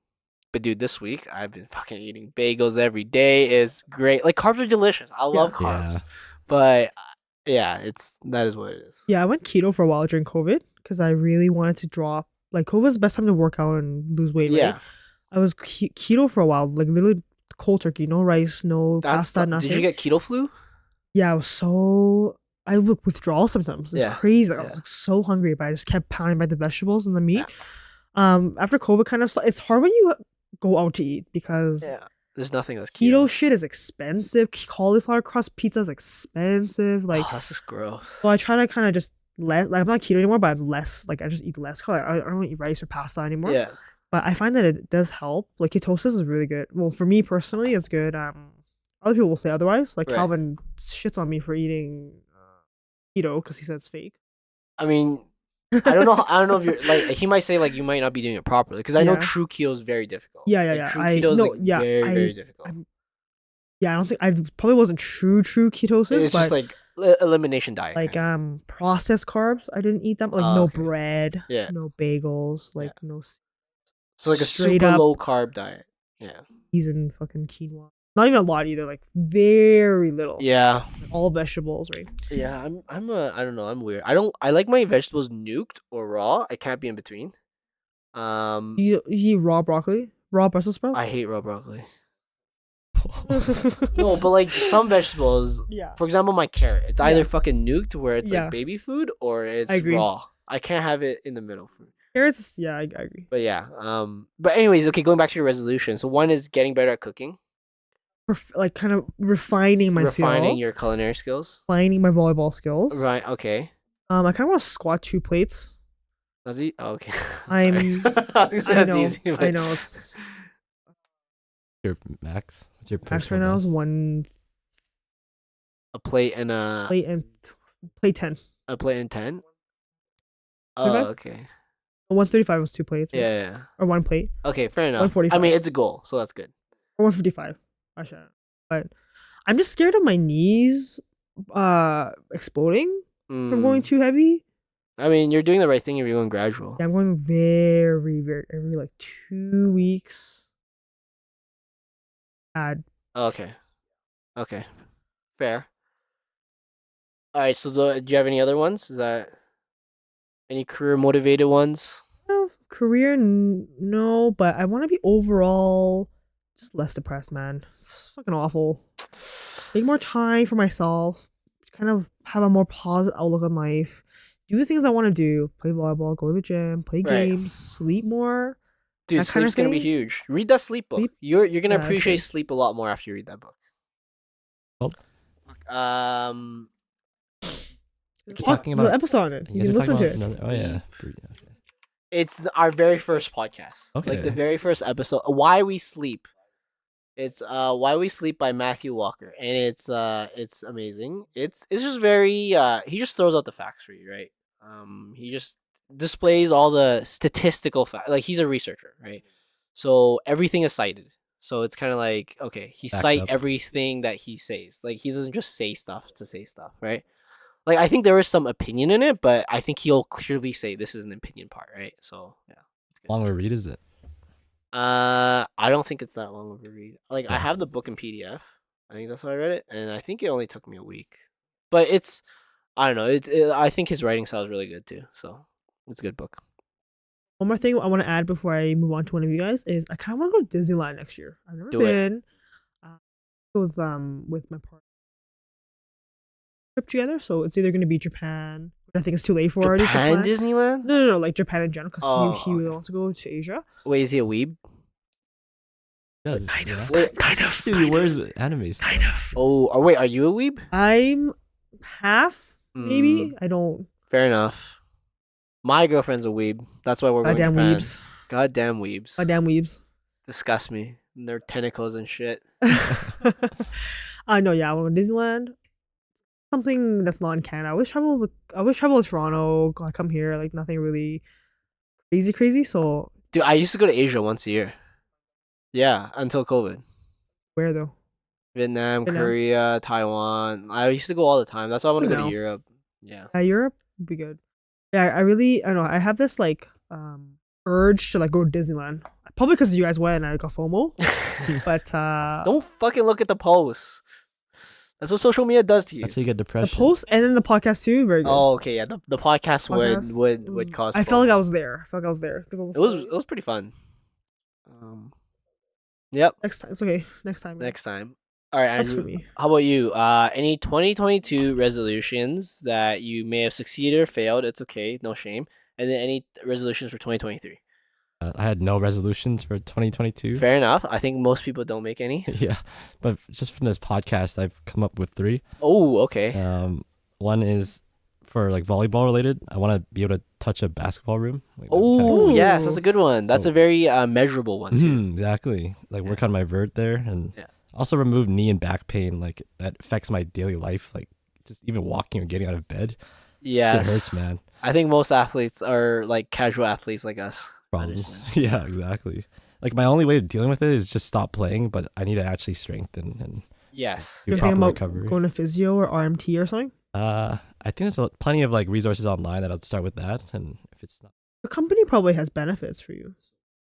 But dude, this week I've been fucking eating bagels every day. It's great. Like carbs are delicious. I love carbs. Yeah. But yeah, that is what it is. Yeah, I went keto for a while during COVID because I really wanted to drop. Like COVID was the best time to work out and lose weight. Yeah. Right? I was keto for a while, like literally cold turkey, no rice, no pasta, nothing. Did you get keto flu? Yeah, I would withdrawal symptoms. It's Yeah. crazy. Like, I Yeah. was like, so hungry, but I just kept pounding by the vegetables and the meat. After COVID kind of, it's hard when you go out to eat because Yeah. There's nothing else keto shit is expensive. Cauliflower crust pizza is expensive. Like, oh, that's just gross. so I try to kind of just less. Like, I'm not keto anymore, but I'm less. Like, I just eat less. I don't eat rice or pasta anymore. Yeah. But I find that it does help. Like ketosis is really good. Well, for me personally, it's good. Other people will say otherwise. Like Right. Calvin shits on me for eating keto because he said it's fake. I mean, I don't know. I don't know if you're like. He might say like you might not be doing it properly because I know Yeah. true keto is very difficult. Yeah. Like, true I keto is no, like yeah. very I difficult. I don't think I probably wasn't true ketosis. It's but just like elimination diet. Like kinda. processed carbs. I didn't eat them. Like Oh, no okay. bread. Yeah. No bagels. Like Yeah. no So like a straight super up low carb diet. Yeah. peas and fucking quinoa. Not even a lot either. Like very little. Yeah. All vegetables, right? Yeah. I don't know. I'm weird. I like my vegetables nuked or raw. I can't be in between. You eat raw broccoli, raw Brussels sprouts. I hate raw broccoli. No, but like some vegetables, Yeah. for example, my carrot, it's either Yeah. fucking nuked where it's Yeah. like baby food or it's agree. raw. I can't have it in the middle. Carrots. Yeah, I agree. But yeah, but anyways, okay, going back to your resolution. So one is getting better at cooking, Like kind of refining my refining skill, your culinary skills. refining my volleyball skills. Right. Okay. I kind of want to squat 2 plates. Does he? Oh, okay. I'm- I was gonna say I that's know. easy, I but- know it's Your max? What's your max right personal now max? is 1 A plate and a plate and plate 10. a plate and 10. Oh, 35? okay. 135 was 2 plates. right? Yeah. Or 1 plate. Okay, fair enough. I 145. mean, it's a goal, so that's good. Or 155. I should. But I'm just scared of my knees exploding from going Mm. too heavy. I mean, you're doing the right thing if you're going gradual. Yeah, I'm going very, very every like 2 weeks. Add Okay. Okay. Fair. All right. So, do you have any other ones? Is that any career motivated ones? career, no, but I want to be overall just less depressed, man. It's fucking awful. Take more time for myself. Kind of have a more positive outlook on life. Do the things I want to do. Play volleyball, go to the gym, play Right. games, sleep more. Dude, That kind of sleep's gonna be thing? huge. Read that sleep book. Sleep? You're gonna Yeah, I appreciate should. sleep a lot more after you read that book. Well, Um. you're Oh, talking there's an about. episode on it. You can guys are listen to talking it. about another- oh yeah. Okay. It's our very first podcast. Like the Okay. very first episode. Why We Sleep. It's Why We Sleep by Matthew Walker. And it's amazing. It's just very he just throws out the facts for you, right? He just displays all the statistical facts. Like he's a researcher, right? So everything is cited. So it's kind of like, okay, he Backed cite up. everything that he says. Like he doesn't just say stuff to say stuff, right? Like I think there is some opinion in it, but I think he'll clearly say this is an opinion part, right? So yeah. It's good. How long of a read is it? I don't think it's that long of a read. Like I Yeah. have the book in PDF. I think that's how I read it, and I think it only took me a week. But it's, I don't know. I think his writing style is really good too. So it's a good book. One more thing I want to add before I move on to one of you guys is I kind of want to go to Disneyland next year. I've never Do it. been. It was with my partner trip together, so it's either going to be Japan, which I think it's too late for already. to Japan plan. Disneyland? No, like Japan in general, because Oh, he really okay. wants to go to Asia. Wait, is he a weeb? Does Kind of, Wait, kind of, Dude, he wears anime stuff. kind of. Oh, or wait, are you a weeb? I'm half, maybe. Mm, I don't. fair enough. My girlfriend's a weeb. That's why we're going to Goddamn Japan. weebs. Goddamn weebs. Goddamn weebs. Disgust me. And their tentacles and shit. I know. Yeah, I want to go to Disneyland. Something that's not in Canada. I wish travel to Toronto. I come here, like nothing really crazy. So Dude, I used to go to Asia once a year. Yeah, until COVID. where though? Vietnam, Vietnam. Korea, Taiwan. I used to go all the time. That's why I want to For go now. to Europe. Yeah. Europe would be good. Yeah, I don't know. I have this like urge to like go to Disneyland. Probably because you guys went and I got FOMO. But Don't fucking look at the posts. That's what social media does to you. That's how you get the depression. post and then the podcast too, very good. Oh, okay, yeah. The podcast Podcast would was- cause. I felt like FOMO. I was there. I felt like I was there because It was pretty fun. Yep. next time. It's okay. Next time. Next time. All right, That's Andrew. for me. How about you? Any 2022 resolutions that you may have succeeded or failed? It's okay, no shame. And then any resolutions for 2023? I had no resolutions for 2022. Fair enough. I think most people don't make any. Yeah, but just from this podcast, I've come up with 3. Oh, okay. One is for like volleyball related. I want to be able to touch a basketball room. Like, Oh, yes, that's Ooh. a good one. That's So- a very measurable one too. exactly. Like work on my vert there, and Yeah. also remove knee and back pain. Like that affects my daily life. Like just even walking or getting out of bed, Yes. it hurts, man. I think most athletes are like casual athletes like us. Problems. Understand. Yeah, exactly. Like my only way of dealing with it is just stop playing, but I need to actually strengthen and Yes. do You're proper thinking about recovery. going to physio or RMT or something? I think there's plenty of like resources online that I'll start with that, and if it's not The company probably has benefits for you.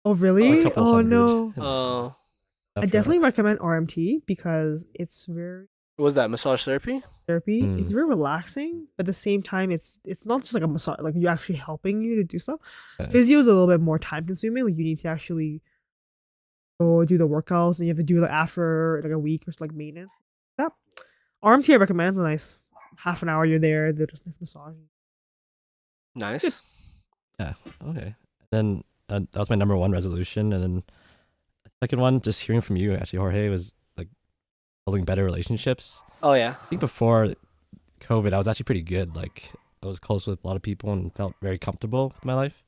Oh, a really? couple Oh hundred, no. and then Oh, I after definitely recommend RMT because it's very what was that massage therapy? therapy. It's mm, very relaxing, but at the same time, it's not just like a massage. Like you're actually helping you to do stuff. okay. Physio is a little bit more time consuming. Like you need to actually go do the workouts, and you have to do it after like a week or like maintenance. Yeah. RMT I recommend. It's a nice half an hour. You're there. They're just nice massage. Good. Nice. Yeah, okay. Then that was my number one resolution, and then the second one, just hearing from you actually, Jorge, was like building better relationships. Oh yeah. I think before COVID, I was actually pretty good. Like I was close with a lot of people and felt very comfortable with my life.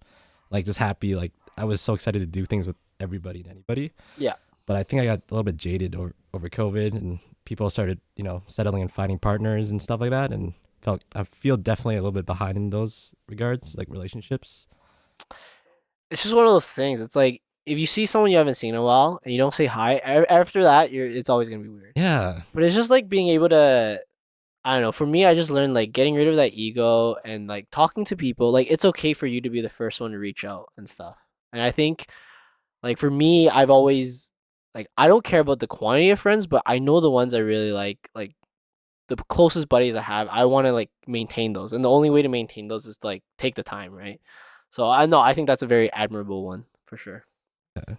Like just happy. Like I was so excited to do things with everybody and anybody. Yeah. But I think I got a little bit jaded over COVID, and people started, settling and finding partners and stuff like that, and I feel definitely a little bit behind in those regards, like relationships. It's just one of those things. It's like if you see someone you haven't seen in a while and you don't say hi, after that, it's always gonna be weird. Yeah, But it's just like being able to. I don't know. For me, I just learned like getting rid of that ego and like talking to people. Like it's okay for you to be the first one to reach out and stuff. And I think like for me, I've always like I don't care about the quantity of friends, but I know the ones I really like the closest buddies I have, I want to like maintain those. And the only way to maintain those is to, like take the time, right? So I know I think that's a very admirable one for sure. yeah.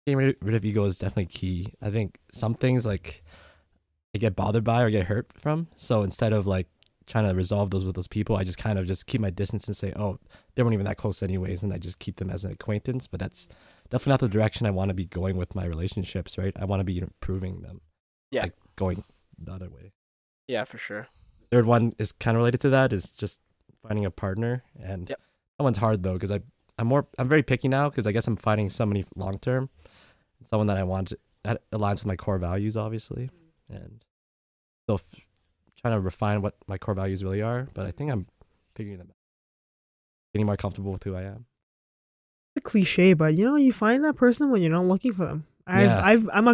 Getting rid of ego is definitely key. I think some things like I get bothered by or get hurt from. So instead of like trying to resolve those with those people, I just kind of just keep my distance and say, oh, they weren't even that close anyways, and I just keep them as an acquaintance. But that's definitely not the direction I want to be going with my relationships, right? I want to be improving them, Yeah. like going the other way. Yeah, for sure. Third one is kind of related to that, is just finding a partner, and Yep. that one's hard though because I'm very picky now because I guess I'm finding somebody long term, someone that I want that aligns with my core values, obviously, and still trying to refine what my core values really are. But I think I'm figuring them out, getting more comfortable with who I am. A cliche, but you find that person when you're not looking for them. Yeah. I'm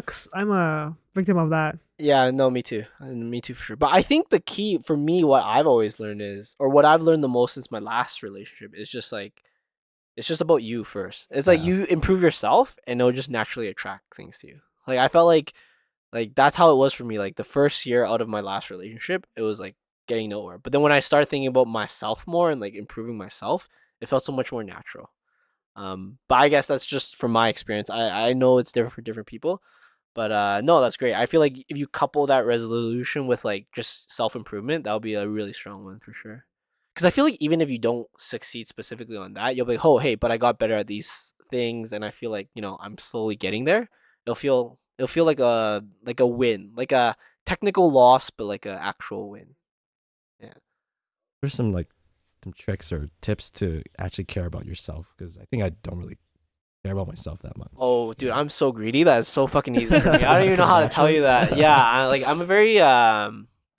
a victim of that. Yeah, no, me too. Me too for sure. But I think the key for me, what I've always learned is, or what I've learned the most since my last relationship, is just like it's just about you first. It's like Yeah. you improve yourself, and it'll just naturally attract things to you. Like I felt like that's how it was for me. Like the first year out of my last relationship, it was like getting nowhere. But then when I started thinking about myself more and like improving myself, it felt so much more natural. But I guess that's just from my experience. I know it's different for different people, but no, that's great. I feel like if you couple that resolution with like just self improvement, that would be a really strong one for sure. Because I feel like even if you don't succeed specifically on that, you'll be like, oh hey, but I got better at these things, and I feel like I'm slowly getting there. It'll feel like a win, like a technical loss, but like a actual win. Yeah. There's some tricks or tips to actually care about yourself, because I think I don't really care about myself that much. Oh, dude, I'm so greedy. That is so fucking easy for me. I don't even know how to tell you that. Yeah, I'm a very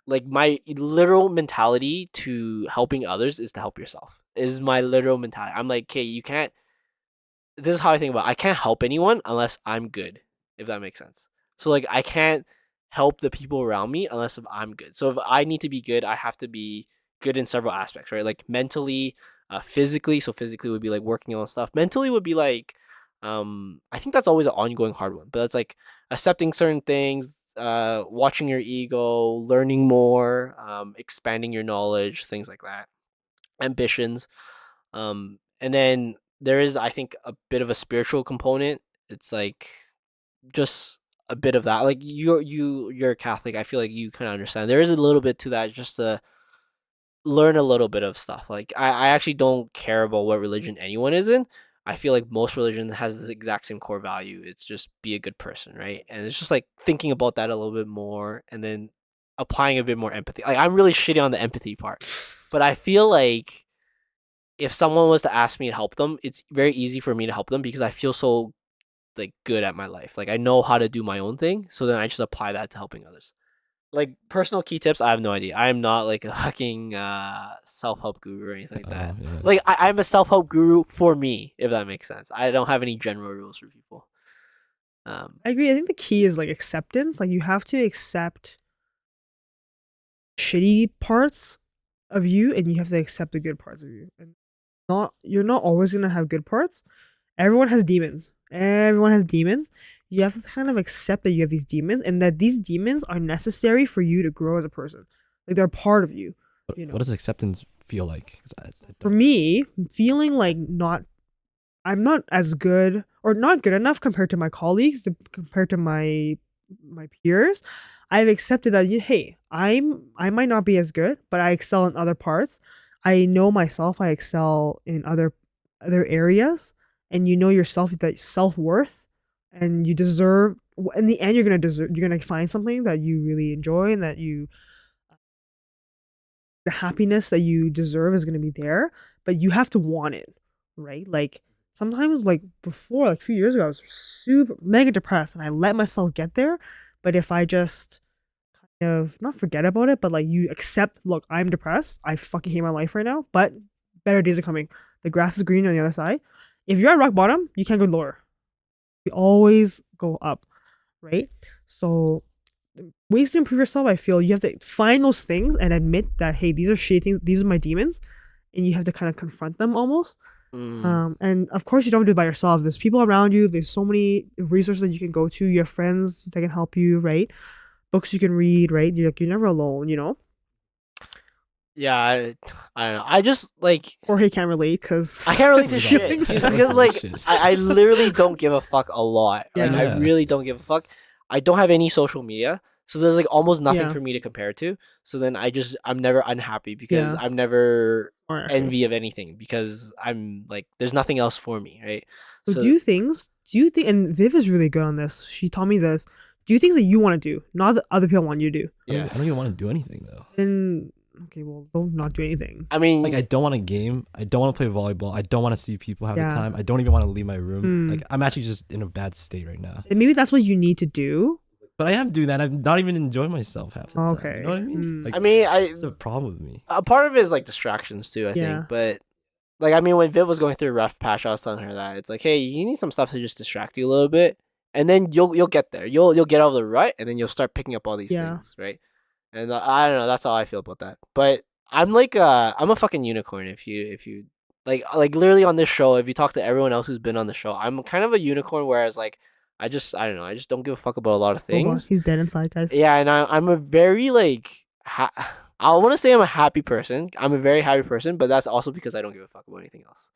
like my literal mentality to helping others is to help yourself. Is my literal mentality. I'm like, okay, you can't. This is how I think about it. I can't help anyone unless I'm good, if that makes sense. So like I can't help the people around me unless if I'm good. So if I need to be good, I have to be good in several aspects, right? Like mentally, physically. So physically would be like working on stuff. Mentally would be like I think that's always an ongoing hard one. But it's like accepting certain things, watching your ego, learning more, expanding your knowledge, things like that. Ambitions. And then there is, I think, a bit of a spiritual component. It's like just a bit of that. Like you're a Catholic. I feel like you kind of understand. There is a little bit to that, just to learn a little bit of stuff. Like I actually don't care about what religion anyone is in. I feel like most religion has this exact same core value. It's just be a good person, right? And it's just like thinking about that a little bit more and then applying a bit more empathy. Like I'm really shitty on the empathy part. But I feel like if someone was to ask me to help them, it's very easy for me to help them because I feel so like good at my life. Like I know how to do my own thing, so then I just apply that to helping others. Like personal key tips, I have no idea. I am not like a fucking self help guru or anything like that. Yeah. Like I'm a self help guru for me, if that makes sense. I don't have any general rules for people. I agree. I think the key is like acceptance. Like you have to accept shitty parts of you, and you have to accept the good parts of you. And you're not always gonna have good parts. Everyone has demons. Everyone has demons. You have to kind of accept that you have these demons, and that these demons are necessary for you to grow as a person. Like they're part of you. You know. What does acceptance feel like? 'Cause I For don't- me, feeling like I'm not as good or not good enough compared to my colleagues, compared to my peers. I've accepted that hey, I might not be as good, but I excel in other parts. I know myself. I excel in other areas, and you know yourself, that self-worth, and you deserve. In the end, you're gonna find something that you really enjoy, and that the happiness that you deserve is gonna be there, but you have to want it, right? Like sometimes, like before, like a few years ago, I was super mega depressed, and I let myself get there. But if I just kind of not forget about it, but like you accept, look, I'm depressed. I fucking hate my life right now, but better days are coming. The grass is green on the other side. If you're at rock bottom, you can't go lower. You always go up, right? So ways to improve yourself, I feel you have to find those things and admit that hey, these are shitty things, these are my demons, and you have to kind of confront them almost. And of course you don't do it by yourself. There's people around you. There's so many resources that you can go to. You have friends that can help you, right? Books you can read, right? You're never alone, you know. Yeah, I don't know. I just like Jorge can't relate because I can't relate to His shit feelings. because like Shit. I literally don't give a fuck a lot. Like I Yeah. really don't give a fuck. I don't have any social media, so there's like almost nothing Yeah. for me to compare to. So then I'm never unhappy because Yeah. I'm never Or actually. envy of anything because I'm like there's nothing else for me, right? So do you think, and Viv is really good on this. She taught me this. Do you things that you want to do, not that other people want you to do? yeah, I don't even want to do anything though. Then okay, well, don't not do anything. I mean, Like I don't want to game. I don't want to play volleyball. I don't want to see people have Yeah. the time. I don't even want to leave my room. Mm. Like I'm actually just in a bad state right now. And maybe that's what you need to do. But I am doing that. I'm not even enjoying myself half the time. Okay. You know what I mean? Mm. Like I mean, it's a problem with me. a part of it is like distractions too. I Yeah. think, but like I mean, when Viv was going through a rough patch, I was telling her that it's like, hey, you need some stuff to just distract you a little bit, and then you'll get there. You'll get out of the rut, and then you'll start picking up all these Yeah. things, right? And I don't know. That's how I feel about that. But I'm like I'm a fucking unicorn. If you like literally on this show, if you talk to everyone else who's been on the show, I'm kind of a unicorn. Whereas like I don't know. I just don't give a fuck about a lot of Oh, boy, things. he's dead inside, guys. Yeah, and I'm a very like I want to say I'm a happy person. I'm a very happy person, but that's also because I don't give a fuck about anything else.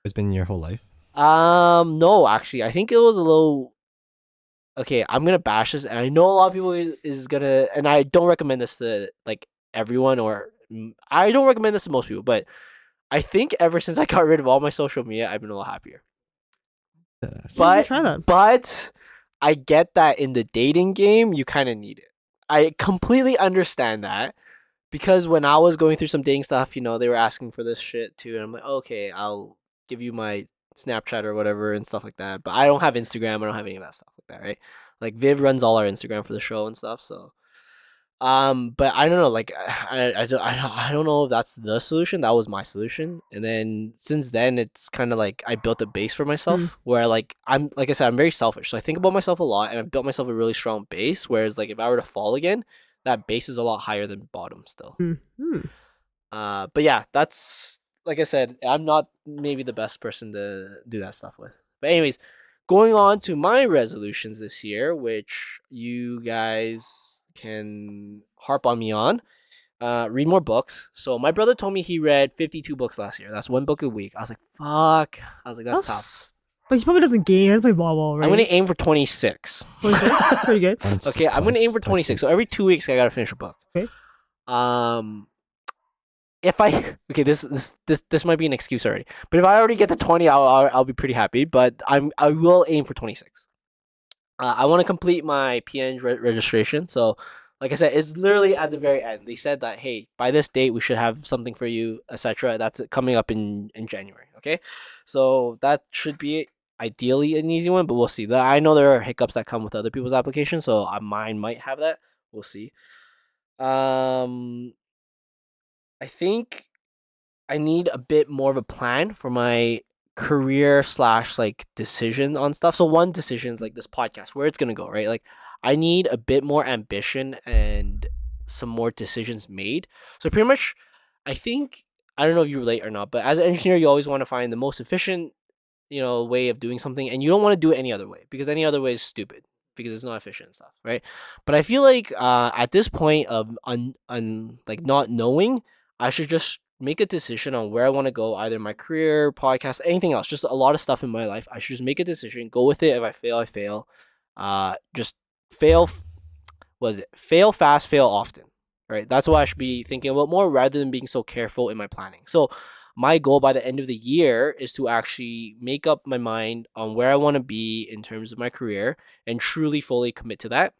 It's been your whole life. No, actually, I think it was a little. Okay, I'm gonna bash this, and I know a lot of people is gonna, and I don't recommend this to like everyone, or I don't recommend this to most people, but I think ever since I got rid of all my social media, I've been a lot happier. Yeah. But try that. but I get that in the dating game, you kind of need it. I completely understand that because when I was going through some dating stuff, you know, they were asking for this shit too, and I'm like, okay, I'll give you my Snapchat or whatever and stuff like that. But I don't have Instagram. I don't have any of that stuff like that, right? Like Viv runs all our Instagram for the show and stuff, so. But I don't know, like I don't know if that's the solution. That was my solution, and then since then it's kind of like I built a base for myself where like I'm like I said I'm very selfish, so I think about myself a lot, and I've built myself a really strong base. Whereas like if I were to fall again, that base is a lot higher than bottom still. Mhm. But yeah, that's like I said, I'm not maybe the best person to do that stuff with. But anyways, going on to my resolutions this year, which you guys can harp on me on. Read more books. So my brother told me he read 52 books last year. That's one book a week. I was like, fuck. I was like, that's tough. But he probably doesn't game. He doesn't play volleyball, right? I'm gonna aim for 26. 26? Pretty good. Once, Okay, I'm gonna aim for twice 26. So every 2 weeks I gotta finish a book. Okay. If I okay, this might be an excuse already. But if I already get to 20, I'll be pretty happy. But I will aim for 26. I want to complete my PN registration. So, like I said, it's literally at the very end. They said that hey, by this date we should have something for you, etc. That's coming up in January. Okay, so that should be ideally an easy one, but we'll see. I know there are hiccups that come with other people's applications, so mine might have that. We'll see. I think I need a bit more of a plan for my career slash like decision on stuff. So one decision is like this podcast, where it's gonna go, right? Like I need a bit more ambition and some more decisions made. So pretty much, I think I don't know if you relate or not, but as an engineer, you always want to find the most efficient, way of doing something, and you don't want to do it any other way because any other way is stupid because it's not efficient and stuff, right? But I feel like at this point of like not knowing, I should just make a decision on where I want to go, either my career, podcast, anything else, just a lot of stuff in my life. I should just make a decision, go with it. If I fail, I fail. Just fail. Was it fail fast, fail often? Right. That's what I should be thinking about more rather than being so careful in my planning. So my goal by the end of the year is to actually make up my mind on where I want to be in terms of my career and truly fully commit to that.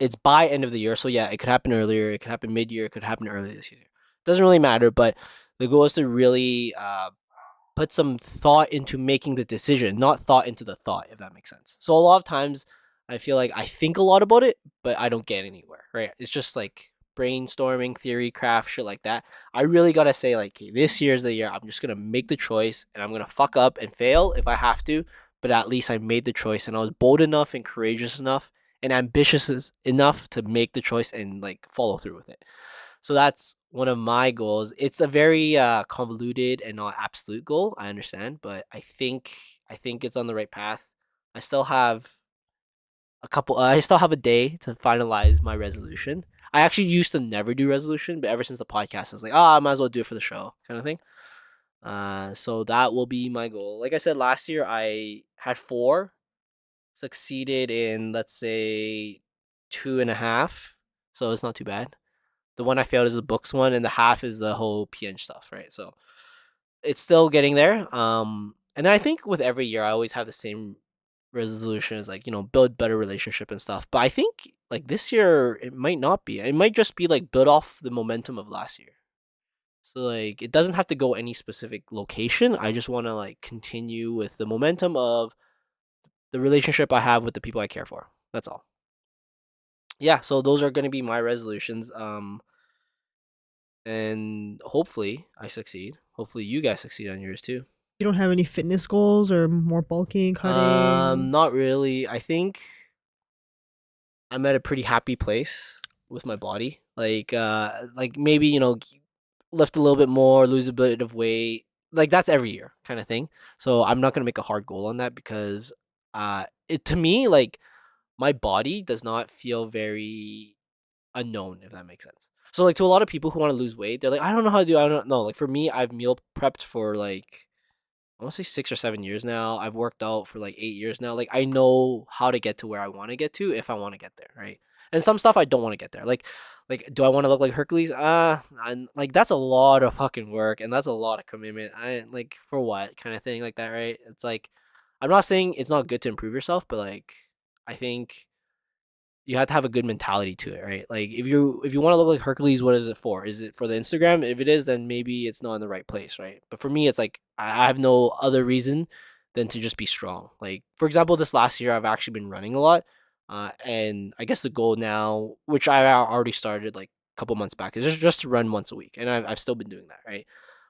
It's by end of the year, so yeah, it could happen earlier, it could happen mid year, it could happen early this year. Doesn't really matter, but the goal is to really put some thought into making the decision, not thought into the thought, if that makes sense. So a lot of times I feel like I think a lot about it, but I don't get anywhere, right? It's just like brainstorming, theory, craft, shit like that. I really gotta say, like, okay, this year's the year. I'm just gonna make the choice and I'm gonna fuck up and fail if I have to, but at least I made the choice and I was bold enough and courageous enough and ambitious enough to make the choice and like follow through with it. So that's one of my goals. It's a very convoluted and not absolute goal. I understand, but I think it's on the right path. I still have I still have a day to finalize my resolution. I actually used to never do resolution, but ever since the podcast, I was like, I might as well do it for the show, kind of thing. So that will be my goal. Like I said, last year I had four, succeeded in let's say two and a half, so it's not too bad. The one I failed is the books one, and the half is the whole PN stuff, right? So it's still getting there. And then I think with every year, I always have the same resolutions, like build better relationship and stuff. But I think like this year, it might not be. It might just be like build off the momentum of last year. So like it doesn't have to go any specific location. I just want to like continue with the momentum of the relationship I have with the people I care for. That's all. Yeah, so those are gonna be my resolutions. And hopefully I succeed. Hopefully you guys succeed on yours too. You don't have any fitness goals or more bulking, cutting? Not really. I think I'm at a pretty happy place with my body. Like maybe lift a little bit more, lose a bit of weight. Like that's every year kind of thing. So I'm not gonna make a hard goal on that because it to me like my body does not feel very unknown, if that makes sense. So like to a lot of people who want to lose weight, they're like, I don't know how to do. I don't know. Like for me, I've meal prepped for like I want to say 6 or 7 years now. I've worked out for like 8 years now. Like I know how to get to where I want to get to if I want to get there, right? And some stuff I don't want to get there. Like do I want to look like Hercules? And like that's a lot of fucking work and that's a lot of commitment. I like for what kind of thing like that, right? It's like I'm not saying it's not good to improve yourself, but like I think you have to have a good mentality to it, right? Like if you want to look like Hercules, what is it for? Is it for the Instagram? If it is, then maybe it's not in the right place, right? But for me, it's like I have no other reason than to just be strong. Like for example, this last year I've actually been running a lot, and I guess the goal now, which I already started like a couple months back, is just to run once a week, and I've still been doing that, right?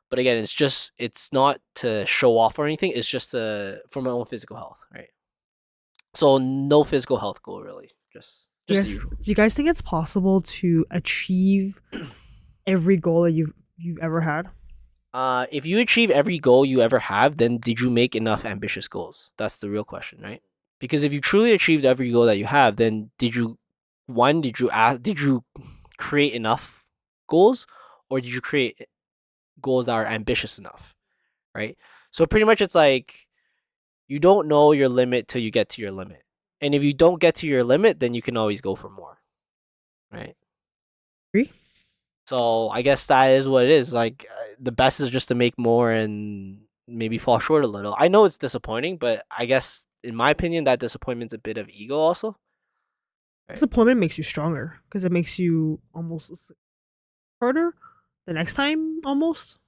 But again, it's not to show off or anything. It's just for my own physical health, right? So no physical health goal really. Just the Yes. usual. Do you guys think it's possible to achieve every goal that you've ever had? If you achieve every goal you ever have, then did you make enough ambitious goals? That's the real question, right? Because if you truly achieved every goal that you have, then did you create enough goals, or did you create goals that are ambitious enough, right? So pretty much it's like you don't know your limit till you get to your limit, and if you don't get to your limit, then you can always go for more, right? Agree? So I guess that is what it is. Like the best is just to make more and maybe fall short a little. I know it's disappointing, but I guess in my opinion, that disappointment's a bit of ego also. Right? Disappointment makes you stronger because it makes you almost harder the next time, almost.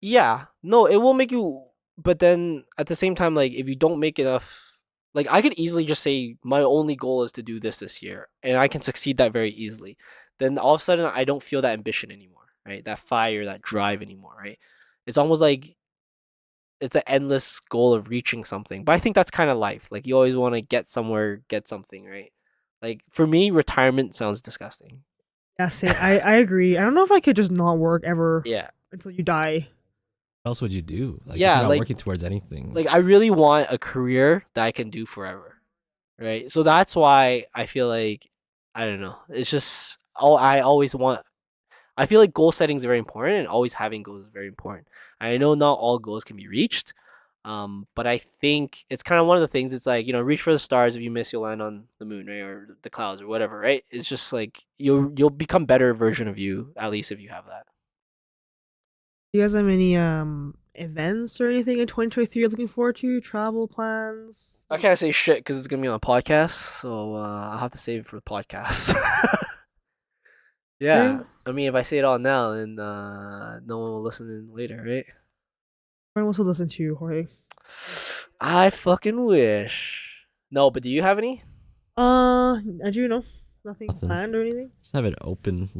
Yeah. No, it will make you. But then at the same time, like if you don't make enough, like I could easily just say my only goal is to do this year, and I can succeed that very easily. Then all of a sudden, I don't feel that ambition anymore, right? That fire, that drive anymore, right? It's almost like it's an endless goal of reaching something. But I think that's kind of life. Like you always want to get somewhere, get something, right? Like for me, retirement sounds disgusting. Yeah, same. I agree. I don't know if I could just not work ever Yeah. What until you die. else would you do? Like, if Yeah, you're not like working towards anything. like I really want a career that I can do forever. Right? So that's why I feel like I don't know. It's just I always want I feel like goal setting is very important and always having goals is very important. I know not all goals can be reached. But I think it's kind of one of the things. It's like, reach for the stars. If you miss, you'll land on the moon, right, or the clouds, or whatever, right? It's just like you'll become better version of you, at least if you have that. Do you guys have any events or anything in 2023 you're looking forward to? Travel plans? I can't say shit because it's gonna be on a podcast, so I'll have to save it for the podcast. Okay. Yeah, I mean, if I say it all now, then no one will listen in later, right? Everyone wants to listen to you, Jorge. I fucking wish. No, but do you have any? Andrew, no, nothing Nothing. planned or anything. Just have it open.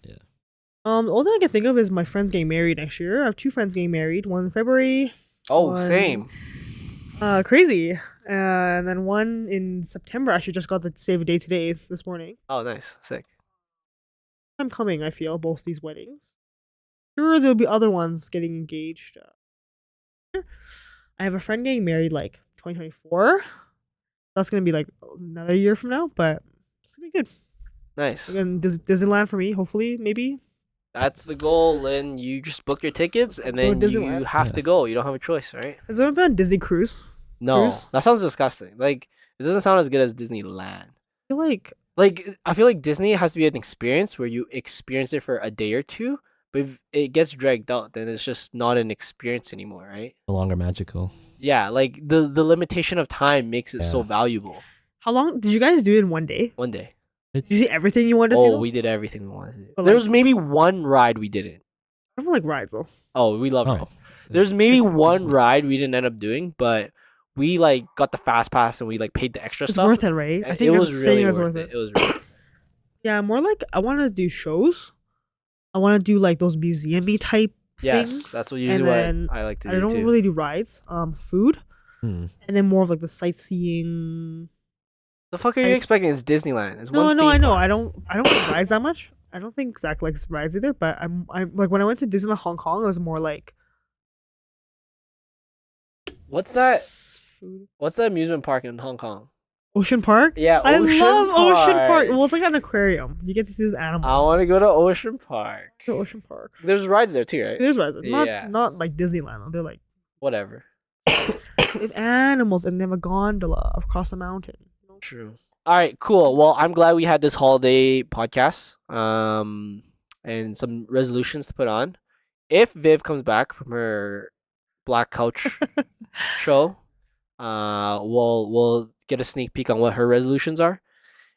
Yeah. The only thing I can think of is my friends getting married next year. I have two friends getting married. One in February. Oh, One- same. Crazy. And then one in September. I actually just got the save a day today this morning. Oh, nice, sick. I'm coming. I feel both these weddings. Sure, there'll be other ones getting engaged. I have a friend getting married like 2024. That's gonna be like another year from now, but it's gonna be good. Nice. Again, Disneyland for me. Hopefully, maybe. That's the goal, Lin. You just book your tickets and Go then to you Disneyland. have to Yeah. go. You don't have a choice, right? Has there been a Disney cruise? No, Cruise? that sounds disgusting. Like it doesn't sound as good as Disneyland. I feel like Like I feel like Disney has to be an experience where you experience it for a day or two, but if it gets dragged out, then it's just not an experience anymore, right? No longer magical. Yeah, like the limitation of time makes it so Yeah. valuable. how long did you guys do it in one day? One day. Did you see everything you wanted to see? Oh, though? we did everything we wanted to do. But, There like- was maybe one ride we didn't. I don't like rides though. Oh, we love Oh. rides. There's maybe one Disney. ride we didn't end up doing, but we like got the fast pass and we like paid the extra It's stuff. worth it, right? I And think it that's was saying really it's worth it. It was really Yeah, more like I want to do shows. I want to do like those museum-y type yes, things. that's what and usually then what I like to I do don't too. really do rides. Food, Hmm. and then more of like the sightseeing. The fuck are you I- expecting? It's Disneyland. It's No, one no, theme I know. park. I don't like rides that much. I don't think Zach likes rides either. But I'm like when I went to Disneyland Hong Kong, it was more like What's that? Food. What's the amusement park in Hong Kong? Ocean Park. Yeah, I Ocean love Ocean Park. Park. Well, it's like an aquarium. You get to see these animals. I want to go to Ocean Park. Go to Ocean Park. There's rides there too, right? There's rides. Yeah. Not like Disneyland. They're like Whatever. they have animals and they have a gondola across the mountain. True. All right, cool. Well, I'm glad we had this holiday podcast. And some resolutions to put on. If Viv comes back from her Black Couch show, we'll get a sneak peek on what her resolutions are,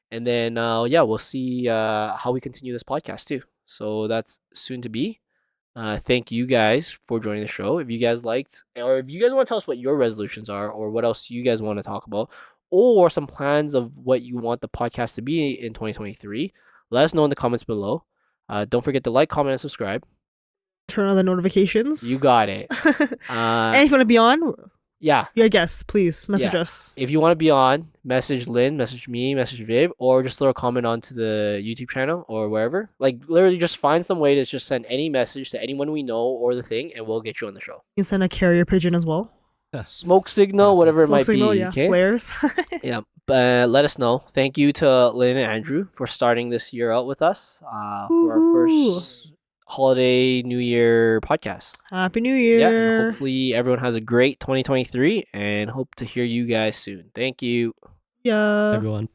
and then yeah, we'll see how we continue this podcast too. So that's soon to be. Thank you guys for joining the show. If you guys liked, or if you guys want to tell us what your resolutions are, or what else you guys want to talk about, or some plans of what you want the podcast to be in 2023, let us know in the comments below. Don't forget to like, comment, and subscribe. Turn on the notifications. You got it. And if you want to be on, Yeah. be a guest, please message Yeah. us. If you want to be on, message Lynn, message me, message Viv, or just throw a comment onto the YouTube channel or wherever. Like, literally just find some way to just send any message to anyone we know or the thing, and we'll get you on the show. You can send a carrier pigeon as well. Smoke signal, Awesome. whatever it Smoke might signal, be. yeah. Okay? Flares. Yeah. Let us know. Thank you to Lin and Andrew for starting this year out with us for our Woohoo. first holiday New Year podcast. Happy New Yeah, and Year. hopefully everyone has a great 2023 and hope to hear you guys soon. Thank you. Yeah. Everyone.